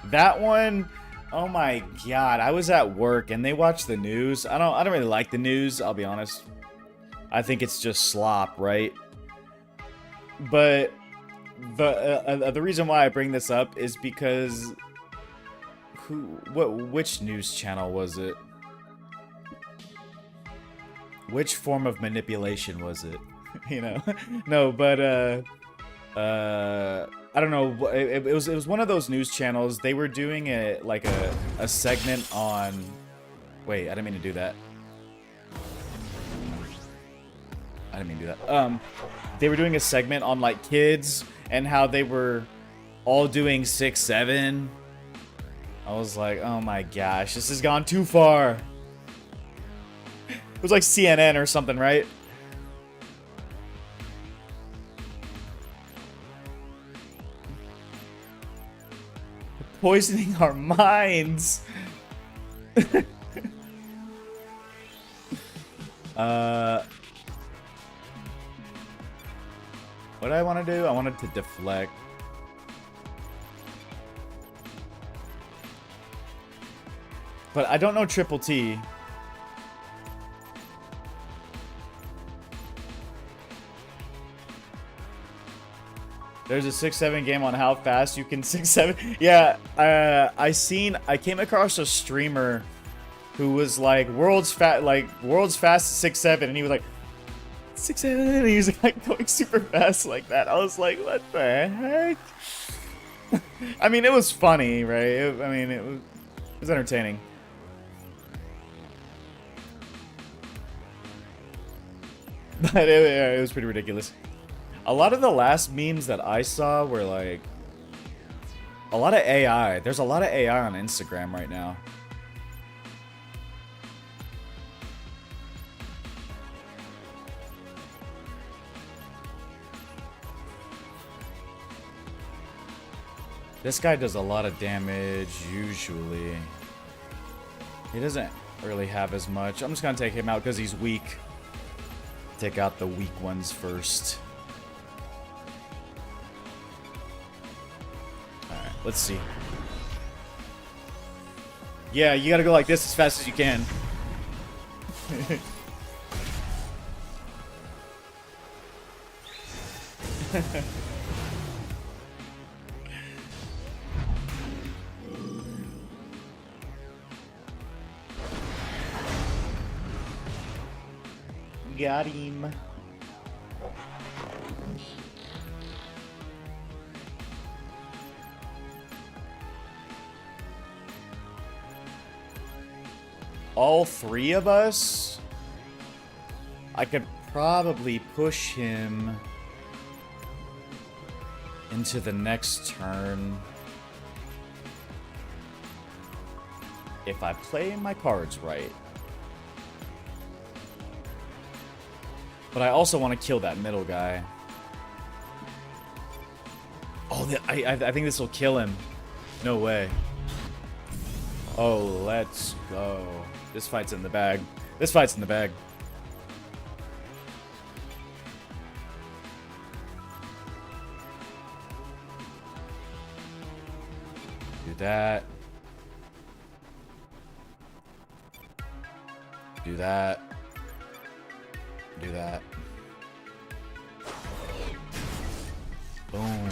That one, oh my god, I was at work and they watched the news. I don't really like the news, I'll be honest. I think it's just slop, right? But the reason why I bring this up is because which news channel was it? Which form of manipulation was it? You know, no, but I don't know. It was one of those news channels. They were doing a segment on. Wait, I didn't mean to do that. I didn't mean to do that. They were doing a segment on like kids and how they were all doing 6'7". I was like, oh my gosh, this has gone too far. It was like CNN or something, right? Poisoning our minds. What do I want to do? I wanted to deflect. But I don't know Triple T. There's a 6'7" game on how fast you can 6'7". Yeah, I came across a streamer who was like world's fastest 6'7", and he was like 6'7", and he was like going super fast like that. I was like, what the heck? I mean, it was funny, right? It was entertaining. But it was pretty ridiculous. A lot of the last memes that I saw were like a lot of AI. There's a lot of AI on Instagram right now. This guy does a lot of damage usually. He doesn't really have as much. I'm just gonna take him out because he's weak. Take out the weak ones first. Alright, let's see. Yeah, you gotta go like this as fast as you can. Got him. All three of us? I could probably push him into the next turn if I play my cards right. But I also want to kill that middle guy. Oh, I think this will kill him. No way. Oh, let's go. This fight's in the bag. This fight's in the bag. Do that. Do that. Do that. Boom.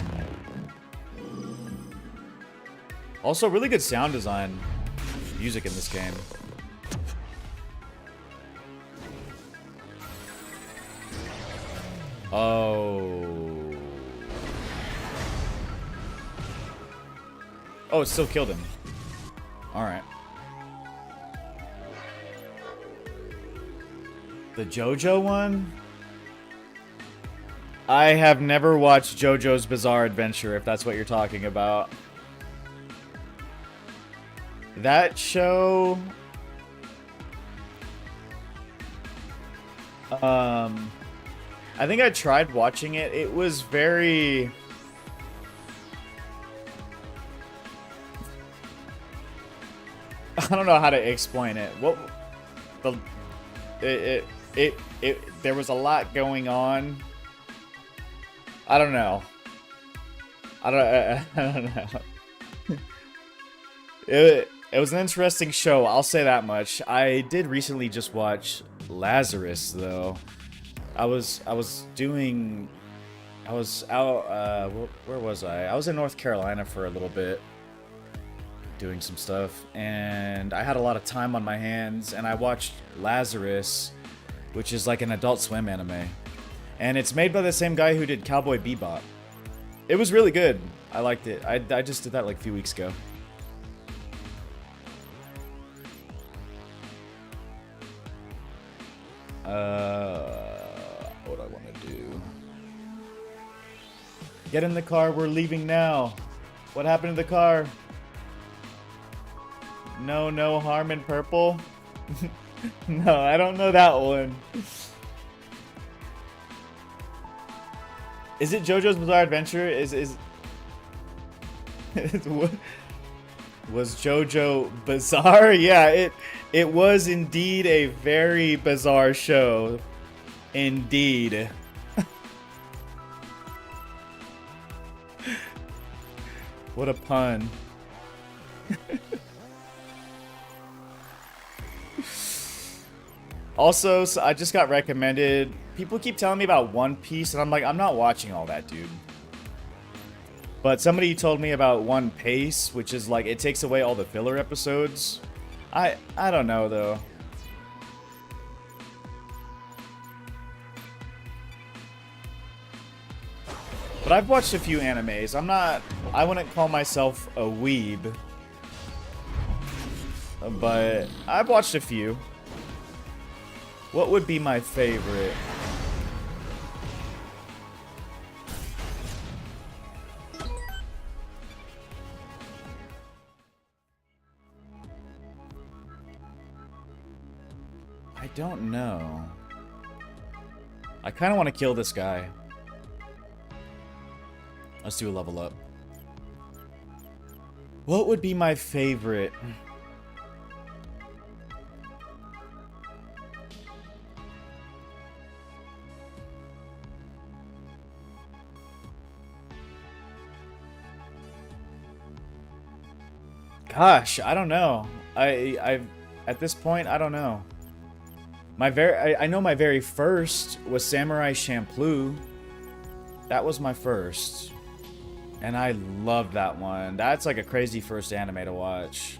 Also, really good sound design. Music in this game. Oh. Oh, it still killed him. Alright. The JoJo one? I have never watched JoJo's Bizarre Adventure, if that's what you're talking about. That show... I think I tried watching it. It was very... I don't know how to explain it. What... There was a lot going on. I don't know. I don't know. It was an interesting show, I'll say that much. I did recently just watch Lazarus, though. I was out, where was I? I was in North Carolina for a little bit, doing some stuff, and I had a lot of time on my hands, and I watched Lazarus, which is like an Adult Swim anime. And it's made by the same guy who did Cowboy Bebop. It was really good. I liked it. I just did that like a few weeks ago. What do I want to do? Get in the car, we're leaving now. What happened to the car? No harm in purple? No, I don't know that one. Is it JoJo's Bizarre Adventure? Was JoJo bizarre? Yeah, it was indeed a very bizarre show. Indeed. What a pun. Also, so I just got recommended. People keep telling me about One Piece, and I'm like, I'm not watching all that, dude. But somebody told me about One Piece, which is like, it takes away all the filler episodes. I don't know, though. But I've watched a few animes. I wouldn't call myself a weeb. But I've watched a few. What would be my favorite? I don't know. I kind of want to kill this guy. Let's do a level up. What would be my favorite? Gosh, I don't know. I've at this point, I don't know. I know my very first was Samurai Champloo. That was my first. And I loved that one. That's like a crazy first anime to watch.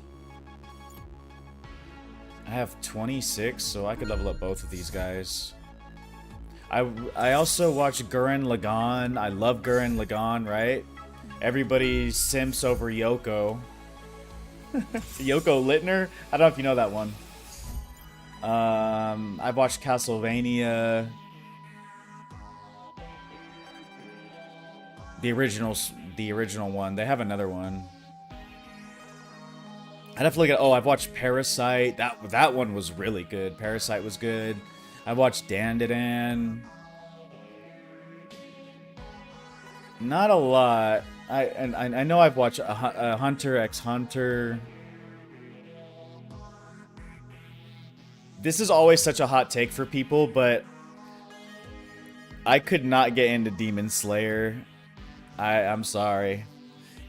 I have 26, so I could level up both of these guys. I also watched Gurren Lagann. I love Gurren Lagann, right? Everybody simps over Yoko. Yoko Littner? I don't know if you know that one. I've watched Castlevania. The original one. They have another one. I'd have to look at. Oh, I've watched Parasite. That one was really good. Parasite was good. I watched Dandadan. Not a lot. I know I've watched a Hunter x Hunter. This is always such a hot take for people, but I could not get into Demon Slayer. I'm sorry.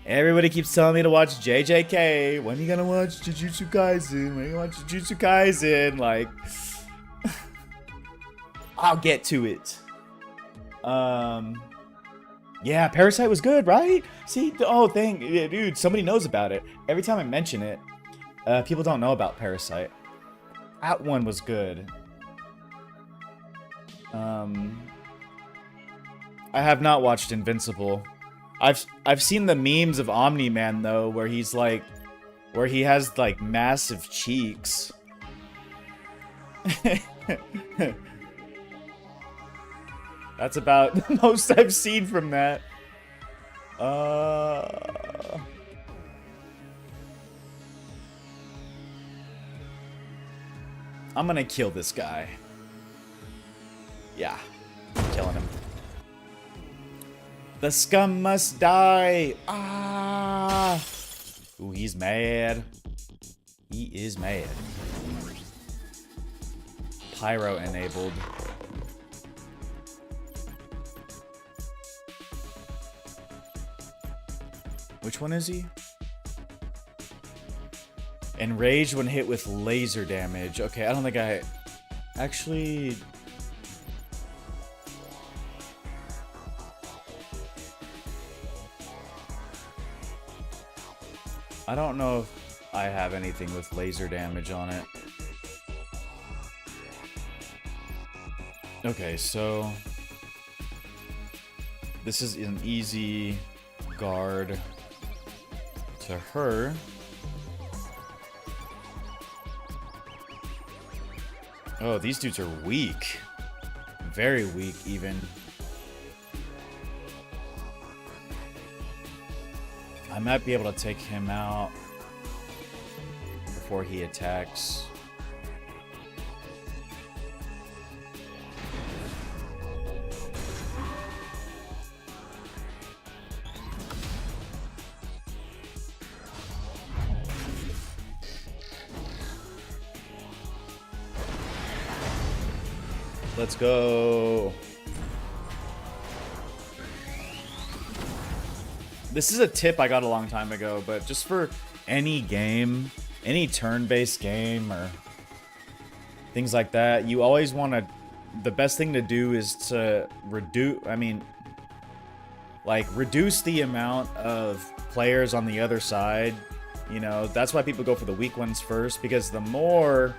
Everybody keeps telling me to watch JJK. When are you gonna watch Jujutsu Kaisen? When are you gonna watch Jujutsu Kaisen? Like, I'll get to it. Yeah, Parasite was good, right? See, yeah, dude, somebody knows about it. Every time I mention it, people don't know about Parasite. That one was good. I have not watched Invincible. I've seen the memes of Omni-Man though, where he has like massive cheeks. That's about the most I've seen from that. I'm gonna kill this guy. Yeah, I'm killing him. The scum must die. Ah! Ooh, he's mad. He is mad. Pyro enabled. Which one is he? Enraged when hit with laser damage. Okay, I don't think I... Actually... I don't know if I have anything with laser damage on it. Okay, so... This is an easy guard to her. Oh, these dudes are weak. Very weak, even. I might be able to take him out before he attacks. Let's go. This is a tip I got a long time ago, but just for any game, any turn-based game or things like that, you always want to... The best thing to do is to reduce the amount of players on the other side. You know, that's why people go for the weak ones first, because the more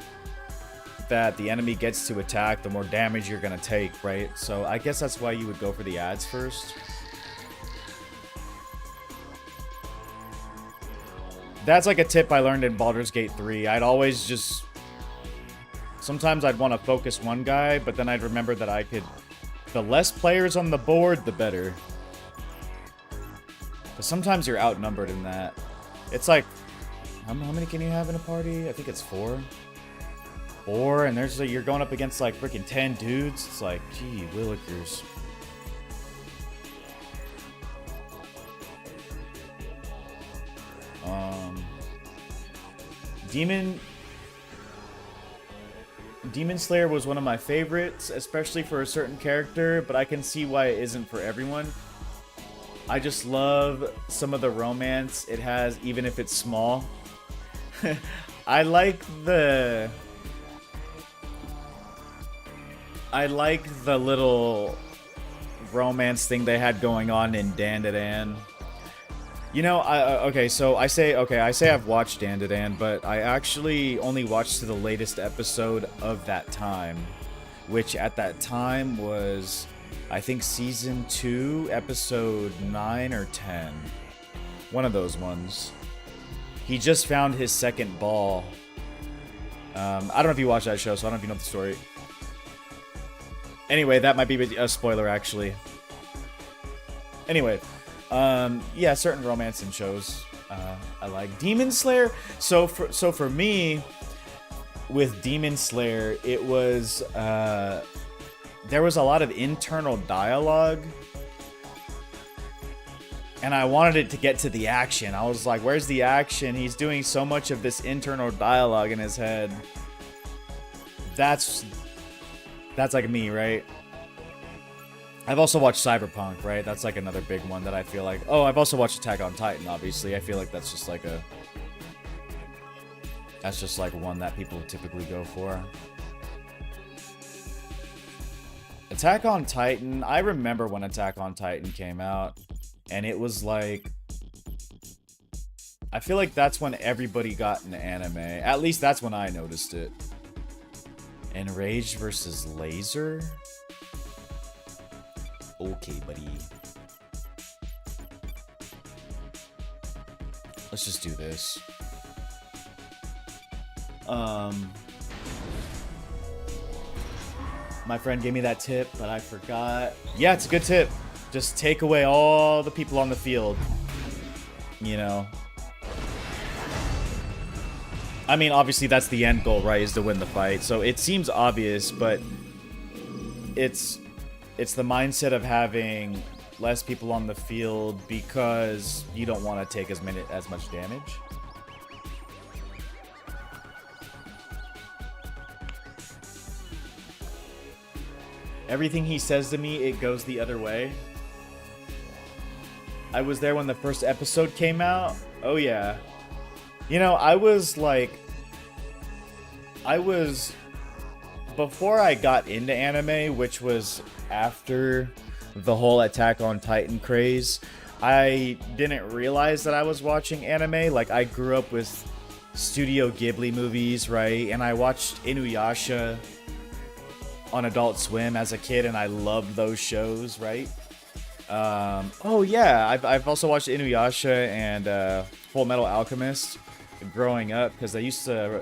that the enemy gets to attack, the more damage you're gonna take, right? So I guess that's why you would go for the ads first. That's like a tip I learned in Baldur's Gate 3. I'd always just... Sometimes I'd want to focus one guy, but then I'd remember that I could... The less players on the board, the better. But sometimes you're outnumbered in that. It's like... How many can you have in a party? I think it's 4. 4, and there's like, you're going up against like freaking 10 dudes. It's like, gee, willikers. Demon Slayer was one of my favorites, especially for a certain character, but I can see why it isn't for everyone. I just love some of the romance it has, even if it's small. I like the little romance thing they had going on in Dandadan. You know, I say I've watched Dandadan, but I actually only watched to the latest episode of that time, which at that time was, I think, season 2, episode 9 or 10. One of those ones. He just found his second ball. I don't know if you watched that show, so I don't know if you know the story. Anyway, that might be a spoiler, actually. Anyway, yeah, certain romance in shows I like. Demon Slayer. So for me, with Demon Slayer, it was there was a lot of internal dialogue And I wanted it to get to the action. I was like, where's the action? He's doing so much of this internal dialogue in his head. That's like me, right? I've also watched Cyberpunk, right? That's like another big one that I feel like... Oh, I've also watched Attack on Titan, obviously. I feel like that's just like a... That's just like one that people typically go for. Attack on Titan, I remember when Attack on Titan came out, and it was like... I feel like that's when everybody got into anime. At least that's when I noticed it. Enraged versus Laser? Okay, buddy. Let's just do this. My friend gave me that tip, but I forgot. Yeah, it's a good tip. Just take away all the people on the field. You know. I mean, obviously that's the end goal, right? Is to win the fight. So it seems obvious, but it's the mindset of having less people on the field because you don't want to take as much damage. Everything he says to me, it goes the other way. I was there when the first episode came out. Oh yeah. You know, before I got into anime, which was after the whole Attack on Titan craze, I didn't realize that I was watching anime. Like, I grew up with Studio Ghibli movies, right? And I watched Inuyasha on Adult Swim as a kid, and I loved those shows, right? Oh yeah, I've also watched Inuyasha and Full Metal Alchemist growing up, because they used to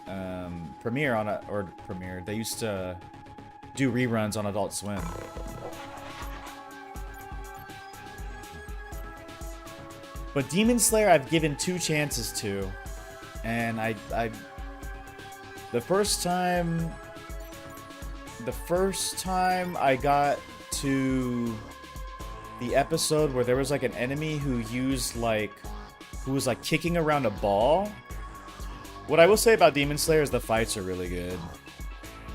they used to do reruns on Adult Swim. But Demon Slayer I've given 2 chances to, and the first time I got to the episode where there was like an enemy who was like kicking around a ball. What I will say about Demon Slayer is the fights are really good.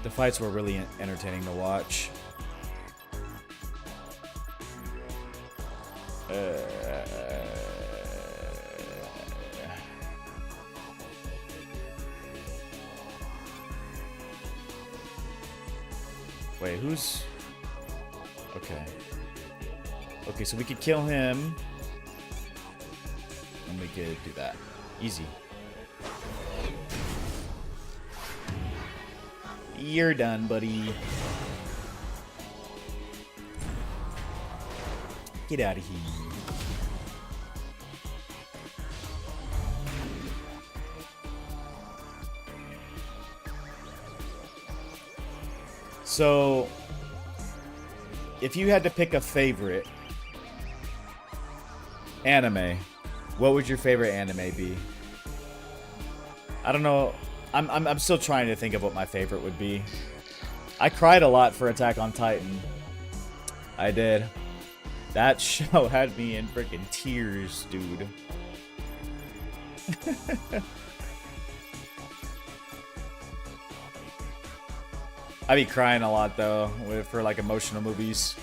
The fights were really entertaining to watch. Wait, who's... Okay. Okay, so we could kill him. And we could do that. Easy. You're done, buddy. Get out of here. So, if you had to pick a favorite anime, what would your favorite anime be? I don't know. I'm still trying to think of what my favorite would be. I cried a lot for Attack on Titan. I did. That show had me in freaking tears, dude. I be crying a lot though for like emotional movies.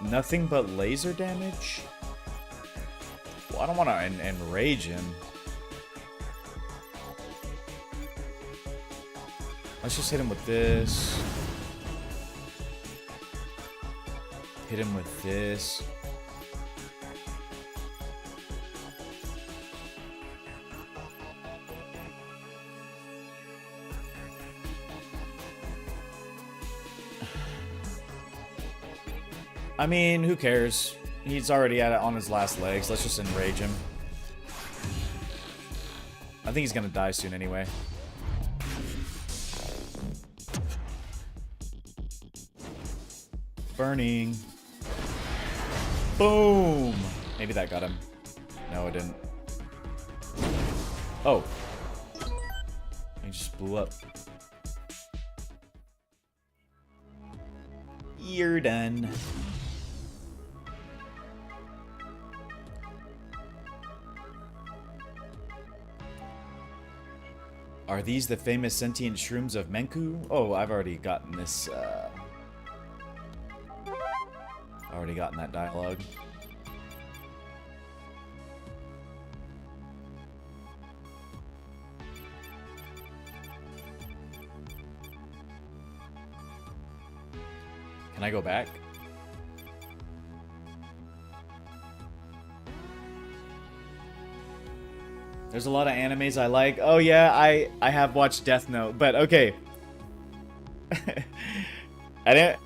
Nothing but laser damage? Well, I don't want to enrage him. Let's just hit him with this. Hit him with this. I mean, who cares? He's already at it on his last legs. Let's just enrage him. I think he's gonna die soon anyway. Burning. Boom! Maybe that got him. No, it didn't. Oh. He just blew up. You're done. Are these the famous sentient shrooms of Menku? Oh, I've already gotten this, already gotten that dialogue. Can I go back? There's a lot of animes I like. Oh yeah, I have watched Death Note, but okay. I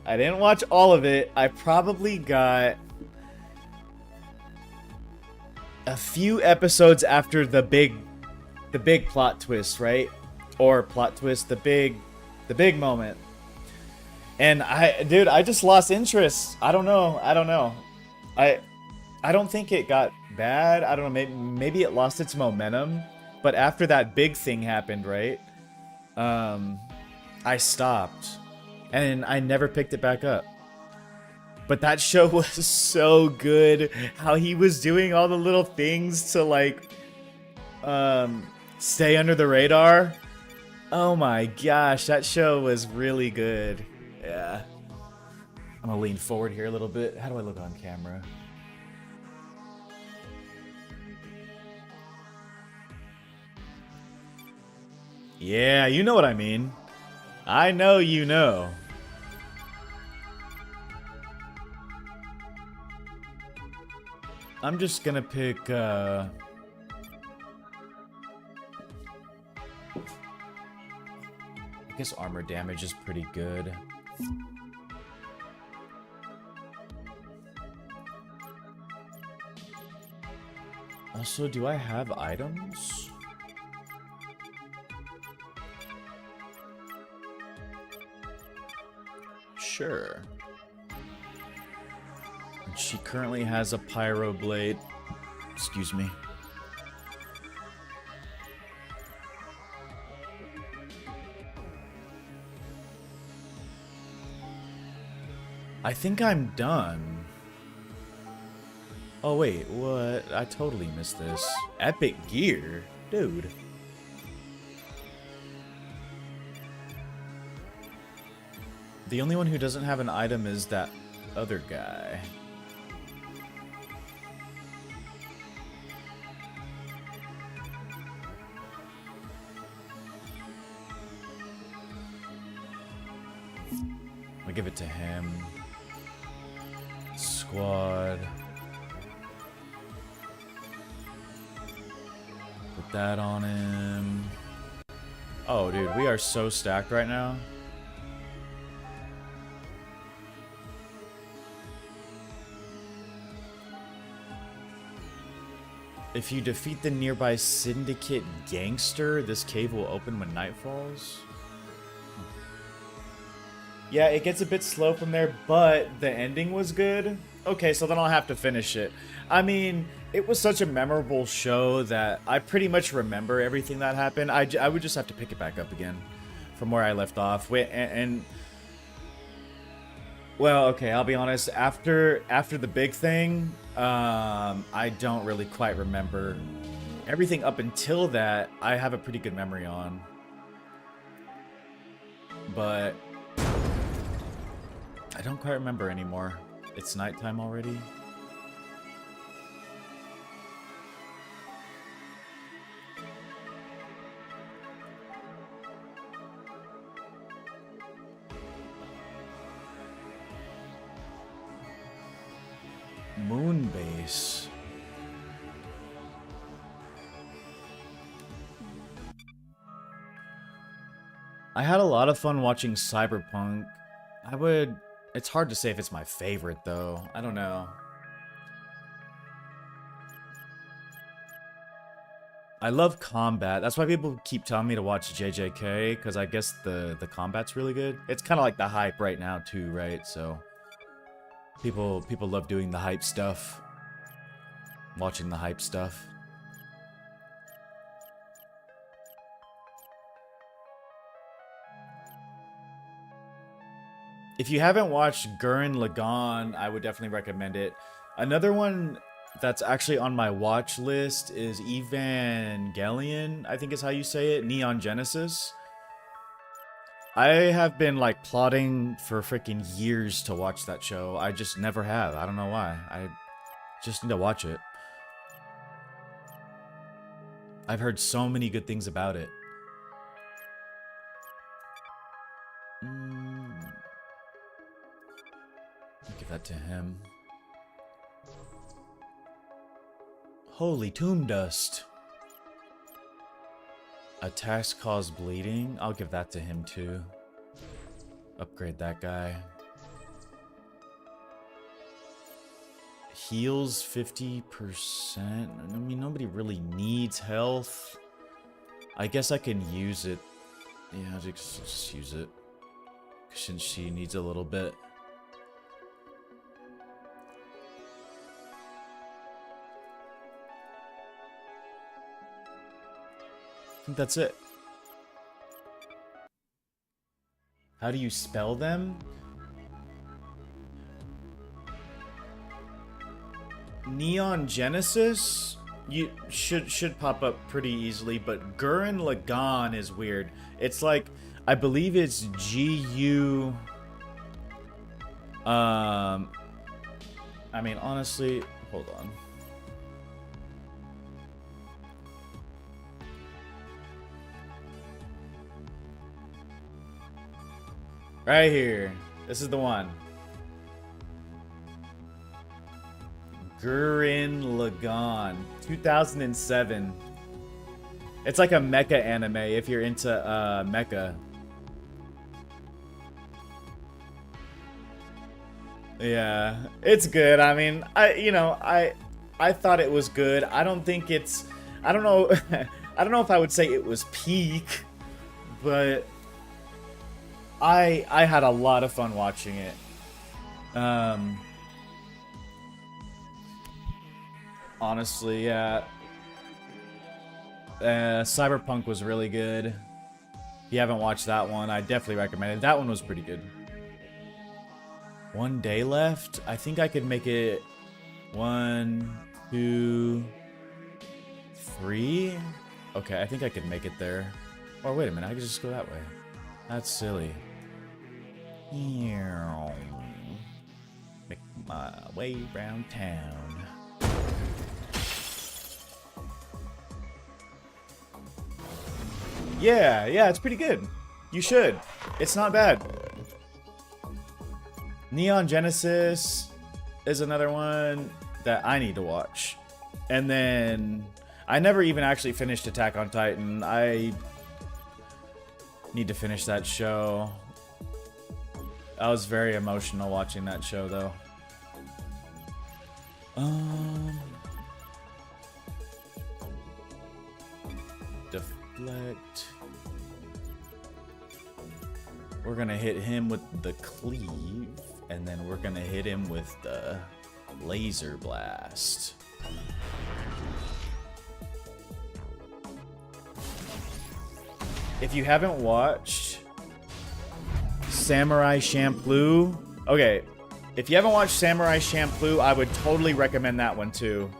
didn't watch all of it. I probably got a few episodes after the big plot twist, right? Or plot twist, the big moment. And I just lost interest. I don't know. I don't think it got bad. I don't know. Maybe it lost its momentum. But after that big thing happened, right? I stopped, and I never picked it back up. But that show was so good. How he was doing all the little things to like, stay under the radar. Oh my gosh, that show was really good. Yeah. I'm gonna lean forward here a little bit. How do I look on camera? Yeah, you know what I mean. I know you know. I'm just gonna pick, I guess armor damage is pretty good. Also, do I have items? Sure. And she currently has a pyro blade. Excuse me. I think I'm done. Oh wait, what? I totally missed this. Epic gear? Dude. The only one who doesn't have an item is that other guy. I'll give it to him. Squad. Put that on him. Oh, dude, we are so stacked right now. If you defeat the nearby syndicate gangster, this cave will open when night falls. Yeah, it gets a bit slow from there, but the ending was good. Okay, so then I'll have to finish it. I mean, it was such a memorable show that I pretty much remember everything that happened. I would just have to pick it back up again from where I left off. Well, okay, I'll be honest. After the big thing, I don't really quite remember everything up until that. I have a pretty good memory on, but I don't quite remember anymore. It's nighttime already. Moonbase. I had a lot of fun watching Cyberpunk. It's hard to say if it's my favorite, though. I don't know. I love combat. That's why people keep telling me to watch JJK, because I guess the combat's really good. It's kind of like the hype right now, too, right? So people love doing the hype stuff. Watching the hype stuff. If you haven't watched Gurren Lagann, I would definitely recommend it. Another one that's actually on my watch list is Evangelion, I think is how you say it, Neon Genesis. I have been like plotting for freaking years to watch that show. I just never have. I don't know why. I just need to watch it. I've heard so many good things about it. I'll give that to him. Holy tomb dust. Attacks cause bleeding. I'll give that to him too. Upgrade that guy. Heals 50%. I mean, nobody really needs health. I guess I can use it. Yeah, just use it. Since she needs a little bit. I think that's it. How do you spell them? Neon Genesis? You should pop up pretty easily, but Gurren Lagann is weird. It's like, I believe it's G-U... I mean, honestly, hold on. Right here. This is the one. Gurren Lagann, 2007. It's like a mecha anime if you're into mecha. Yeah, it's good. I mean, I thought it was good. I don't think it's, I don't know, I don't know if I would say it was peak, but I had a lot of fun watching it. Honestly, yeah. Cyberpunk was really good. If you haven't watched that one, I definitely recommend it. That one was pretty good. 1 day left. I think I could make it 1, 2, 3. Okay, I think I could make it there. Or wait a minute, I could just go that way. That's silly. Make my way around town. Yeah, it's pretty good. You should. It's not bad. Neon Genesis is another one that I need to watch. And then I never even actually finished Attack on Titan. I need to finish that show. I was very emotional watching that show though. Deflect. We're gonna hit him with the cleave, and then we're gonna hit him with the laser blast. If you haven't watched Samurai Champloo, okay, if you haven't watched Samurai Champloo, I would totally recommend that one too.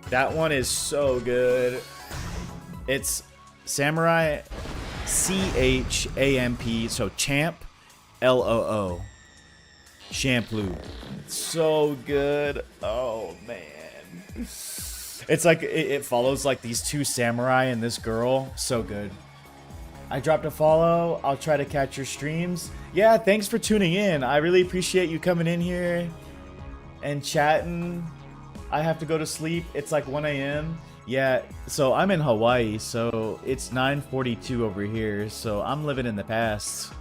That one is so good. It's Samurai C-H-A-M-P, so Champ L-O-O. Champloo. It's so good. Oh man. It's like it follows like these two samurai and this girl. So good. I dropped a follow. I'll try to catch your streams. Yeah, thanks for tuning in. I really appreciate you coming in here and chatting. I have to go to sleep. It's like 1 a.m. Yeah, so I'm in Hawaii, so it's 9:42 over here, so I'm living in the past.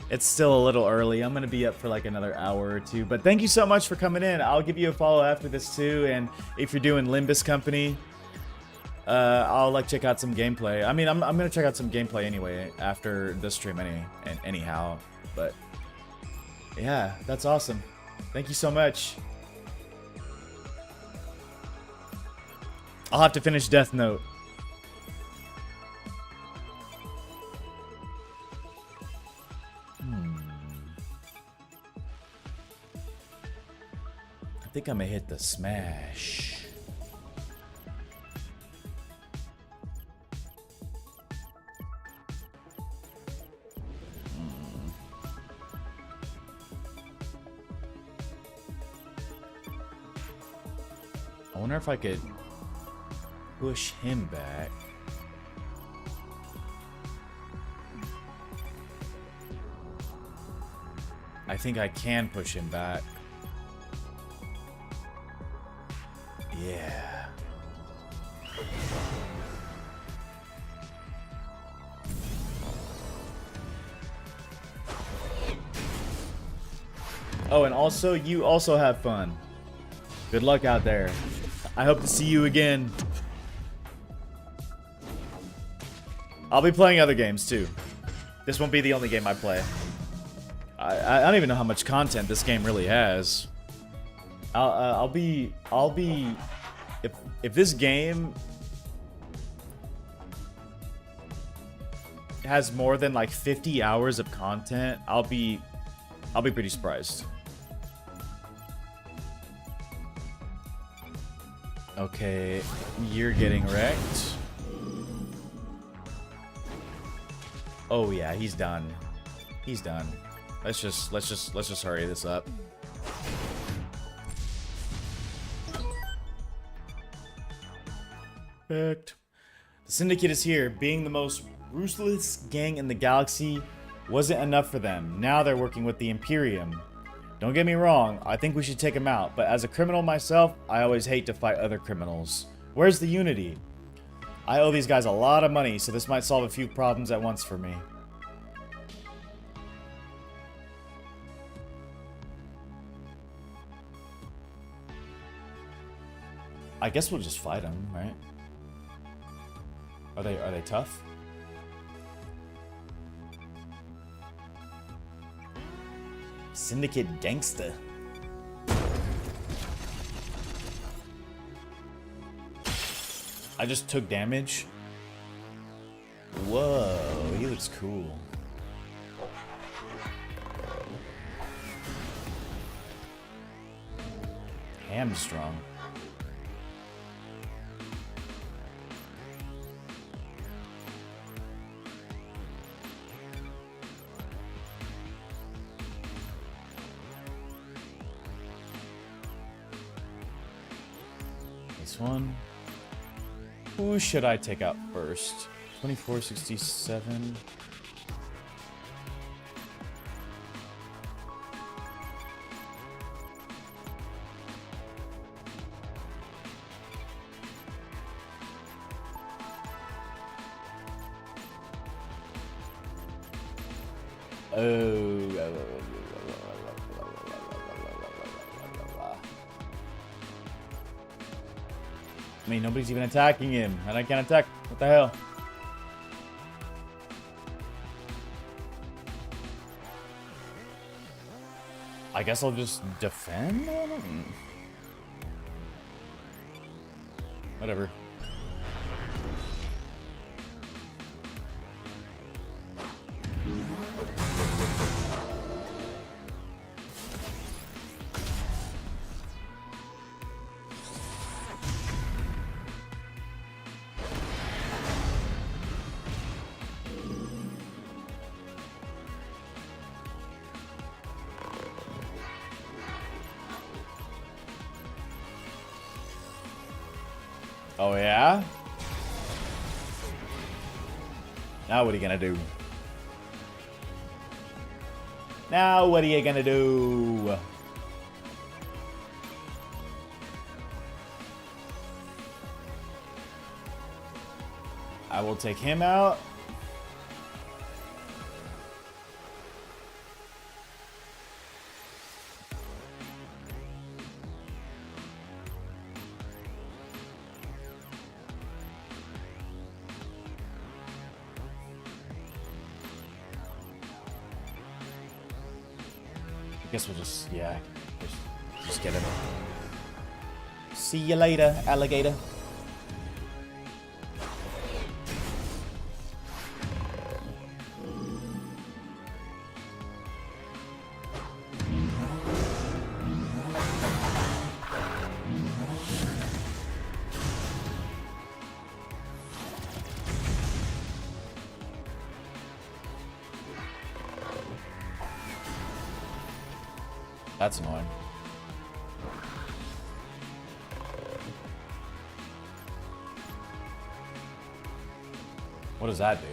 It's still a little early. I'm going to be up for like another hour or two, but thank you so much for coming in. I'll give you a follow after this too, and if you're doing Limbus Company, I'll like check out some gameplay. I mean, I'm going to check out some gameplay anyway after this stream anyhow, but yeah, that's awesome. Thank you so much. I'll have to finish Death Note. I think I'm gonna hit the smash. I wonder if I could push him back. I think I can push him back. Yeah. Oh, and also, you also have fun. Good luck out there. I hope to see you again. I'll be playing other games too. This won't be the only game I play. I don't even know how much content this game really has. I'll be if this game has more than like 50 hours of content, I'll be pretty surprised. Okay, you're getting wrecked. Oh yeah, he's done. He's done. Let's just hurry this up. Perfect. The Syndicate is here. Being the most ruthless gang in the galaxy wasn't enough for them. Now they're working with the Imperium. Don't get me wrong, I think we should take them out, but as a criminal myself, I always hate to fight other criminals. Where's the unity? I owe these guys a lot of money, so this might solve a few problems at once for me. I guess we'll just fight them, right? Are they tough? Syndicate gangster. I just took damage. Whoa, he looks cool. Hamstrung. One. Who should I take out first? 2467. I mean, nobody's even attacking him, and I can't attack. What the hell? I guess I'll just defend? Whatever. Oh, yeah? Now what are you gonna do? Now what are you gonna do? I will take him out. I guess we'll just, yeah, just get him. See you later, alligator. That's annoying. What does that do?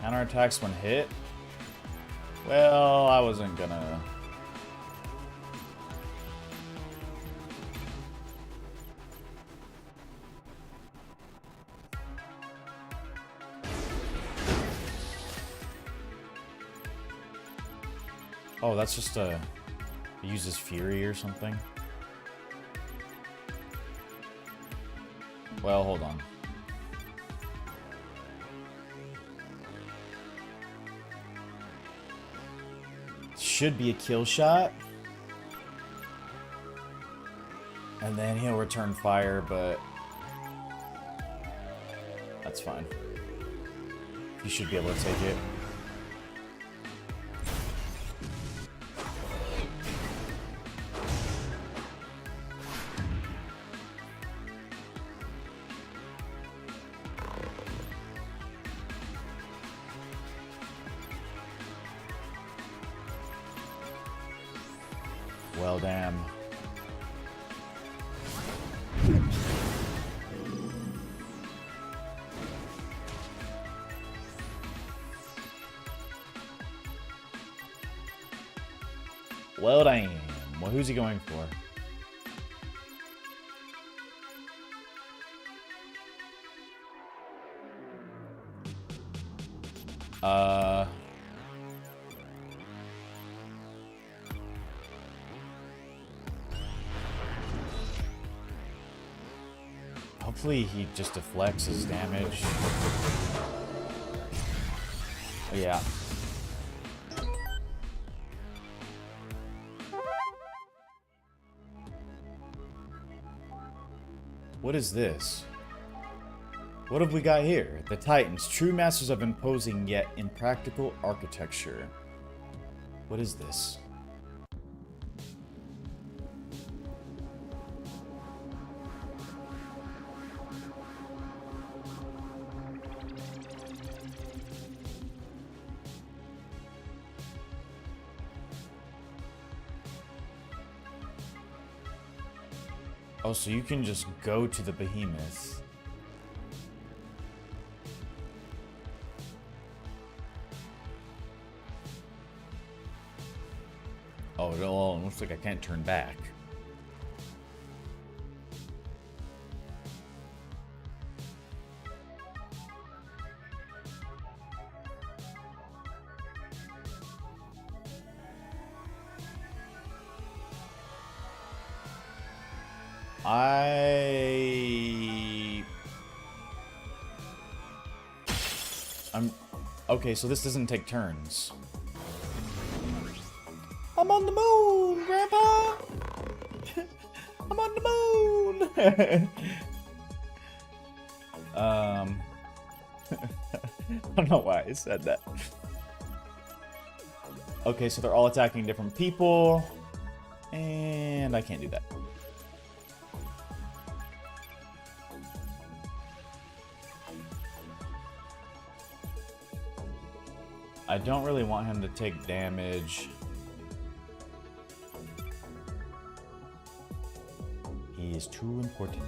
Counterattacks when hit? Well, I wasn't gonna... Oh, that's just a... It uses Fury or something? Well, hold on. Should be a kill shot. And then he'll return fire, but... That's fine. You should be able to take it. Well, damn. Well, damn. Well, who's he going for? Hopefully he just deflects his damage. Yeah. What is this? What have we got here? The Titans, true masters of imposing yet impractical architecture. What is this? Oh, so you can just go to the behemoth. Oh, it looks like I can't turn back. Okay, so this doesn't take turns. I'm on the moon, Grandpa! I'm on the moon! I don't know why I said that. Okay, so they're all attacking different people. And I can't do that. I don't really want him to take damage. He is too important.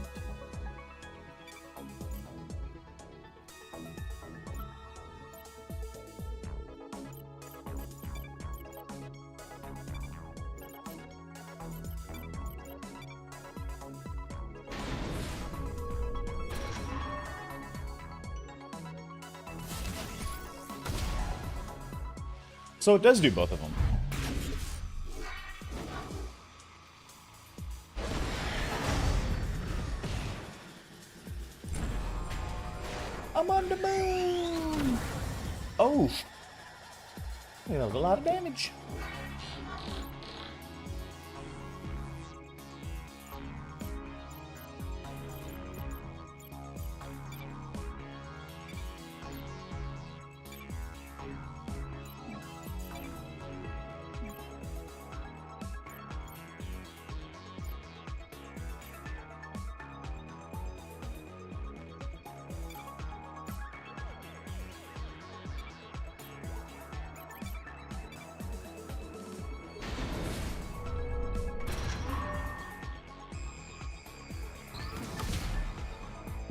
So it does do both of them. I'm on the moon! Oh! That was a lot of damage.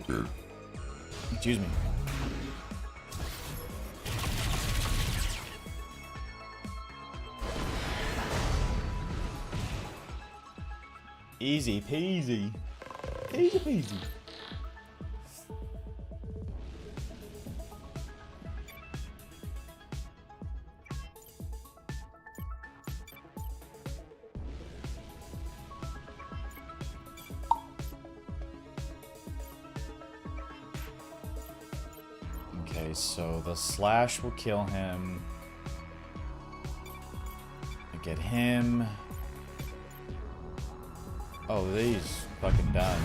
Excuse me. Easy peasy. Easy peasy. Okay, so the slash will kill him. Get him. Oh, he's fucking done.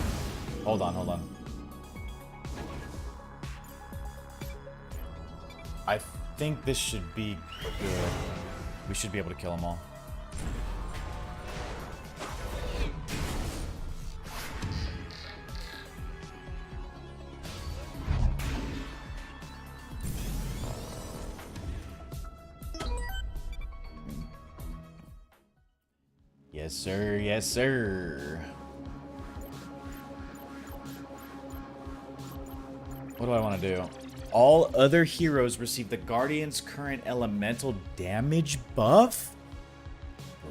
Hold on, hold on. I think this should be good. We should be able to kill them all. Yes, sir. Yes, sir. What do I want to do? All other heroes receive the Guardian's current elemental damage buff?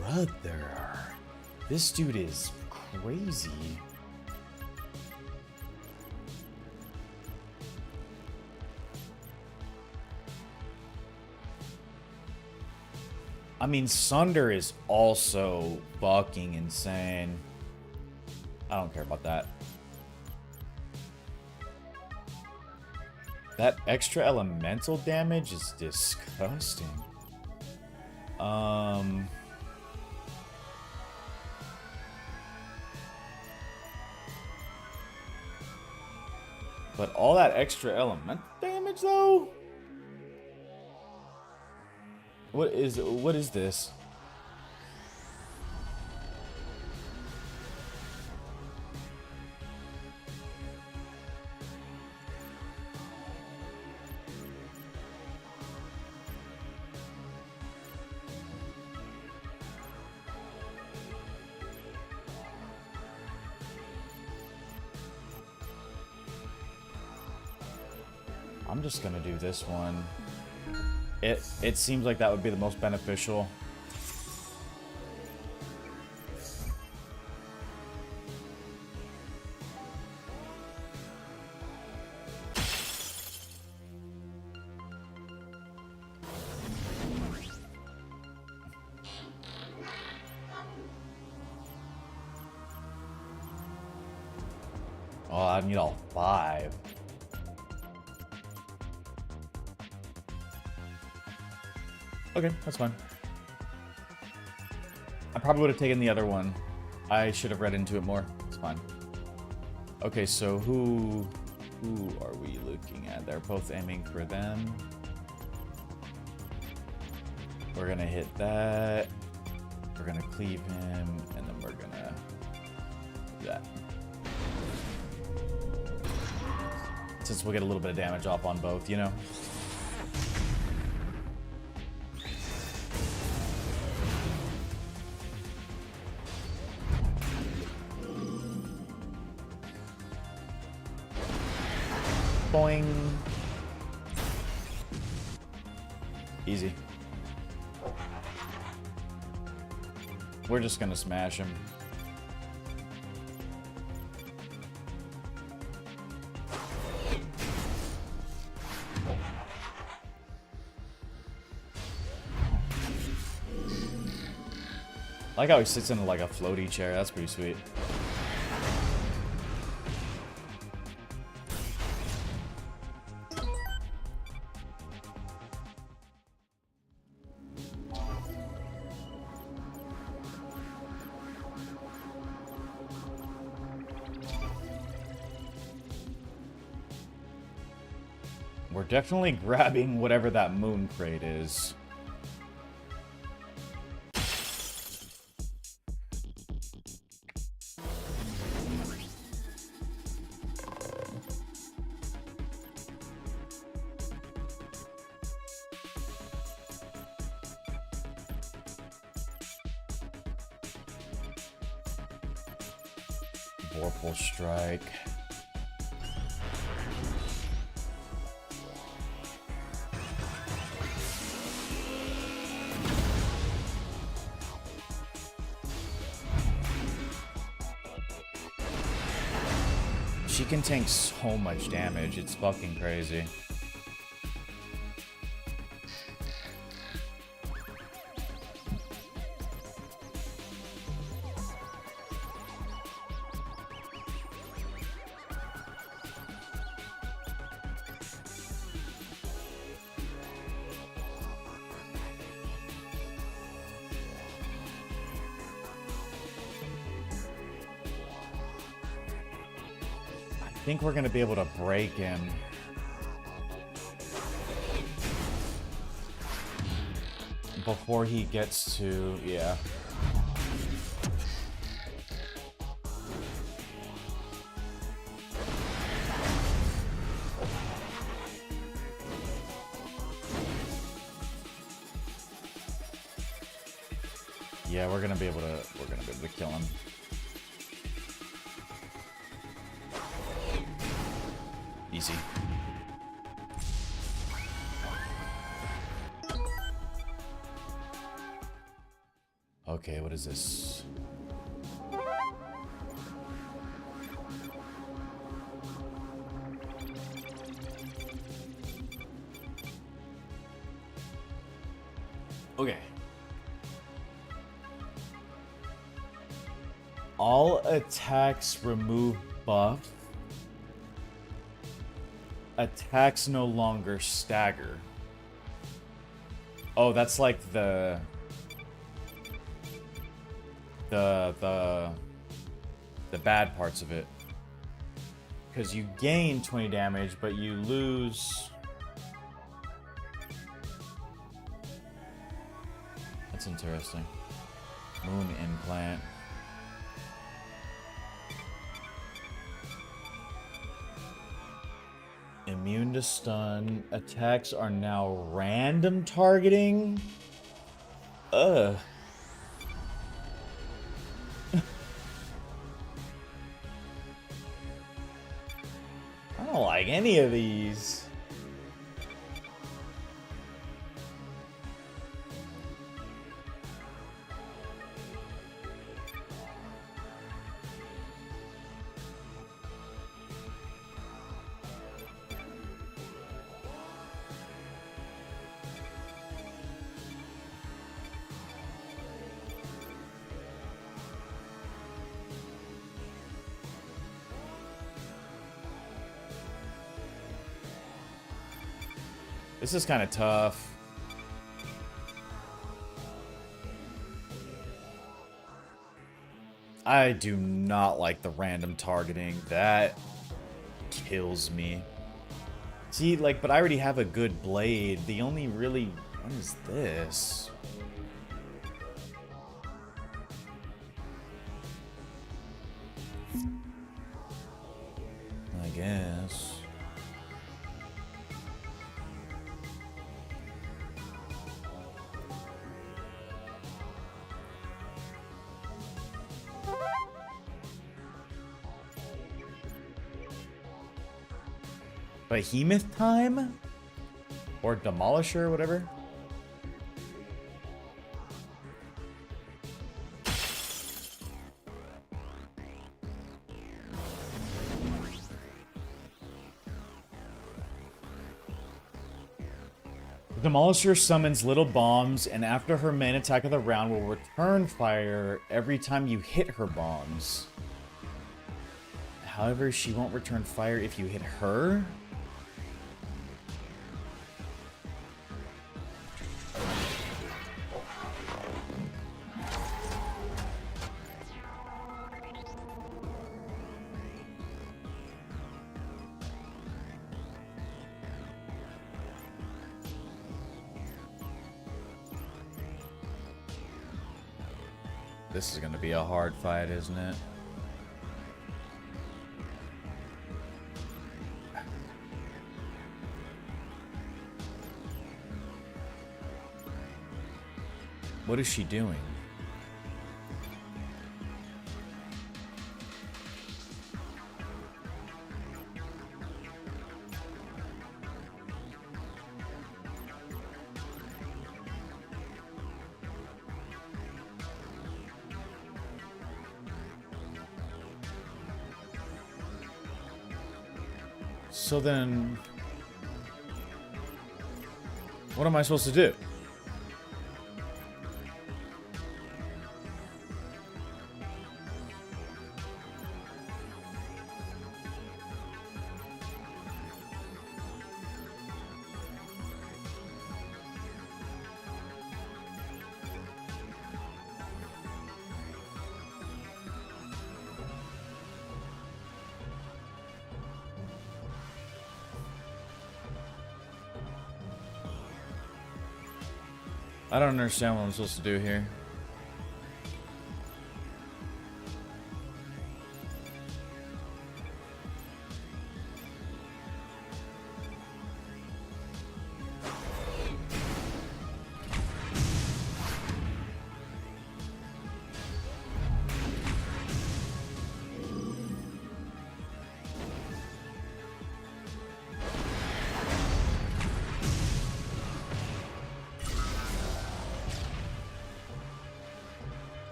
Brother. This dude is crazy. I mean, Sunder is also fucking insane. I don't care about that. That extra elemental damage is disgusting. But all that extra element damage though? What is this? I'm just gonna do this one. It seems like that would be the most beneficial. Oh, I need all 5. Okay, that's fine. I probably would have taken the other one. I should have read into it more. It's fine. Okay, so who are we looking at? They're both aiming for them. We're gonna hit that. We're gonna cleave him, and then we're gonna do that. Since we'll get a little bit of damage off on both, you know? Boing. Easy. We're just gonna smash him. I like how he sits in like a floaty chair. That's pretty sweet. We're definitely grabbing whatever that moon crate is. Vorpal Strike. She can tank so much damage. It's fucking crazy. I think we're gonna be able to break him. Before he gets to, yeah. Yeah, we're gonna be able to kill him. Easy. Okay, what is this? Okay. All attacks remove buff. Attacks no longer stagger. Oh, that's like the bad parts of it. Because you gain 20 damage, but you lose... That's interesting. Moon implant. Immune to stun. Attacks are now random targeting. Ugh. I don't like any of these. This is kind of tough. I do not like the random targeting. That kills me. See, like, but I already have a good blade. The only really... What is this? I guess. Behemoth time? Or Demolisher, whatever? The Demolisher summons little bombs, and after her main attack of the round will return fire every time you hit her bombs. However, she won't return fire if you hit her? This is going to be a hard fight, isn't it? What is she doing? So then, what am I supposed to do? I don't understand what I'm supposed to do here.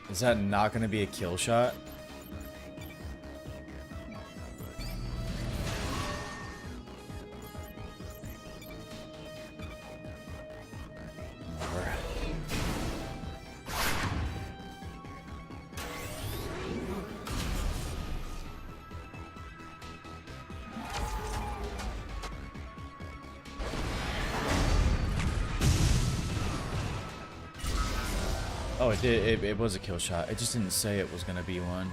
Is that not going to be a kill shot? Oh, it did. It was a kill shot. It just didn't say it was going to be one.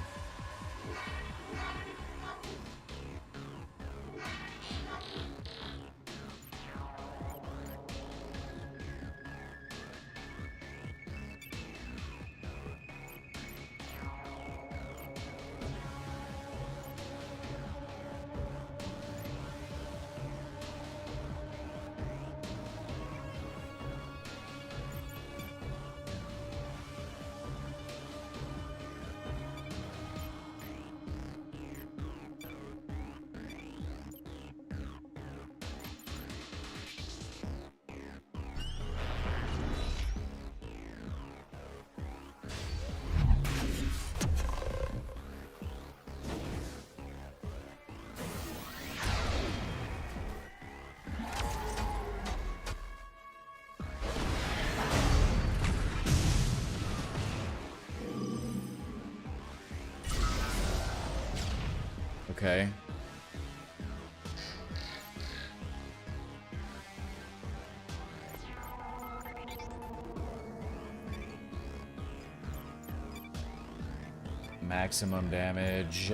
Okay. Maximum damage.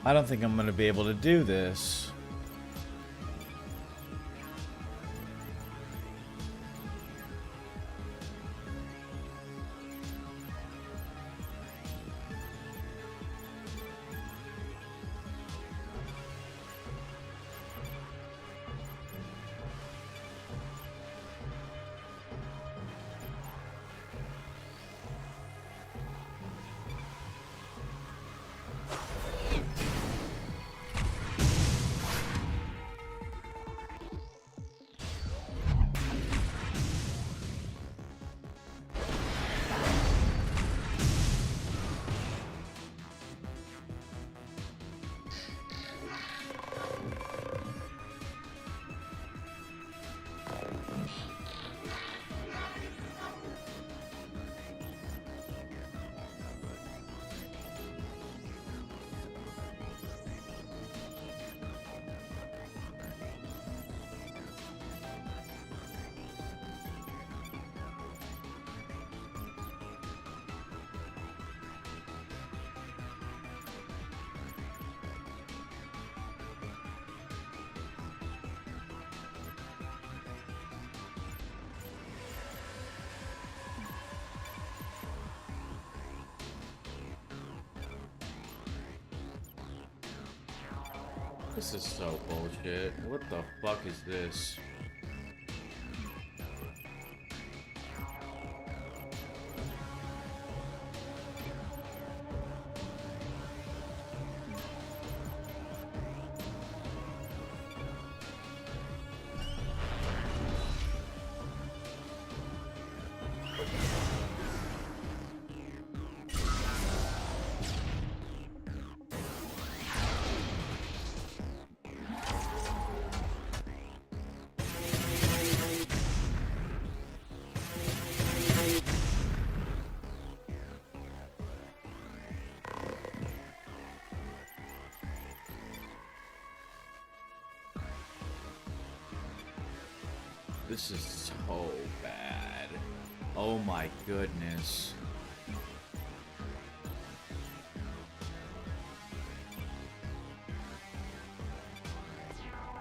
I don't think I'm going to be able to do this. This is so bullshit. What the fuck is this? This is so bad. Oh my goodness.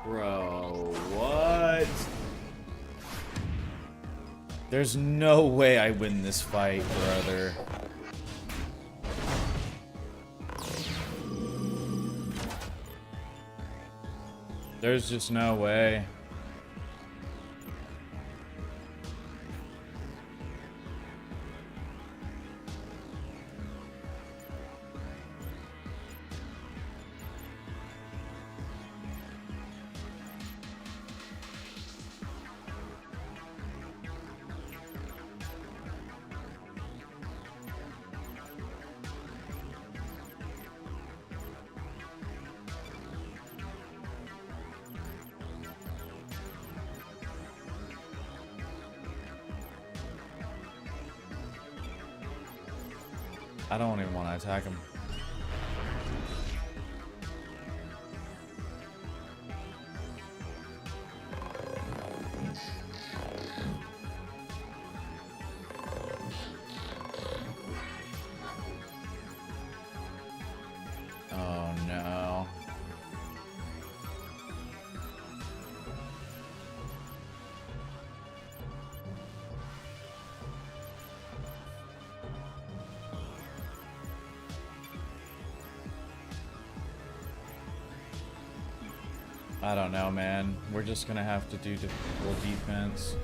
Bro, what? There's no way I win this fight, brother. There's just no way. I don't even want to attack him. Oh no. I don't know, man. We're just gonna have to do full defense.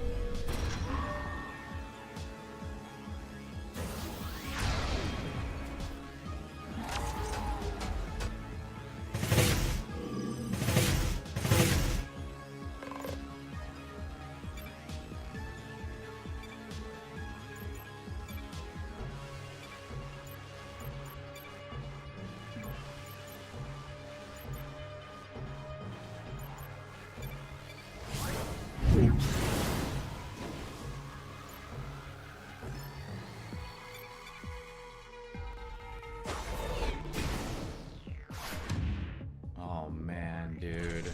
Oh man, dude.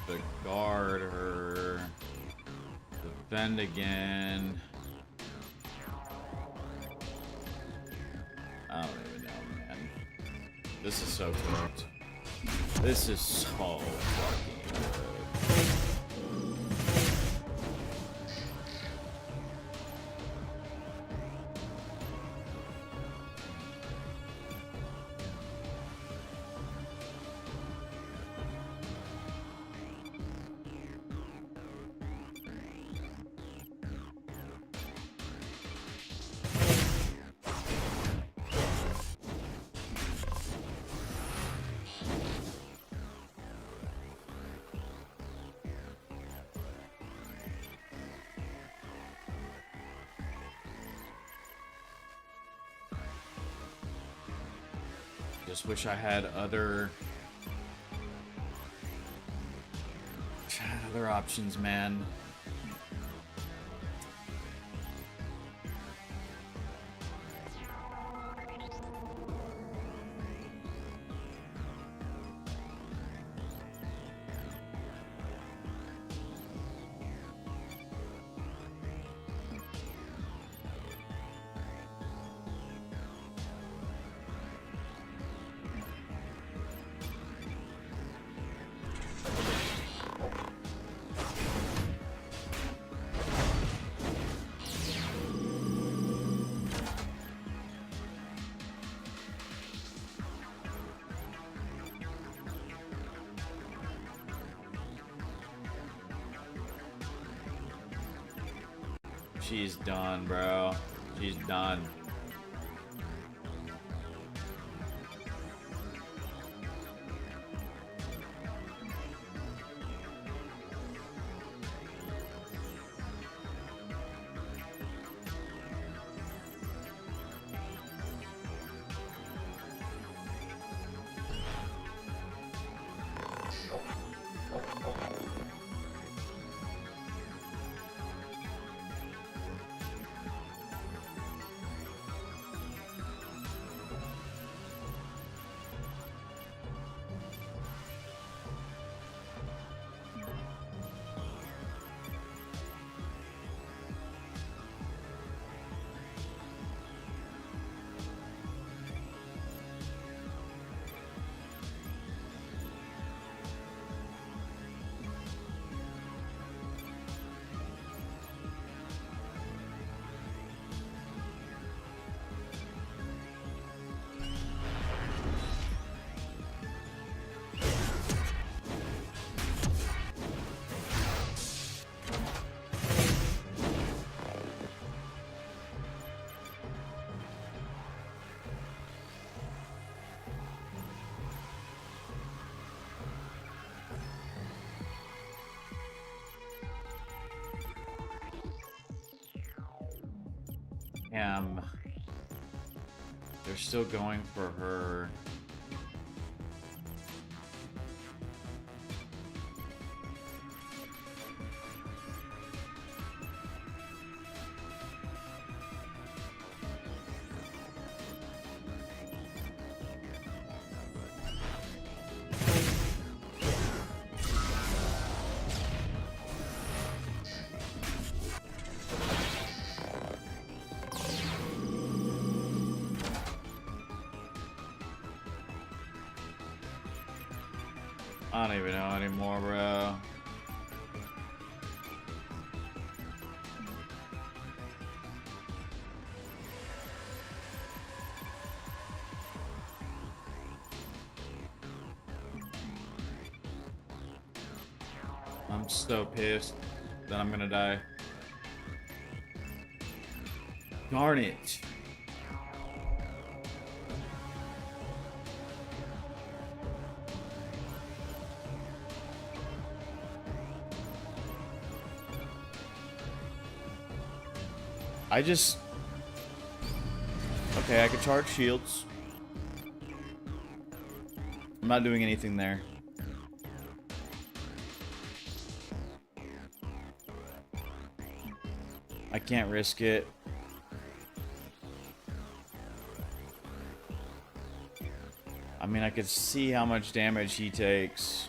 To guard her. Defend again. I don't even know, man. This is so cooked. This is so fucking good. Just wish I had other Other options, man. She's done, bro. She's done. Damn. They're still going for her. I don't even know anymore, bro. I'm so pissed that I'm gonna die. Darn it. I just... Okay, I can charge shields. I'm not doing anything there. I can't risk it. I mean, I could see how much damage he takes.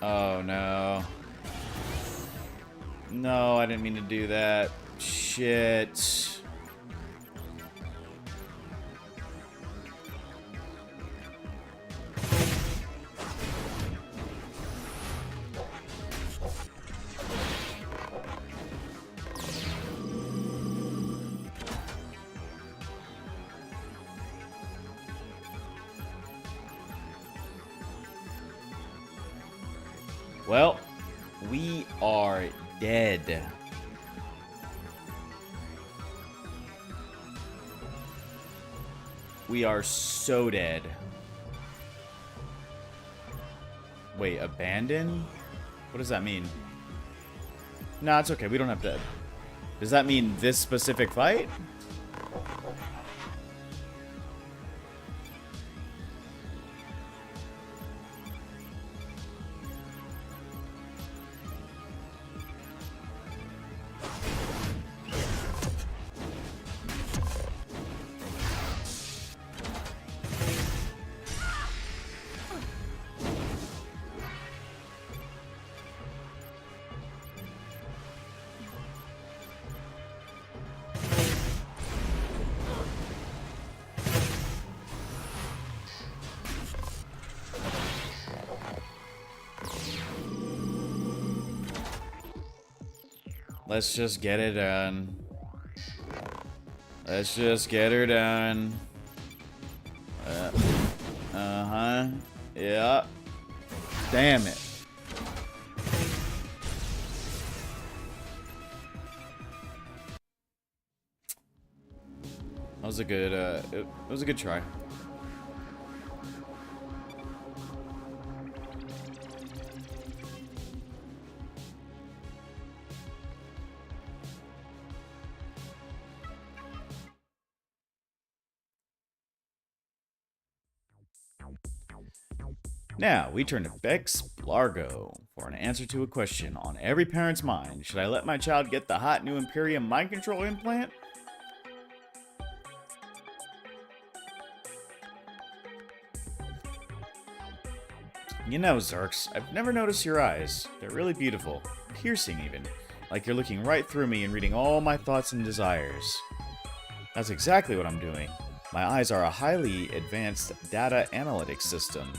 Oh no. No, I didn't mean to do that. Shit. shit. Well, we are dead. We are so dead. Wait, abandon? What does that mean? Nah, it's okay. We don't have to. Does that mean this specific fight? Let's just get it done. Let's just get her done. Uh-huh. Yeah. Damn it. That was a good, it was a good try. Now, we turn to Bex Blargo for an answer to a question on every parent's mind. Should I let my child get the hot new Imperium mind control implant? You know, Zerks, I've never noticed your eyes. They're really beautiful. Piercing, even. Like you're looking right through me and reading all my thoughts and desires. That's exactly what I'm doing. My eyes are a highly advanced data analytics system.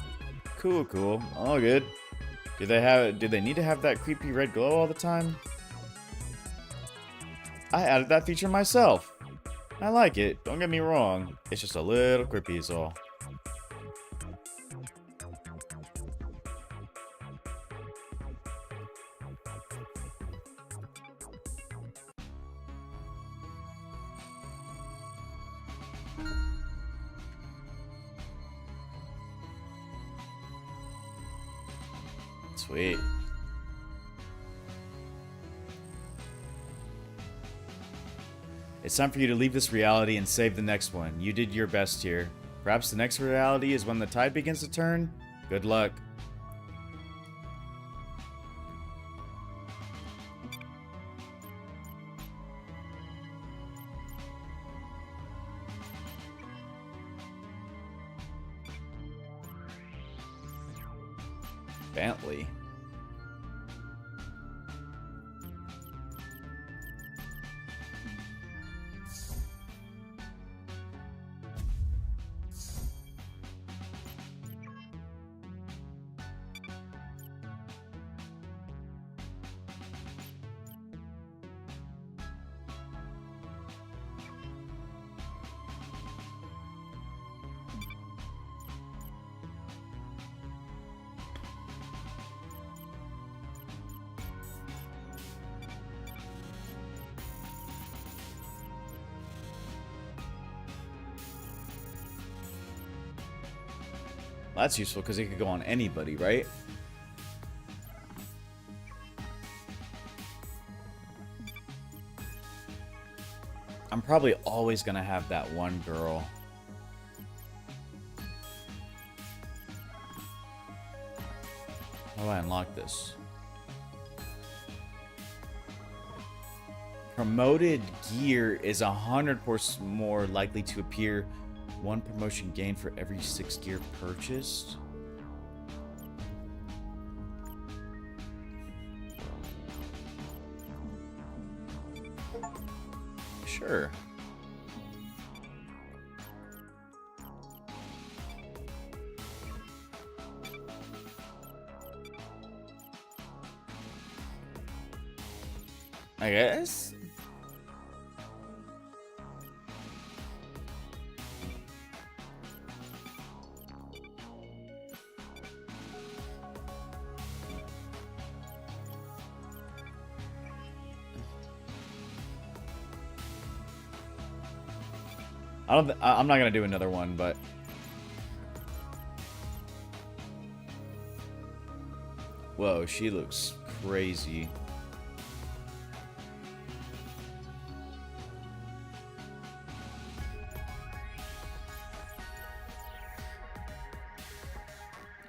Cool, cool. All good. Do they need to have that creepy red glow all the time? I added that feature myself. I like it, don't get me wrong. It's just a little creepy is all. Sweet. It's time for you to leave this reality and save the next one. You did your best here. Perhaps the next reality is when the tide begins to turn? Good luck. Bentley. That's useful because it could go on anybody, right? I'm probably always gonna have that one girl. How do I unlock this? Promoted gear is 100% more likely to appear. One promotion gained for every 6 gear purchased. Sure. I guess. I'm not gonna do another one, but whoa, she looks crazy.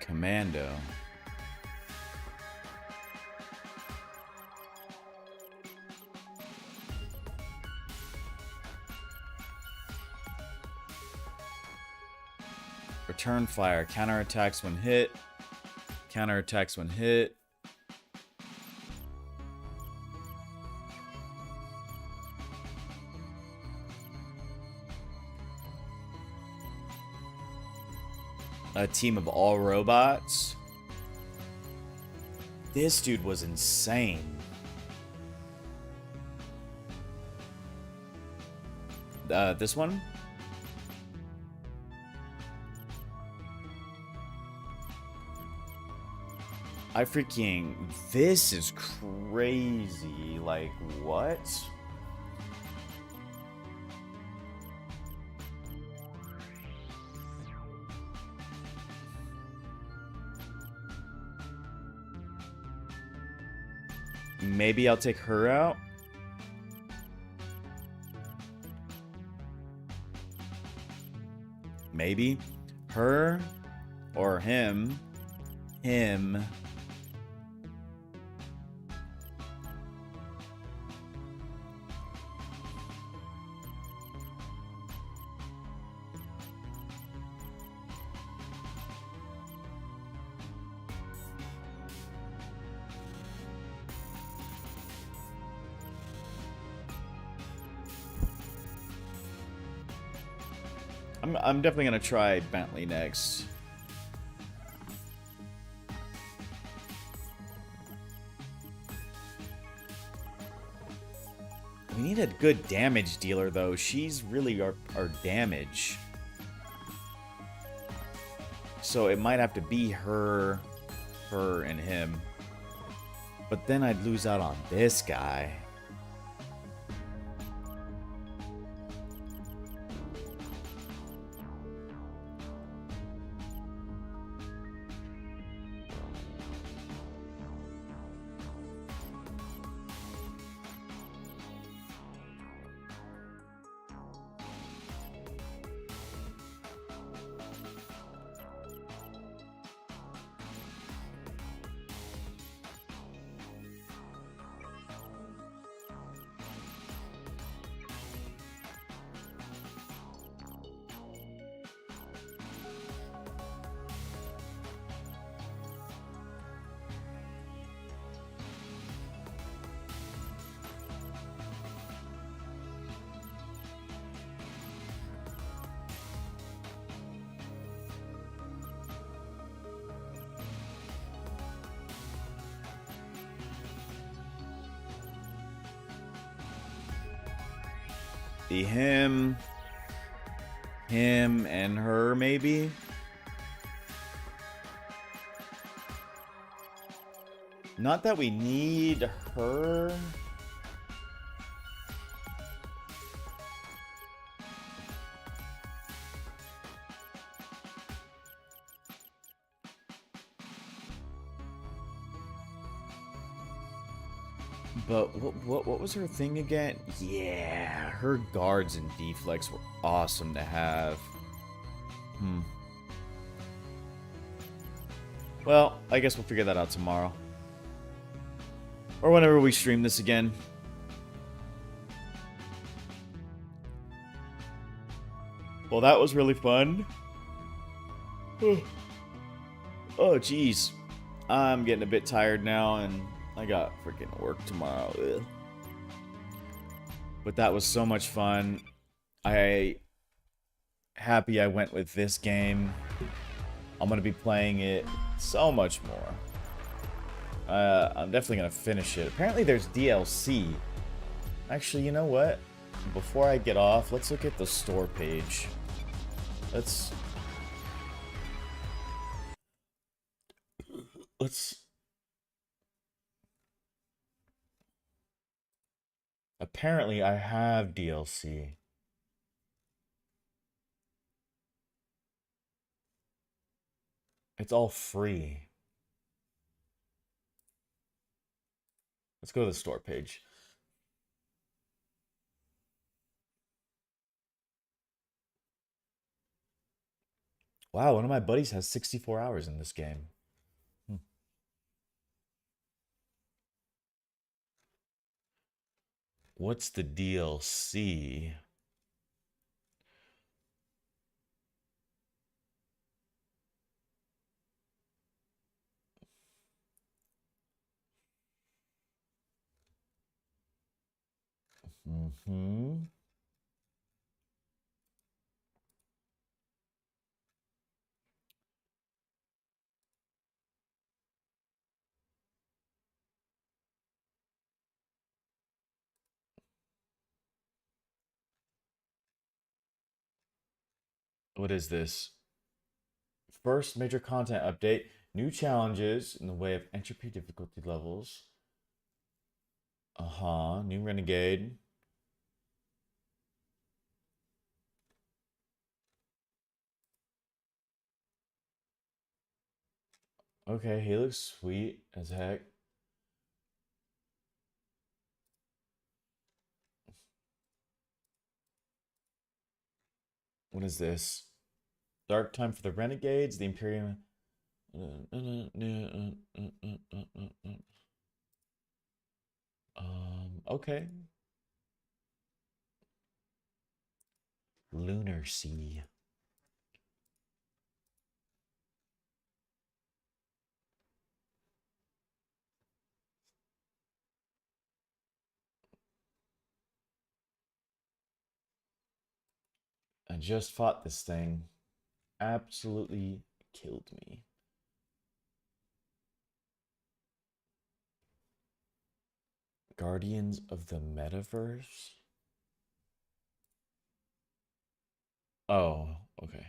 Commando. Return fire. Counterattacks when hit. Counterattacks when hit. A team of all robots. This dude was insane. This one? I freaking... This is crazy. Like, what? Maybe I'll take her out. Maybe. Her or him. Him. I'm definitely gonna try Bentley next. We need a good damage dealer though. She's really our damage. So it might have to be her, and him. But then I'd lose out on this guy. The him, and her, maybe? Not that we need her. But what was her thing again? Yeah, her guards and deflects were awesome to have. Well, I guess we'll figure that out tomorrow. Or whenever we stream this again. Well, that was really fun. Oh, jeez. I'm getting a bit tired now, and I got freaking work tomorrow. Ugh. But that was so much fun. I happy I went with this game. I'm gonna be playing it so much more. I'm definitely gonna finish it. Apparently there's DLC. Actually, you know what? Before I get off, let's look at the store page. Let's let's apparently I have DLC. It's all free. Let's go to the store page. Wow, one of my buddies has 64 hours in this game. Hmm. What's the DLC? Mm-hmm. What is this? First major content update. New challenges in the way of entropy difficulty levels. Uh-huh. New renegade. Okay, he looks sweet as heck. What is this? Dark time for the renegades, the Imperium. Okay. Lunar Sea. I just fought this thing. Absolutely killed me. Guardians of the Metaverse? Oh, okay.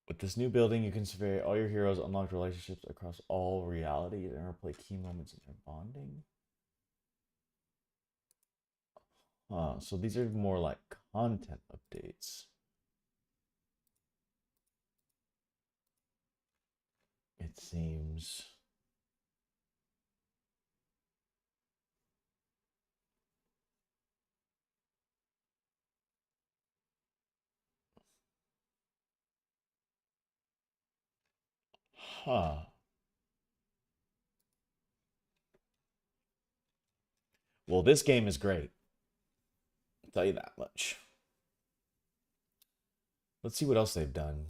With this new building, you can survey all your heroes, unlock relationships across all realities, and replay key moments in their bonding. So these are more like content updates. It seems. Huh. Well, this game is great. I'll tell you that much. Let's see what else they've done.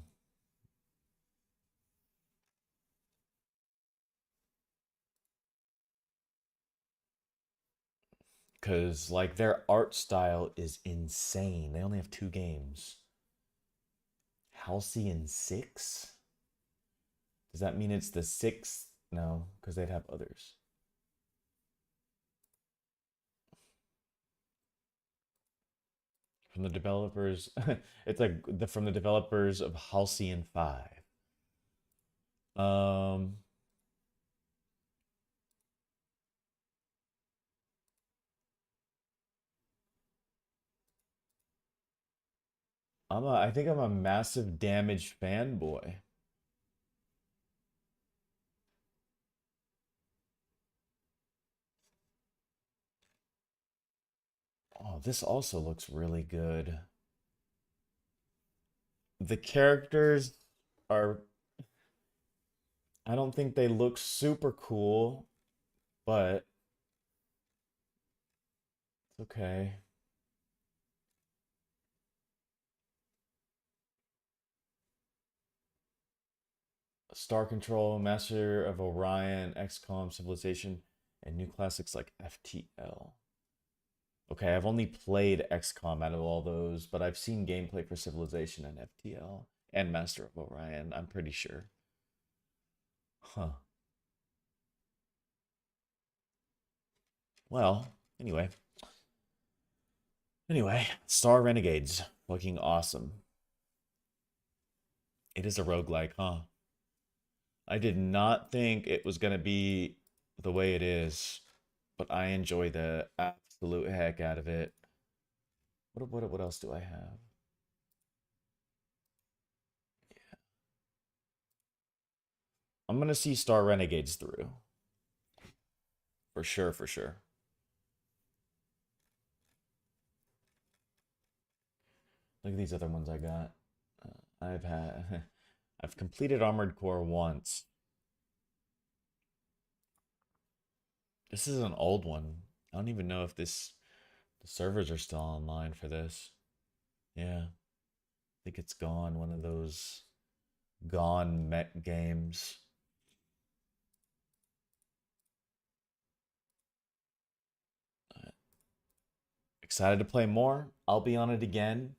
Because, like, their art style is insane. They only have two games. Halcyon 6? Does that mean it's the sixth? No, because they'd have others. From the developers, it's like from the developers of Halcyon 5. Um, I think I'm a massive damage fanboy. Oh, this also looks really good. The characters are, I don't think they look super cool, but it's okay. Star Control, Master of Orion, XCOM, Civilization, and new classics like FTL. Okay, I've only played XCOM out of all those, but I've seen gameplay for Civilization and FTL and Master of Orion, I'm pretty sure. Huh. Well, anyway. Anyway, Star Renegades. Looking awesome. It is a roguelike, huh? I did not think it was going to be the way it is, but I enjoy the absolute heck out of it. What else do I have? I'm going to see Star Renegades through. For sure, for sure. Look at these other ones I got. I've had I've completed Armored Core once. This is an old one. I don't even know if the servers are still online for this. Yeah, I think it's gone. One of those gone mech games. Excited to play more. I'll be on it again.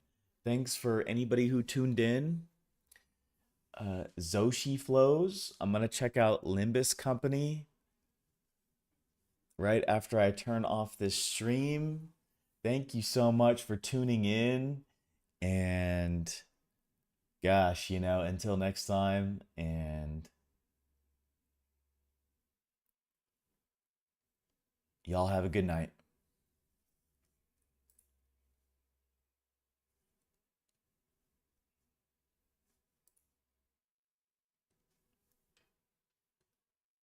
Thanks for anybody who tuned in. Zoshi Flows. I'm gonna check out Limbus Company right after I turn off this stream. Thank you so much for tuning in. And gosh, until next time, and y'all have a good night.